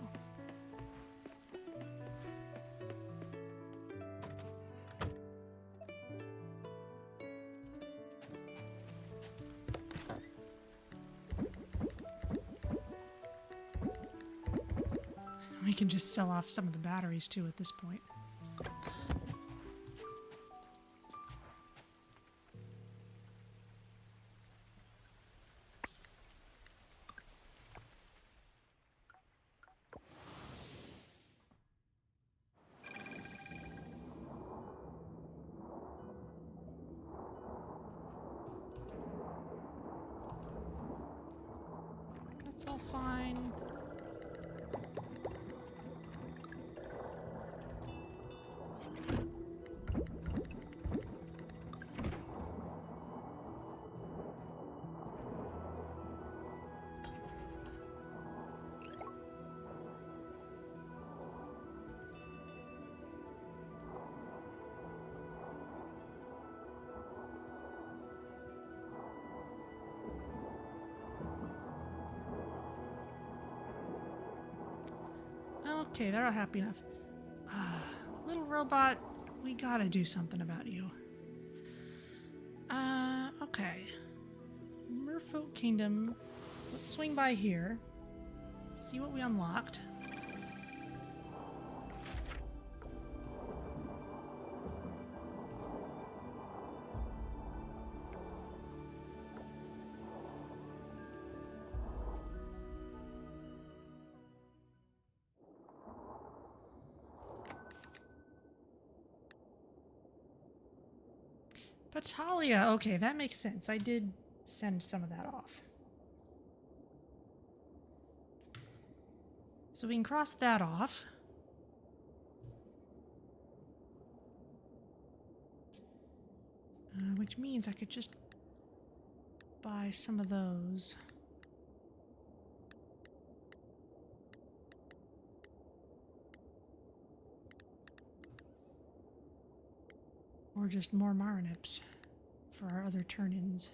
Speaker 1: We can just sell off some of the batteries too at this point. That's all fine. Okay, they're all happy enough. Little robot, we gotta do something about you. Okay. Merfolk Kingdom. Let's swing by here. See what we unlocked. Aaliyah, okay, that makes sense. I did send some of that off. So we can cross that off. Which means I could just buy some of those. Or just more Marinips for our other turn-ins.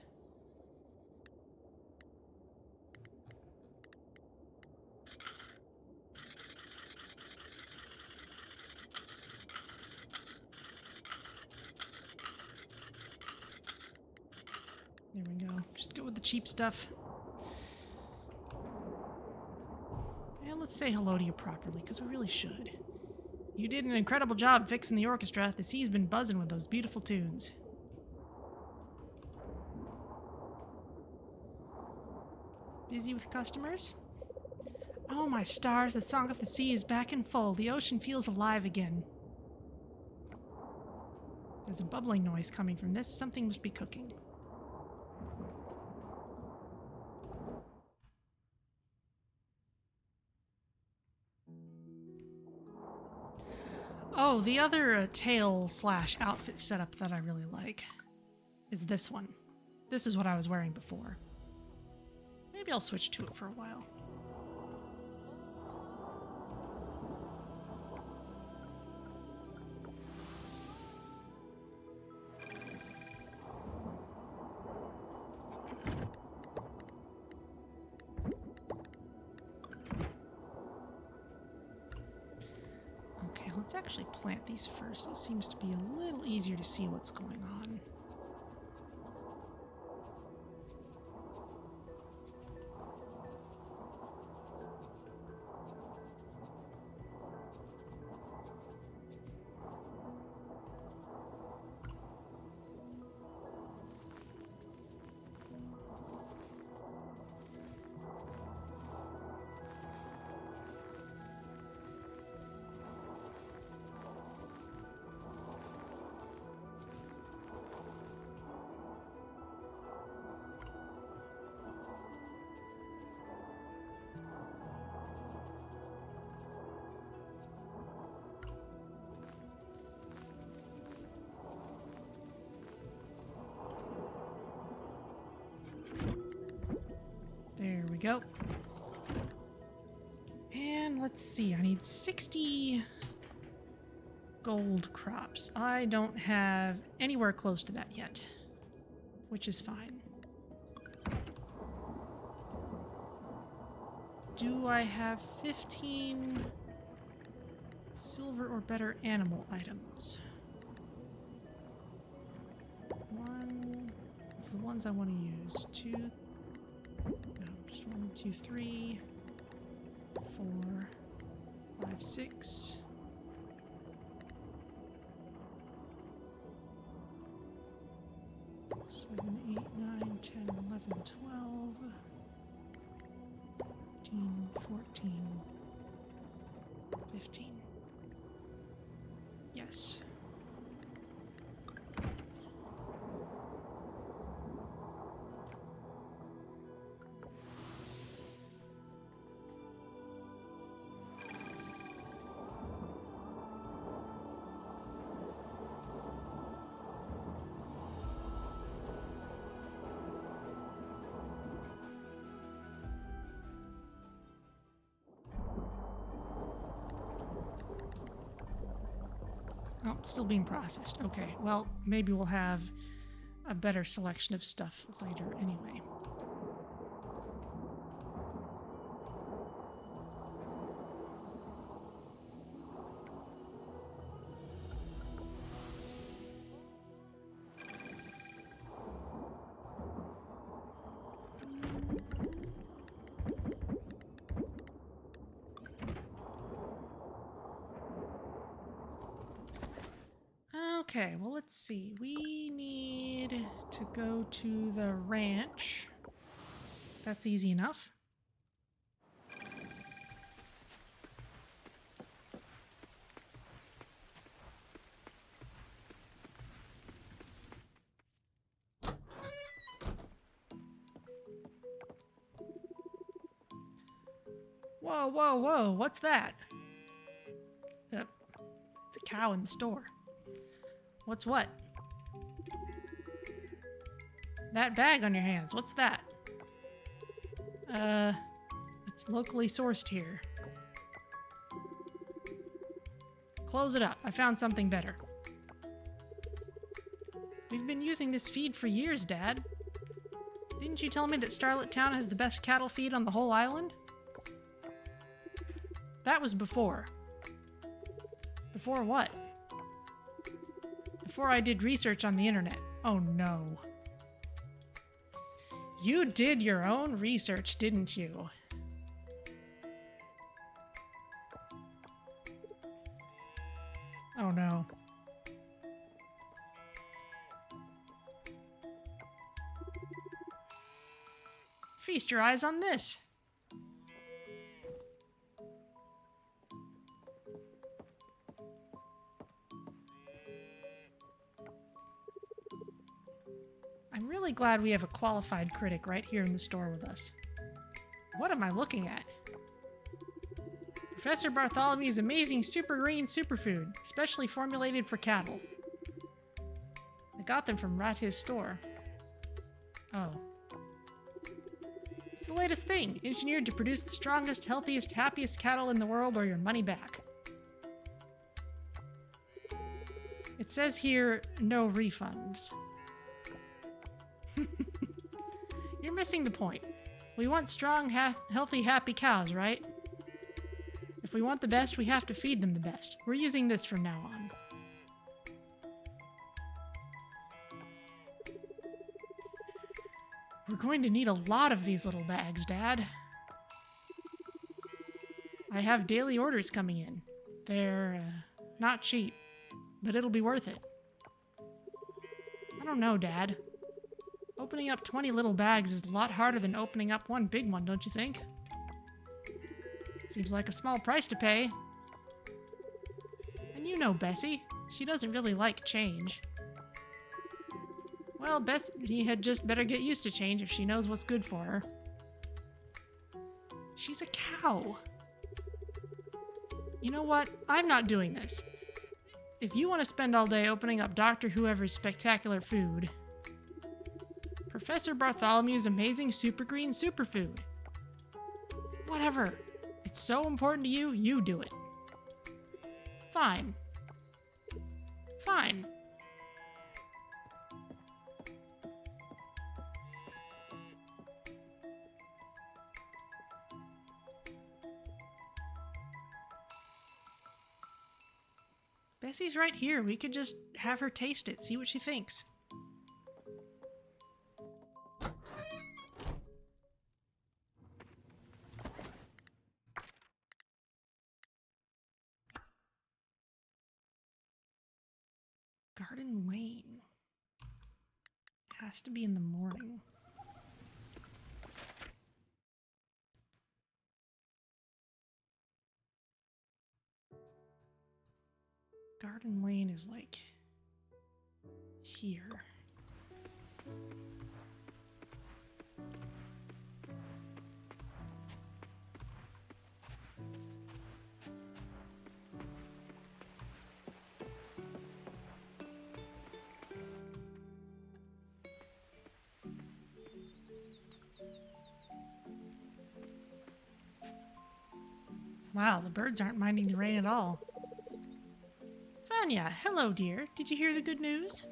Speaker 1: There we go. Just go with the cheap stuff. And let's say hello to you properly, because we really should. You did an incredible job fixing the orchestra. The sea's been buzzing with those beautiful tunes. Busy with customers? Oh my stars, the Song of the Sea is back in full. The ocean feels alive again. There's a bubbling noise coming from this. Something must be cooking. Oh, the other tail/outfit setup that I really like is this one. This is what I was wearing before. Maybe I'll switch to it for a while. Let's actually plant these first. It seems to be a little easier to see what's going on. go. And let's see, I need 60 gold crops. I don't have anywhere close to that yet, which is fine. Do I have 15 silver or better animal items? One of the ones I want to use. Two, no, just 1, 2, 3, 4, 5, 6. 7, 8, 9, 10, 11, 12, 13, 14, 15. Yes. Oh, still being processed. Okay, well, maybe we'll have a better selection of stuff later anyway. Okay, well, let's see. We need to go to the ranch. That's easy enough. Whoa, whoa, whoa, what's that? It's a cow in the store. What's what? That bag on your hands, what's that? It's locally sourced here. Close it up, I found something better. We've been using this feed for years, Dad. Didn't you tell me that Starlet Town has the best cattle feed on the whole island? That was before. Before what? Before I did research on the internet. Oh no. You did your own research, didn't you? Oh no. Feast your eyes on this. I'm really glad we have a qualified critic right here in the store with us. What am I looking at? Professor Bartholomew's amazing super green superfood, specially formulated for cattle. I got them from Rati's store. Oh. It's the latest thing, engineered to produce the strongest, healthiest, happiest cattle in the world or your money back. It says here, no refunds. You're missing the point. We want strong, healthy, happy cows, right? If we want the best, we have to feed them the best. We're using this from now on. We're going to need a lot of these little bags, Dad. I have daily orders coming in. They're not cheap, but it'll be worth it. I don't know, Dad. Opening up 20 little bags is a lot harder than opening up one big one, don't you think? Seems like a small price to pay. And you know Bessie, she doesn't really like change. Well, Bessie had just better get used to change if she knows what's good for her. She's a cow. You know what? I'm not doing this. If you want to spend all day opening up Dr. Whoever's spectacular food, Professor Bartholomew's amazing super green superfood. Whatever. It's so important to you, you do it. Fine. Fine. Bessie's right here. We could just have her taste it, see what she thinks. Garden Lane. Has to be in the morning. Garden Lane is like here. Wow, the birds aren't minding the rain at all. Vanya, hello dear. Did you hear the good news?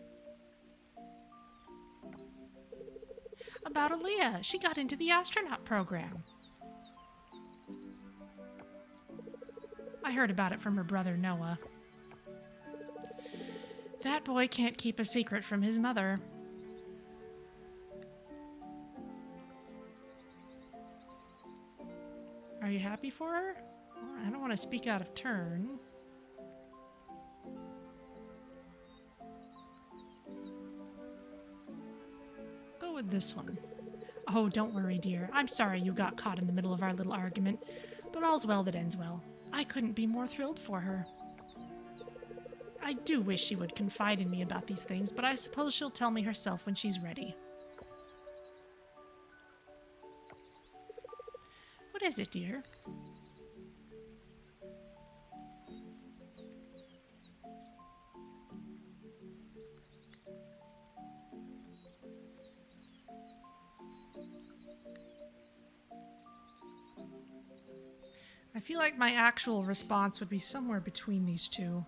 Speaker 1: About Aaliyah. She got into the astronaut program. I heard about it from her brother Noah. That boy can't keep a secret from his mother. Are you happy for her? Well, I don't want to speak out of turn. Go with this one. Oh, don't worry, dear. I'm sorry you got caught in the middle of our little argument, but all's well that ends well. I couldn't be more thrilled for her. I do wish she would confide in me about these things, but I suppose she'll tell me herself when she's ready. What is it, dear? I feel like my actual response would be somewhere between these two.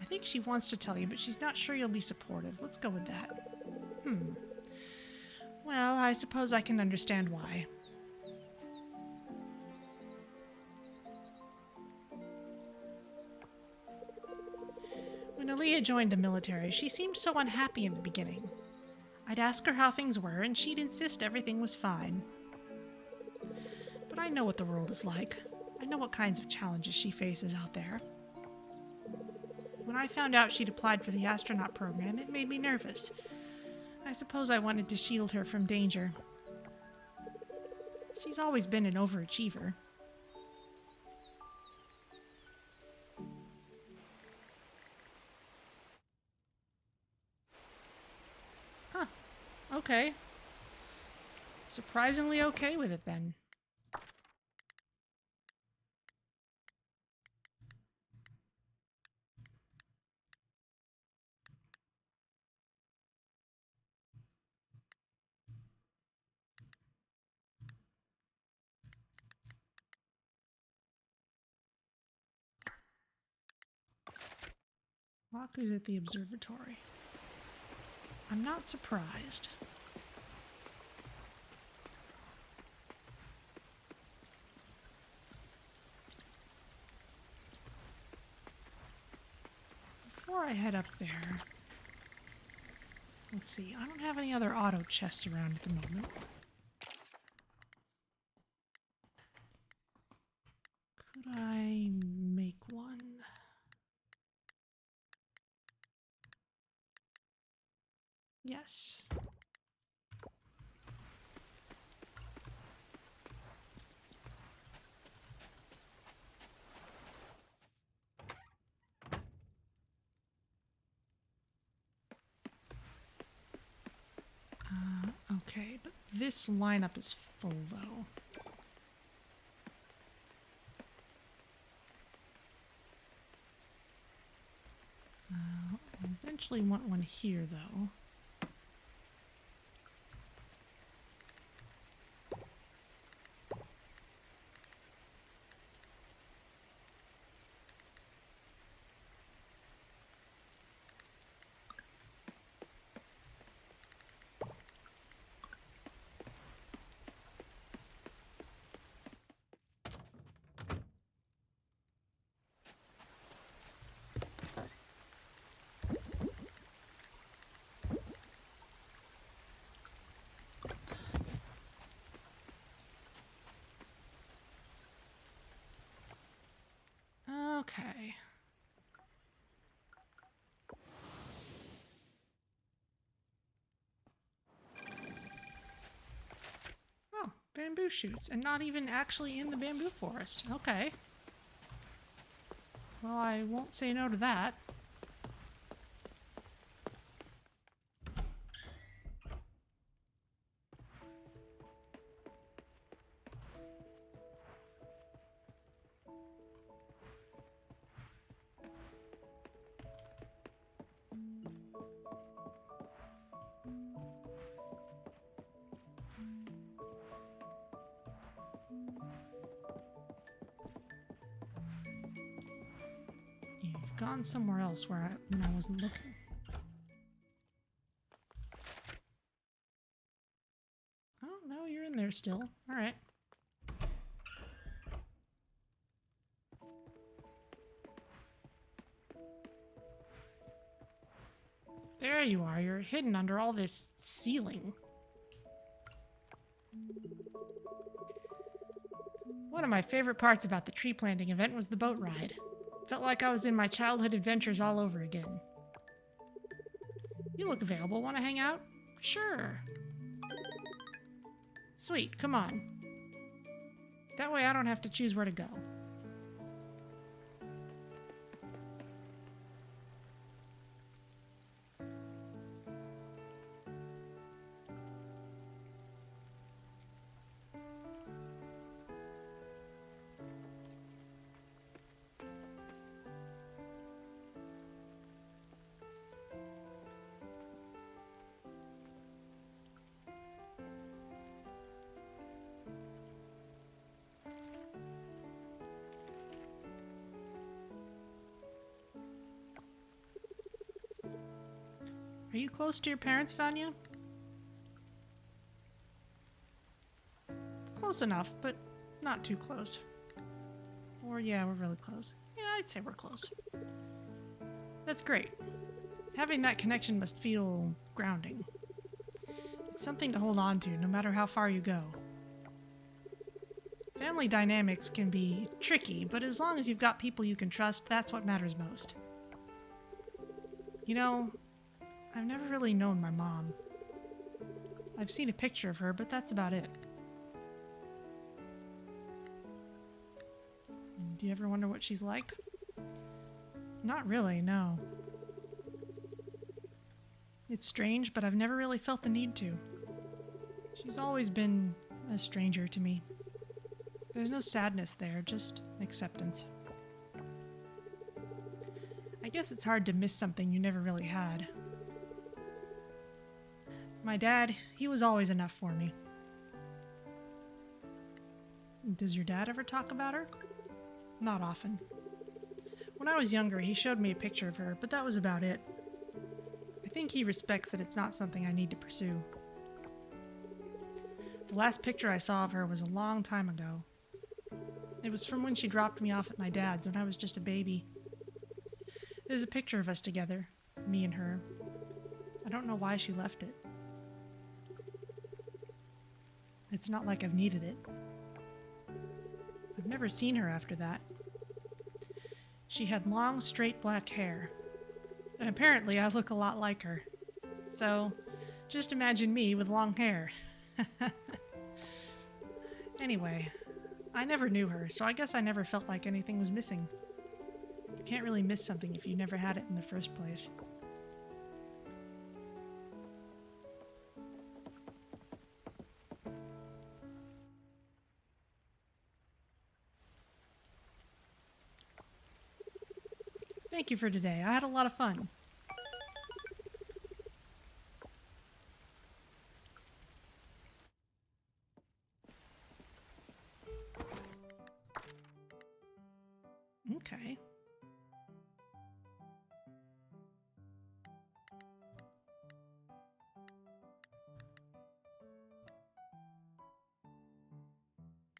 Speaker 1: I think she wants to tell you, but she's not sure you'll be supportive. Let's go with that. Well, I suppose I can understand why. When Aaliyah joined the military, she seemed so unhappy in the beginning. I'd ask her how things were, and she'd insist everything was fine. But I know what the world is like. I know what kinds of challenges she faces out there. When I found out she'd applied for the astronaut program, it made me nervous. I suppose I wanted to shield her from danger. She's always been an overachiever. Huh. Okay. Surprisingly okay with it then. Wakuu's at the observatory. I'm not surprised. Before I head up there, let's see, I don't have any other auto chests around at the moment. Could I make one? Yes. Okay, but this lineup is full though. I eventually want one here though. Bamboo shoots, and not even actually in the bamboo forest. Okay. Well, I won't say no to that. You've gone somewhere else when I wasn't looking. Oh, no, you're in there still. All right. There you are. You're hidden under all this ceiling. One of my favorite parts about the tree planting event was the boat ride. Felt like I was in my childhood adventures all over again. You look available. Want to hang out? Sure. Sweet, come on. That way I don't have to choose where to go. Are you close to your parents, Vanya? Close enough, but not too close. Or yeah, we're really close. Yeah, I'd say we're close. That's great. Having that connection must feel grounding. It's something to hold on to, no matter how far you go. Family dynamics can be tricky, but as long as you've got people you can trust, that's what matters most. You know, I've never really known my mom. I've seen a picture of her, but that's about it. Do you ever wonder what she's like? Not really, no. It's strange, but I've never really felt the need to. She's always been a stranger to me. There's no sadness there, just acceptance. I guess it's hard to miss something you never really had. My dad, he was always enough for me. Does your dad ever talk about her? Not often. When I was younger, he showed me a picture of her, but that was about it. I think he respects that it's not something I need to pursue. The last picture I saw of her was a long time ago. It was from when she dropped me off at my dad's when I was just a baby. There's a picture of us together, me and her. I don't know why she left it. It's not like I've needed it. I've never seen her after that. She had long, straight black hair. And apparently I look a lot like her. So, just imagine me with long hair. Anyway, I never knew her, so I guess I never felt like anything was missing. You can't really miss something if you never had it in the first place. Thank you for today. I had a lot of fun. Okay.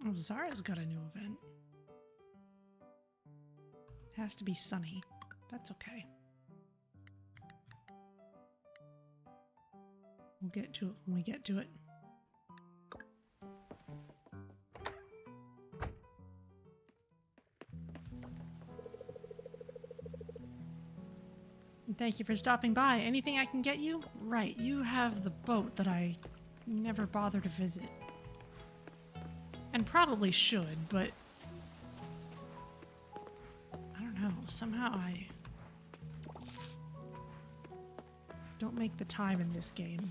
Speaker 1: Oh, Zarah's got a new event. It has to be sunny. That's okay. We'll get to it when we get to it. And thank you for stopping by. Anything I can get you? Right, you have the boat that I never bother to visit. And probably should, but I don't know. Somehow I don't make the time in this game.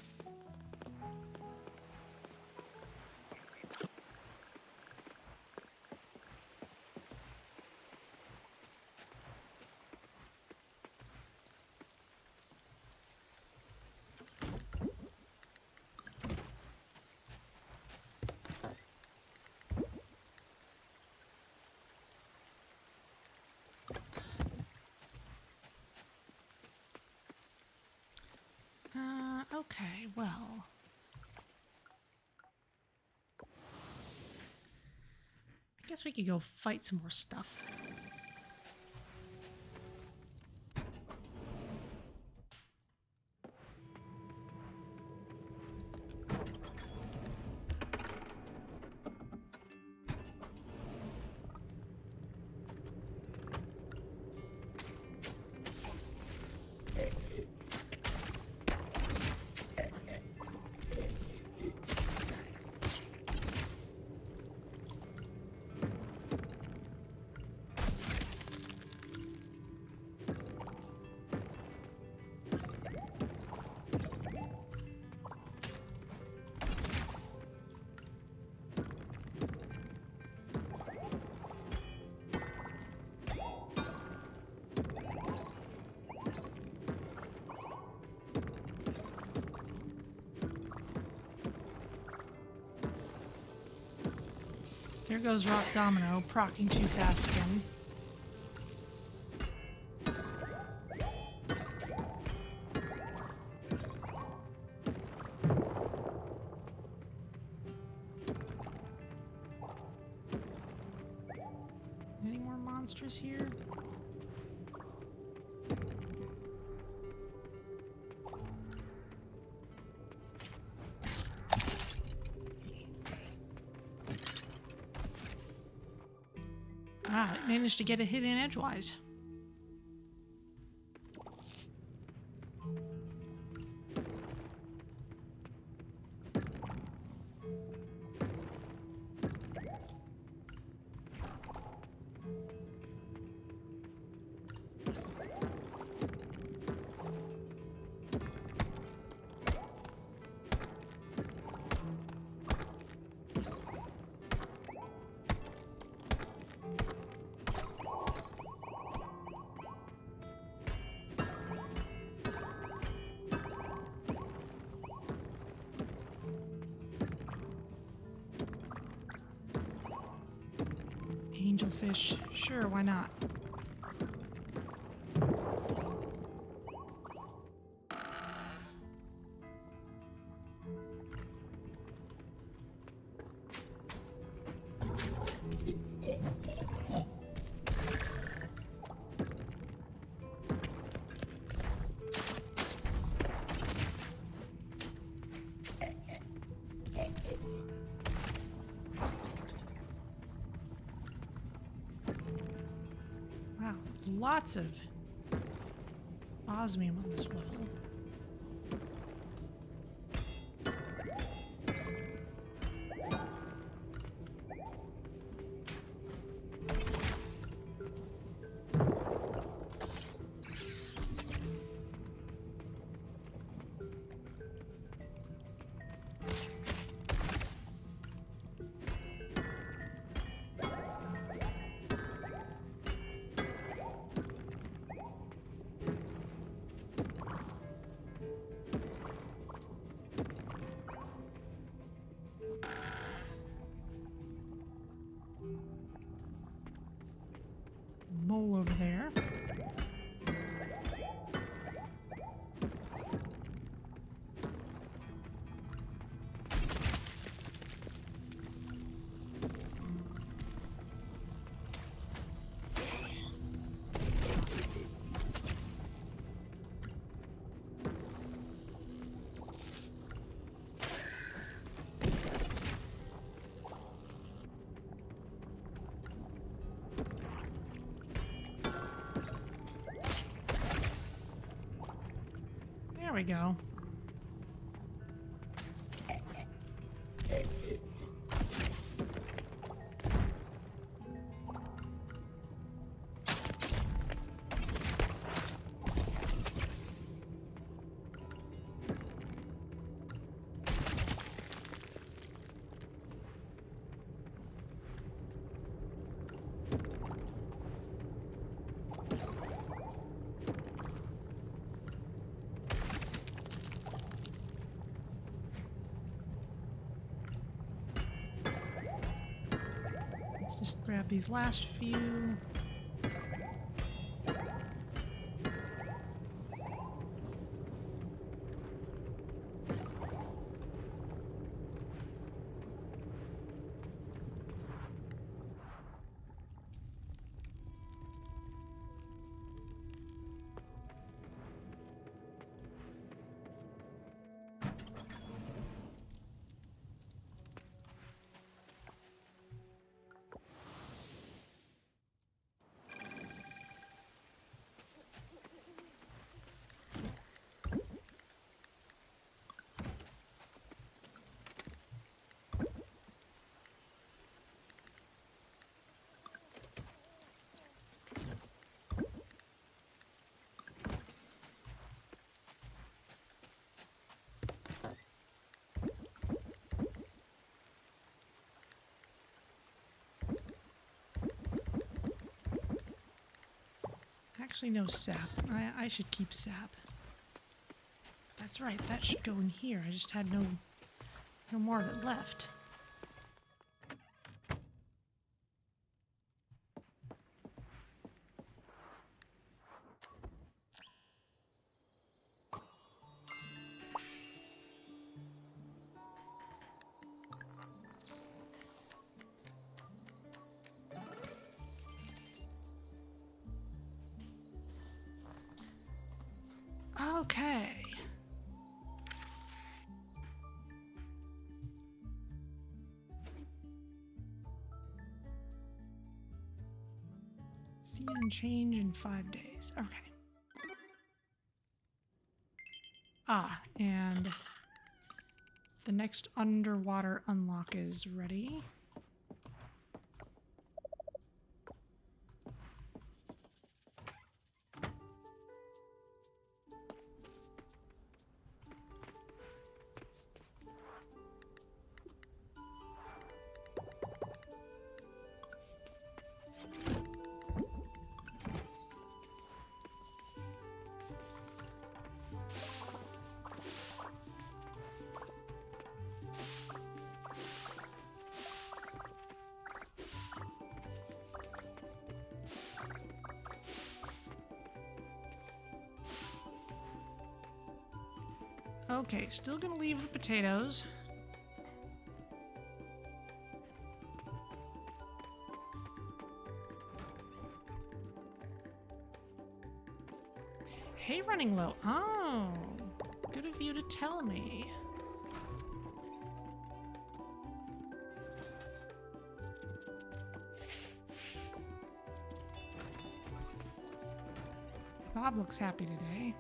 Speaker 1: Okay, well. I guess we could go fight some more stuff. There goes Rock Domino, procking too fast again. Any more monsters here? Wow, it managed to get a hit in edgewise. Angelfish, sure, why not? Lots of osmium on this level. Mole over there. There we go. Grab these last few. Actually, no sap. I should keep sap. That's right, that should go in here. I just had no more of it left. Okay. Season change in 5 days. Okay. Ah, and the next underwater unlock is ready. Okay, still gonna leave the potatoes. Hay running low. Oh, good of you to tell me. Bob looks happy today.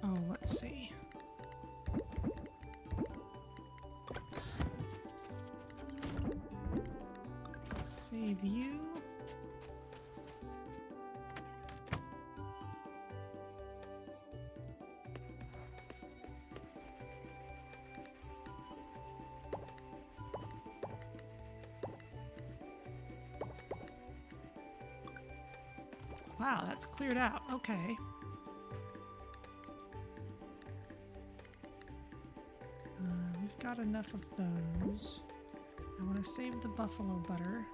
Speaker 1: Oh, let's see. Save you. Wow, that's cleared out. Okay. We've got enough of those. I want to save the buffalo butter.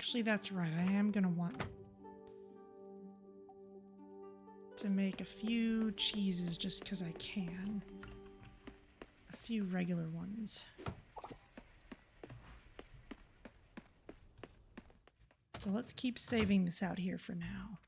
Speaker 1: Actually, that's right. I am gonna want to make a few cheeses just because I can. A few regular ones. So let's keep saving this out here for now.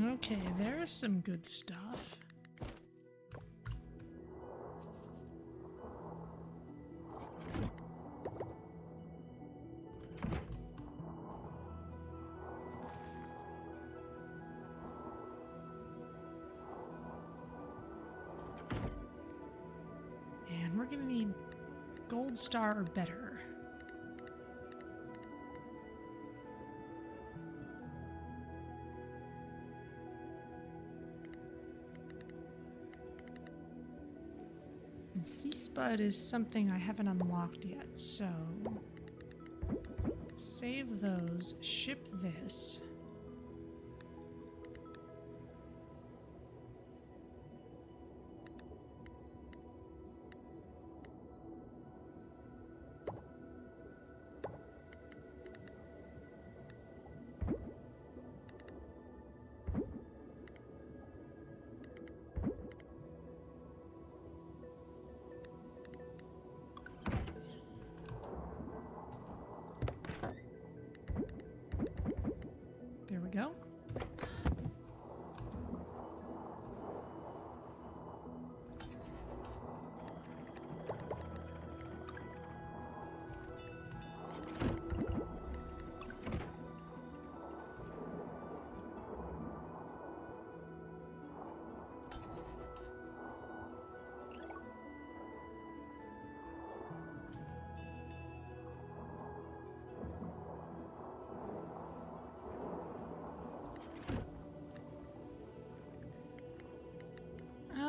Speaker 1: Okay, there's some good stuff. And we're gonna need gold star or better. And Sea Spud is something I haven't unlocked yet, so let's save those, ship this. There we go.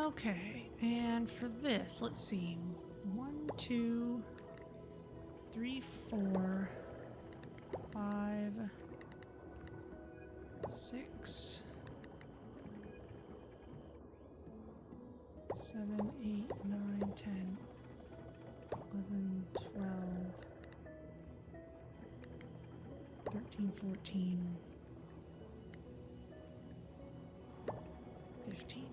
Speaker 1: Okay, and for this, let's see. 1, 2, 3, 4, 5, 6, 7, 8, 9, 10, 11, 12, 13, 14, 15.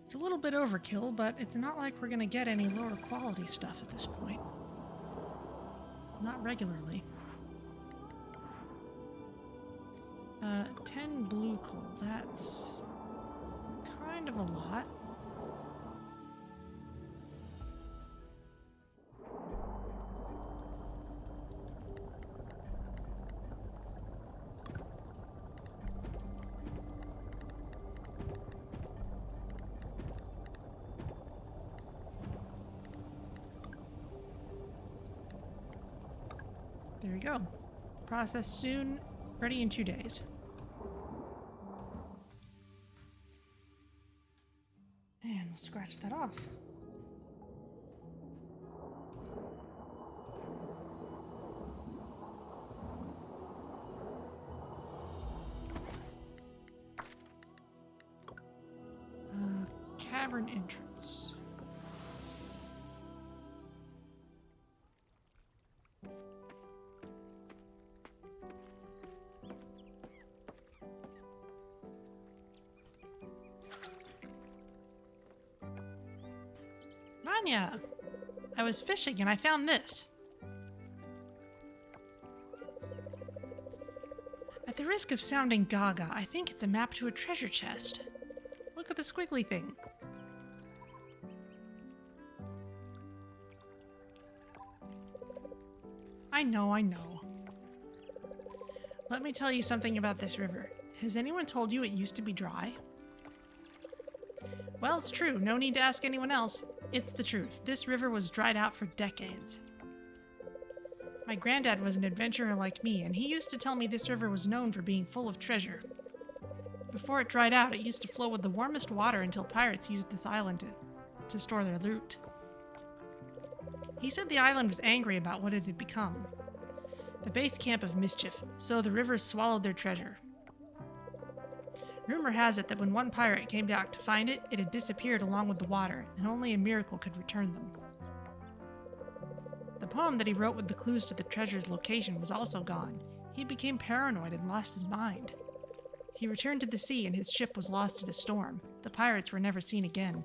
Speaker 1: It's a little bit overkill, but it's not like we're gonna get any lower quality stuff at this point. Not regularly. 10 blue coal, that's kind of a lot. There we go. Processed soon, ready in 2 days. And we'll scratch that off. Cavern entrance. Vanya! I was fishing and I found this. At the risk of sounding gaga, I think it's a map to a treasure chest. Look at the squiggly thing. I know. Let me tell you something about this river. Has anyone told you it used to be dry? Well, it's true. No need to ask anyone else. It's the truth. This river was dried out for decades. My granddad was an adventurer like me, and he used to tell me this river was known for being full of treasure. Before it dried out, it used to flow with the warmest water until pirates used this island to store their loot. He said the island was angry about what it had become. The base camp of mischief, so the rivers swallowed their treasure. Rumor has it that when one pirate came back to find it, it had disappeared along with the water, and only a miracle could return them. The poem that he wrote with the clues to the treasure's location was also gone. He became paranoid and lost his mind. He returned to the sea and his ship was lost in a storm. The pirates were never seen again.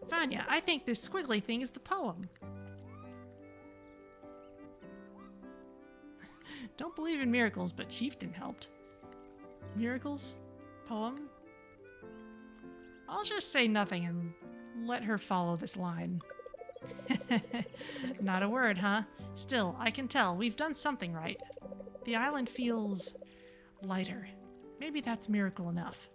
Speaker 1: Vanya, I think this squiggly thing is the poem. Don't believe in miracles, but Chieftain helped. Miracles? Poem? I'll just say nothing and let her follow this line. Not a word, huh? Still, I can tell we've done something right. The island feels lighter. Maybe that's miracle enough.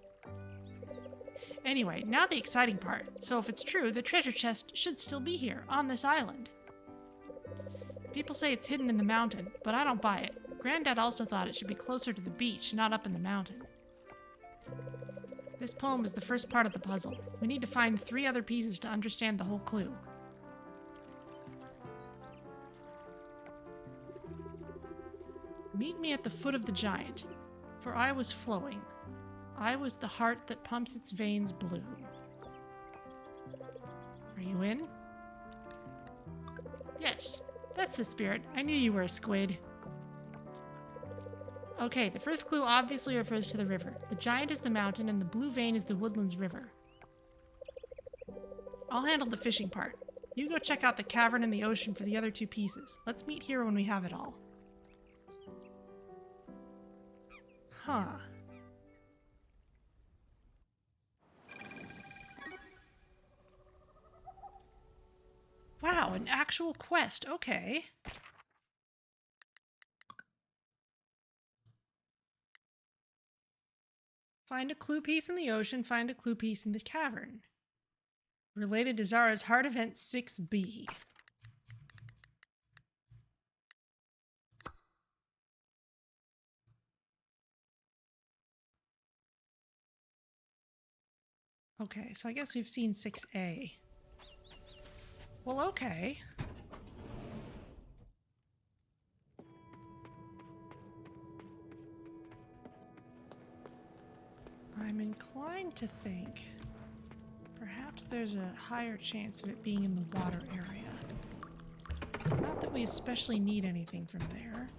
Speaker 1: Anyway, now the exciting part. So if it's true, the treasure chest should still be here, on this island. People say it's hidden in the mountain, but I don't buy it. Granddad also thought it should be closer to the beach, not up in the mountain. This poem is the first part of the puzzle. We need to find 3 other pieces to understand the whole clue. Meet me at the foot of the giant, for I was flowing. I was the heart that pumps its veins blue. Are you in? Yes, that's the spirit. I knew you were a squid. Okay, the first clue obviously refers to the river. The giant is the mountain and the blue vein is the Woodlands River. I'll handle the fishing part. You go check out the cavern and the ocean for the other 2 pieces. Let's meet here when we have it all. Huh. Wow, an actual quest. Okay. Find a clue piece in the ocean, find a clue piece in the cavern. Related to Zarah's Heart Event 6B. Okay, so I guess we've seen 6A. Well, okay. I'm inclined to think perhaps there's a higher chance of it being in the water area. Not that we especially need anything from there.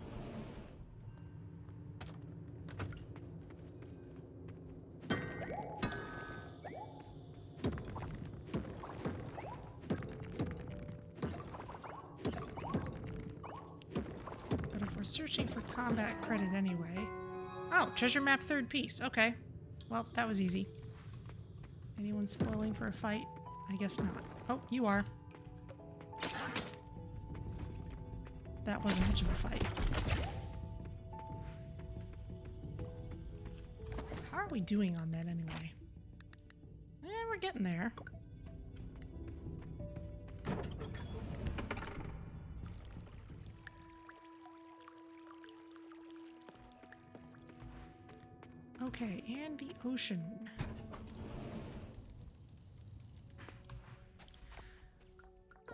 Speaker 1: But if we're searching for combat credit anyway... Oh, treasure map 3rd piece. Okay. Well, that was easy. Anyone spoiling for a fight? I guess not. Oh, you are. That wasn't much of a fight. How are we doing on that anyway? We're getting there. Okay, and the ocean.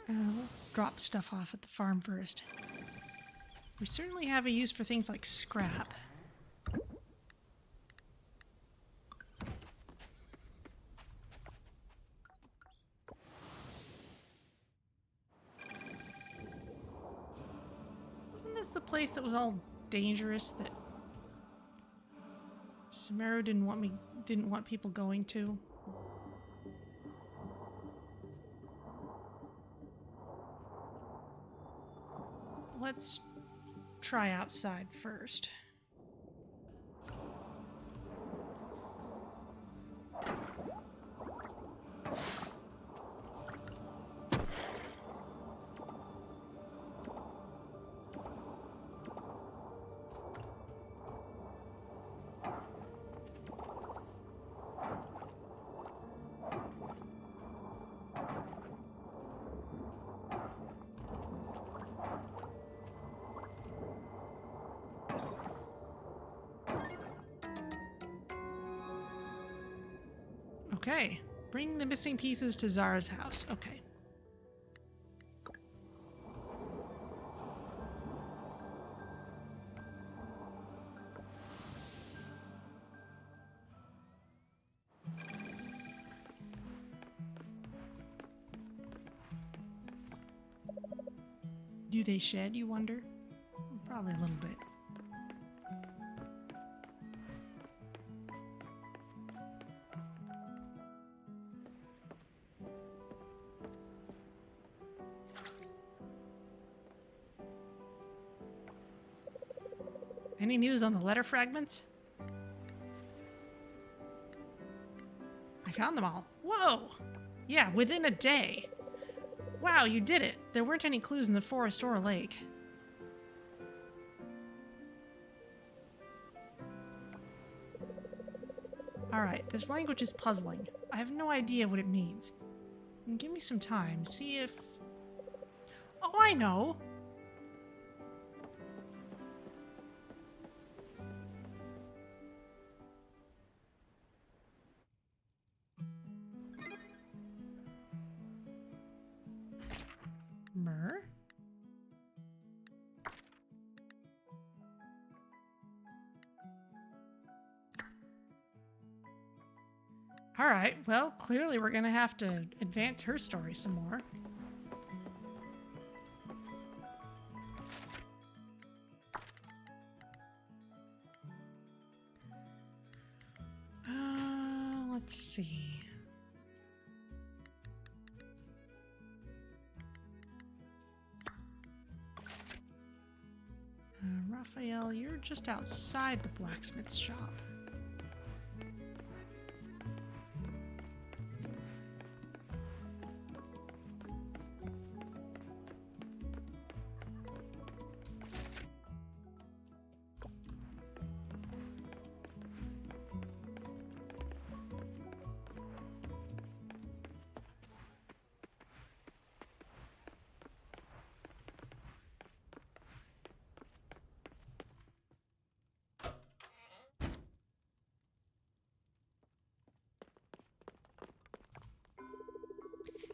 Speaker 1: We'll drop stuff off at the farm first. We certainly have a use for things like scrap. Wasn't this the place that was all dangerous that Semeru didn't want people going to? Let's try outside first. Okay. Bring the missing pieces to Zarah's house. Okay. Do they shed, you wonder? Probably a little bit. Any news on the letter fragments? I found them all. Whoa! Yeah, within a day. Wow, you did it. There weren't any clues in the forest or lake. Alright, this language is puzzling. I have no idea what it means. Give me some time. See if... Oh, I know! Mer? Alright, well, clearly we're gonna have to advance her story some more. Let's see. Rafael, you're just outside the blacksmith's shop.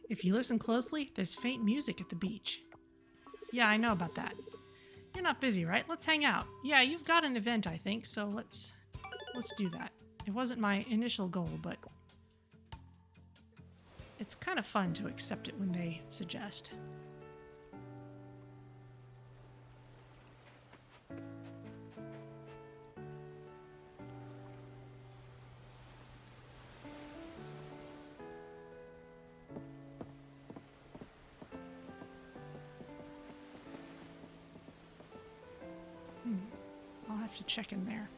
Speaker 1: If you listen closely, there's faint music at the beach. Yeah, I know about that. You're not busy, right? Let's hang out. Yeah, you've got an event, I think, so let's do that. It wasn't my initial goal, but it's kind of fun to accept it when they suggest. I'll have to check in there.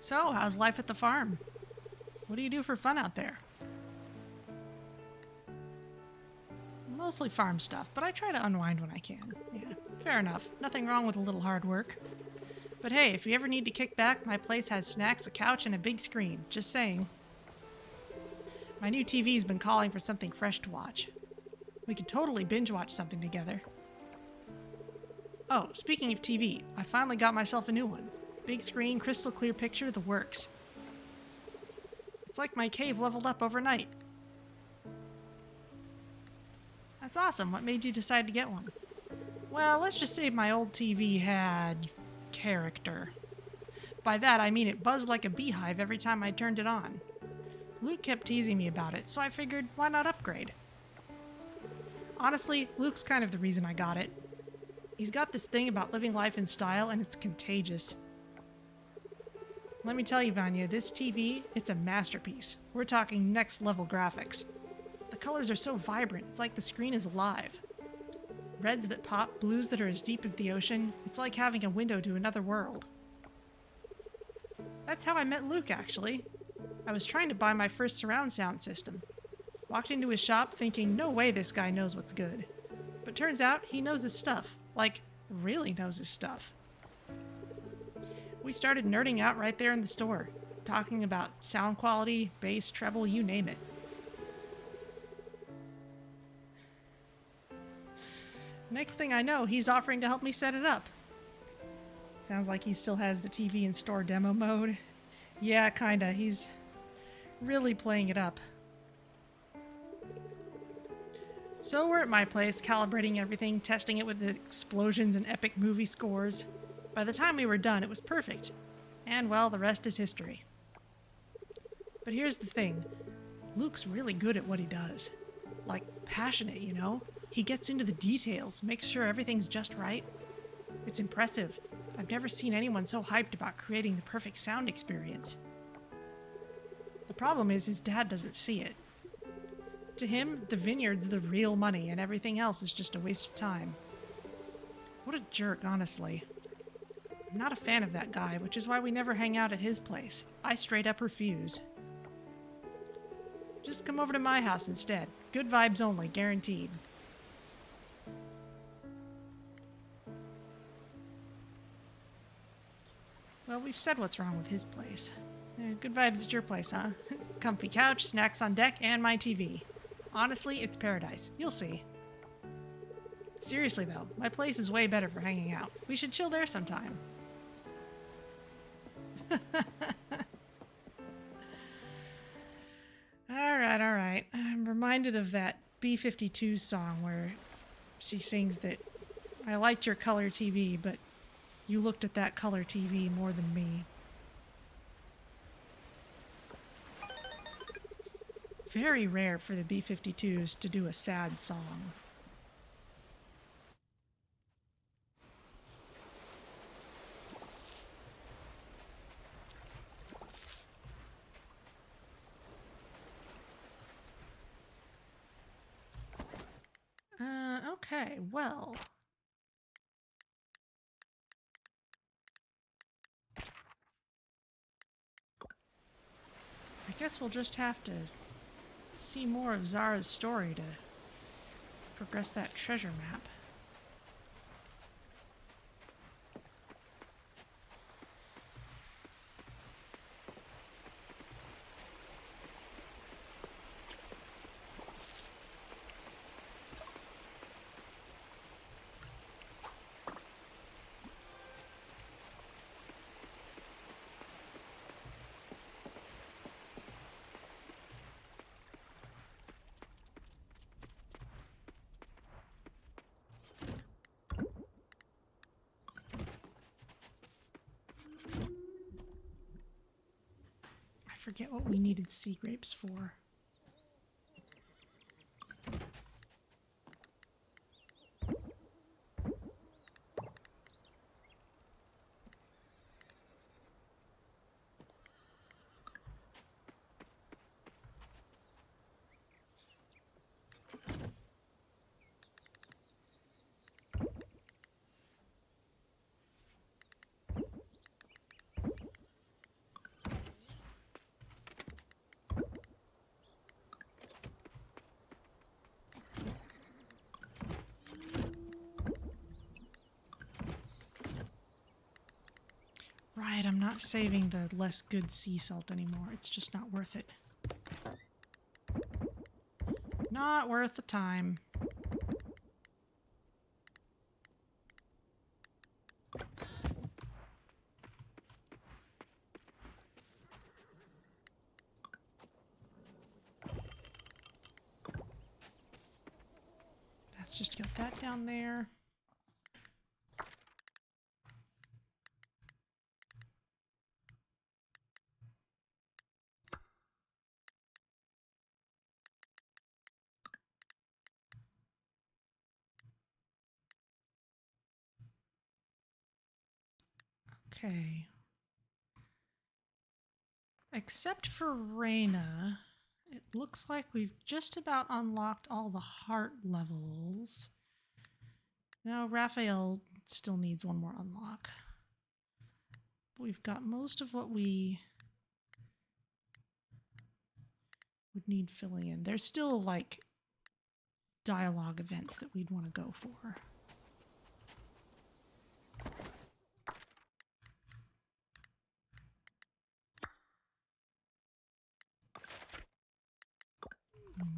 Speaker 1: So, how's life at the farm? What do you do for fun out there? Mostly farm stuff, but I try to unwind when I can. Yeah, fair enough. Nothing wrong with a little hard work. But hey, if you ever need to kick back, my place has snacks, a couch, and a big screen. Just saying. My new TV's been calling for something fresh to watch. We could totally binge watch something together. Oh, speaking of TV, I finally got myself a new one. Big screen, crystal clear picture, the works. It's like my cave leveled up overnight. That's awesome. What made you decide to get one? Well, let's just say my old TV had character. By that, I mean it buzzed like a beehive every time I turned it on. Luke kept teasing me about it, so I figured, why not upgrade? Honestly, Luke's kind of the reason I got it. He's got this thing about living life in style, and it's contagious. Let me tell you, Vanya, this TV, it's a masterpiece. We're talking next level graphics. The colors are so vibrant, it's like the screen is alive. Reds that pop, blues that are as deep as the ocean. It's like having a window to another world. That's how I met Luke, actually. I was trying to buy my first surround sound system. Walked into his shop thinking, no way this guy knows what's good. But turns out he knows his stuff. Like, really knows his stuff. We started nerding out right there in the store, talking about sound quality, bass, treble, you name it. Next thing I know, he's offering to help me set it up. Sounds like he still has the TV in store demo mode. Yeah, kinda. He's really playing it up. So we're at my place, calibrating everything, testing it with the explosions and epic movie scores. By the time we were done, it was perfect. And, well, the rest is history. But here's the thing. Luke's really good at what he does. Like, passionate, you know? He gets into the details, makes sure everything's just right. It's impressive. I've never seen anyone so hyped about creating the perfect sound experience. The problem is his dad doesn't see it. To him, the vineyard's the real money and everything else is just a waste of time. What a jerk, honestly. I'm not a fan of that guy, which is why we never hang out at his place. I straight up refuse. Just come over to my house instead. Good vibes only, guaranteed. Well, we've said what's wrong with his place. Good vibes at your place, huh? Comfy couch, snacks on deck, and my TV. Honestly, it's paradise. You'll see. Seriously though, my place is way better for hanging out. We should chill there sometime. Alright. I'm reminded of that B-52 song where she sings that I liked your color TV, but you looked at that color TV more than me. Very rare for the B-52s to do a sad song. Okay, well. I guess we'll just have to see more of Zarah's story to progress that treasure map. I forget what we needed sea grapes for. Right, I'm not saving the less good sea salt anymore. It's just not worth it. Not worth the time. Let's just get that down there. Okay. Except for Reyna, it looks like we've just about unlocked all the heart levels. Now, Rafael still needs one more unlock. We've got most of what we would need filling in. There's still, like, dialogue events that we'd want to go for.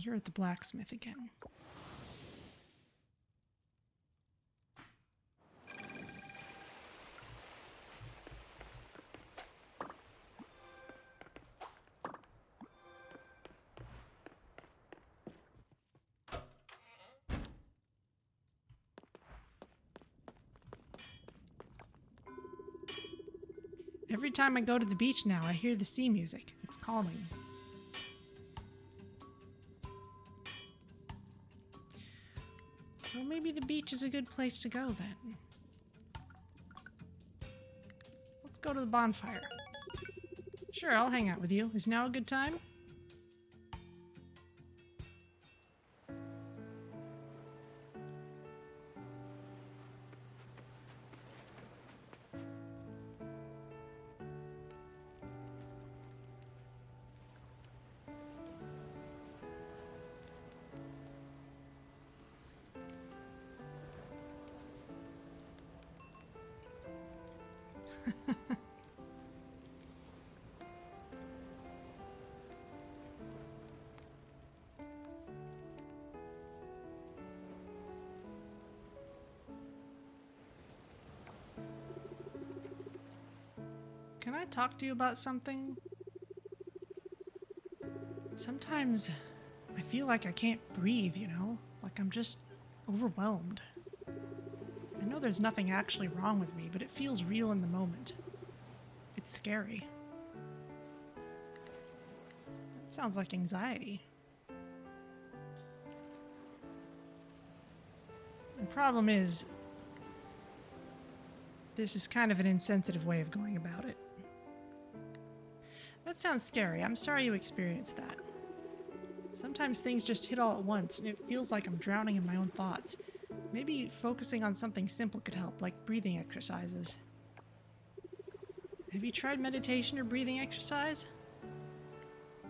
Speaker 1: You're at the blacksmith again. Every time I go to the beach now, I hear the sea music. It's calming. Well, maybe the beach is a good place to go then. Let's go to the bonfire. Sure, I'll hang out with you. Is now a good time? Can I talk to you about something? Sometimes I feel like I can't breathe, you know? Like I'm just overwhelmed. I know there's nothing actually wrong with me, but it feels real in the moment. It's scary. That sounds like anxiety. The problem is, this is kind of an insensitive way of going about it. That sounds scary. I'm sorry you experienced that. Sometimes things just hit all at once, and it feels like I'm drowning in my own thoughts. Maybe focusing on something simple could help, like breathing exercises. Have you tried meditation or breathing exercise?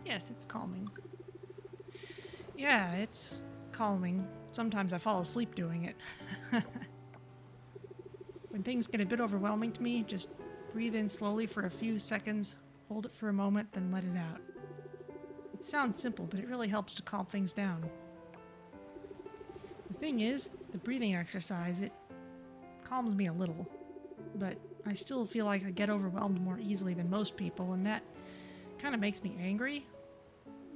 Speaker 1: Yes, it's calming. Yeah, it's calming. Sometimes I fall asleep doing it. When things get a bit overwhelming to me, just breathe in slowly for a few seconds, hold it for a moment, then let it out. It sounds simple, but it really helps to calm things down. The thing is, the breathing exercise, it calms me a little, but I still feel like I get overwhelmed more easily than most people, and that kind of makes me angry.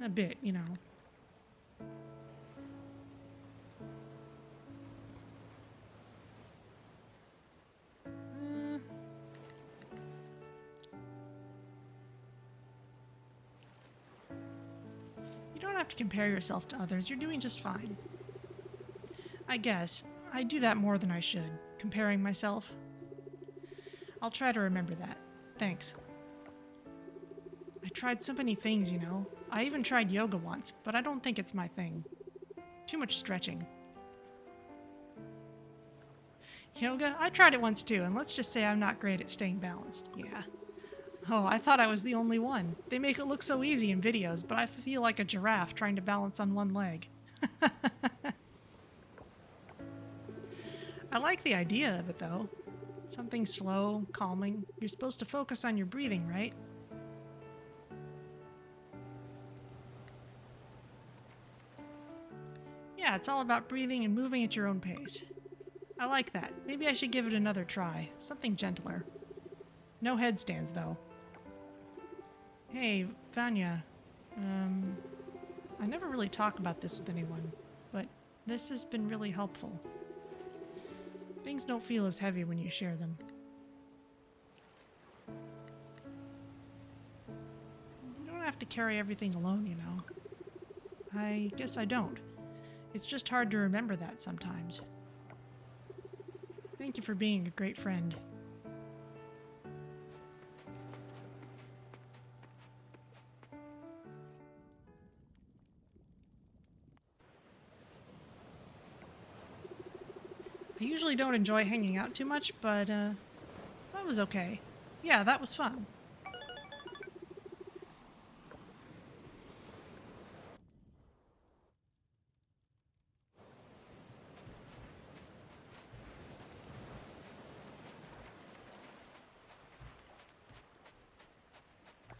Speaker 1: A bit, you know. You don't have to compare yourself to others. You're doing just fine. I guess. I do that more than I should, comparing myself. I'll try to remember that. Thanks. I tried so many things, you know. I even tried yoga once, but I don't think it's my thing. Too much stretching. Yoga? I tried it once too, and let's just say I'm not great at staying balanced. Yeah. Oh, I thought I was the only one. They make it look so easy in videos, but I feel like a giraffe trying to balance on one leg. I like the idea of it, though. Something slow, calming. You're supposed to focus on your breathing, right? Yeah, it's all about breathing and moving at your own pace. I like that. Maybe I should give it another try. Something gentler. No headstands, though. Hey, Vanya. I never really talk about this with anyone, but this has been really helpful. Things don't feel as heavy when you share them. You don't have to carry everything alone, you know. I guess I don't. It's just hard to remember that sometimes. Thank you for being a great friend. I usually don't enjoy hanging out too much, but that was okay. Yeah, that was fun.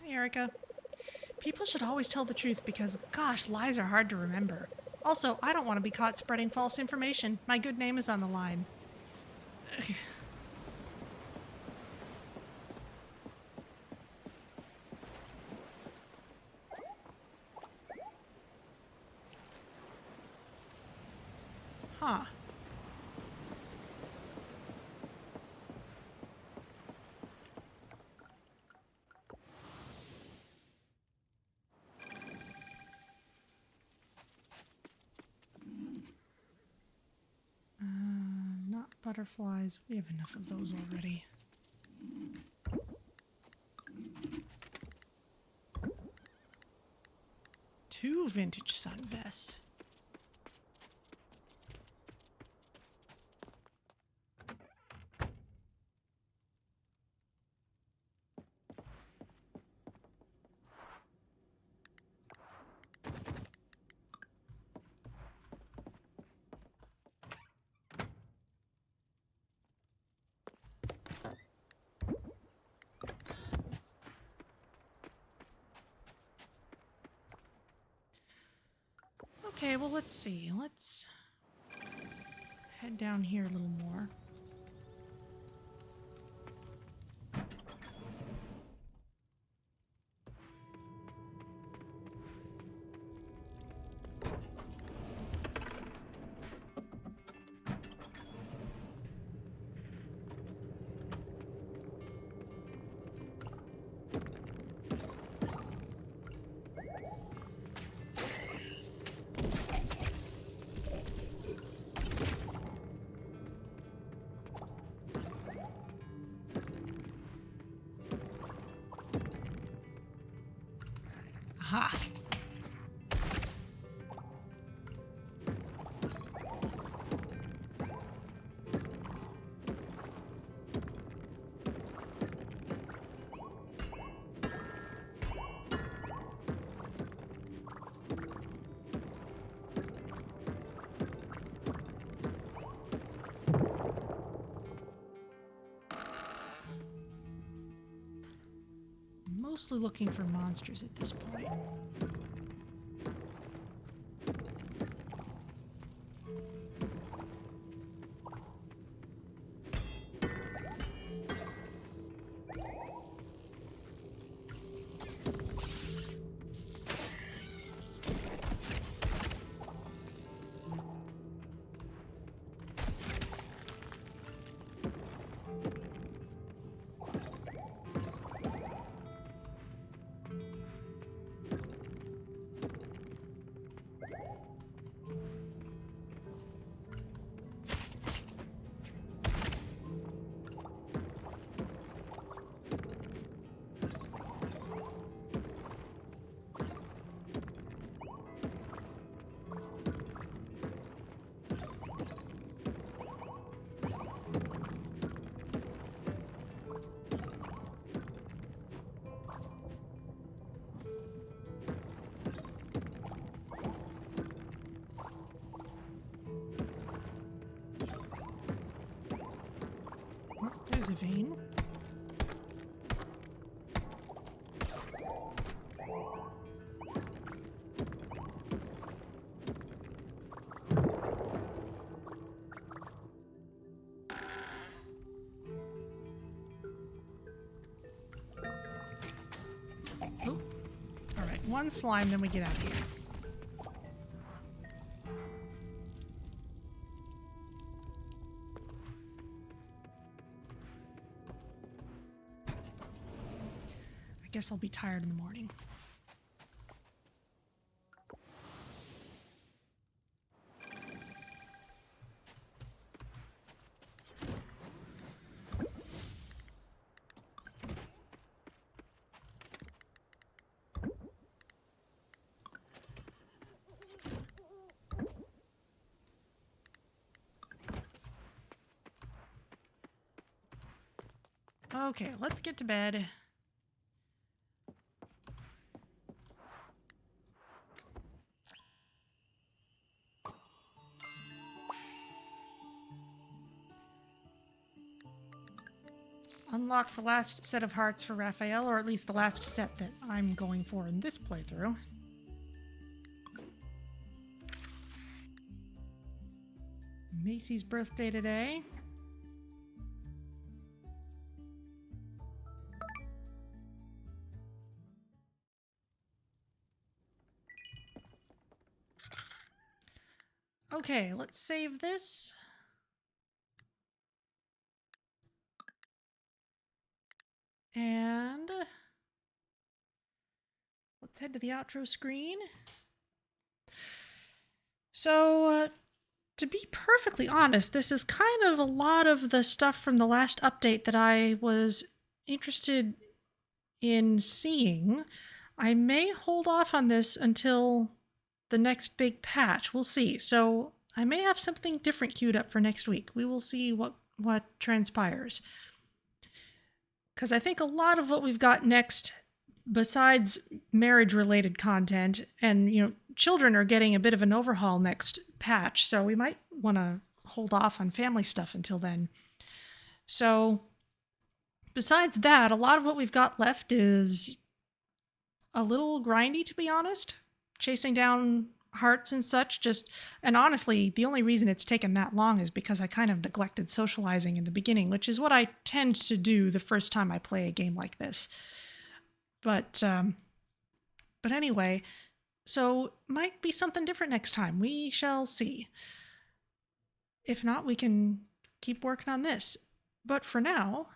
Speaker 1: Hi, Erica. People should always tell the truth because, gosh, lies are hard to remember. Also, I don't want to be caught spreading false information. My good name is on the line. Huh. Not butterflies. We have enough of those already. Two vintage sun vests. Okay, well, let's see. Let's head down here a little more. Aha! Mostly looking for monsters at this point. There's a vein. Oh, all right, one slime, then we get out of here. Guess I'll be tired in the morning. Okay, let's get to bed. unlock the last set of hearts for Rafael, or at least the last set that I'm going for in this playthrough. Macy's birthday today. Okay, let's save this. And let's head to the outro screen. So, to be perfectly honest, this is kind of a lot of the stuff from the last update that I was interested in seeing. I may hold off on this until the next big patch. We'll see. So I may have something different queued up for next week. We will see what transpires. Because I think a lot of what we've got next, besides marriage-related content, and children are getting a bit of an overhaul next patch, so we might want to hold off on family stuff until then. So besides that, a lot of what we've got left is a little grindy, to be honest. Chasing down hearts and such, and honestly, the only reason it's taken that long is because I kind of neglected socializing in the beginning, which is what I tend to do the first time I play a game like this. But anyway, so might be something different next time. We shall see. If not, we can keep working on this. But for now,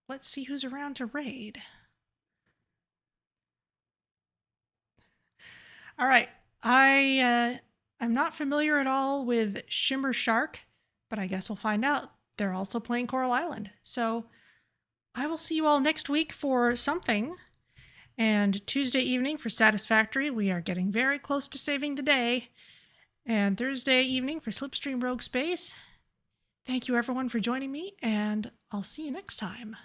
Speaker 1: let's see who's around to raid. All right. I'm not familiar at all with Shimmer Shark, but I guess we'll find out. They're also playing Coral Island. So I will see you all next week for something. And Tuesday evening for Satisfactory, we are getting very close to saving the day. And Thursday evening for Slipstream Rogue Space. Thank you everyone for joining me, and I'll see you next time.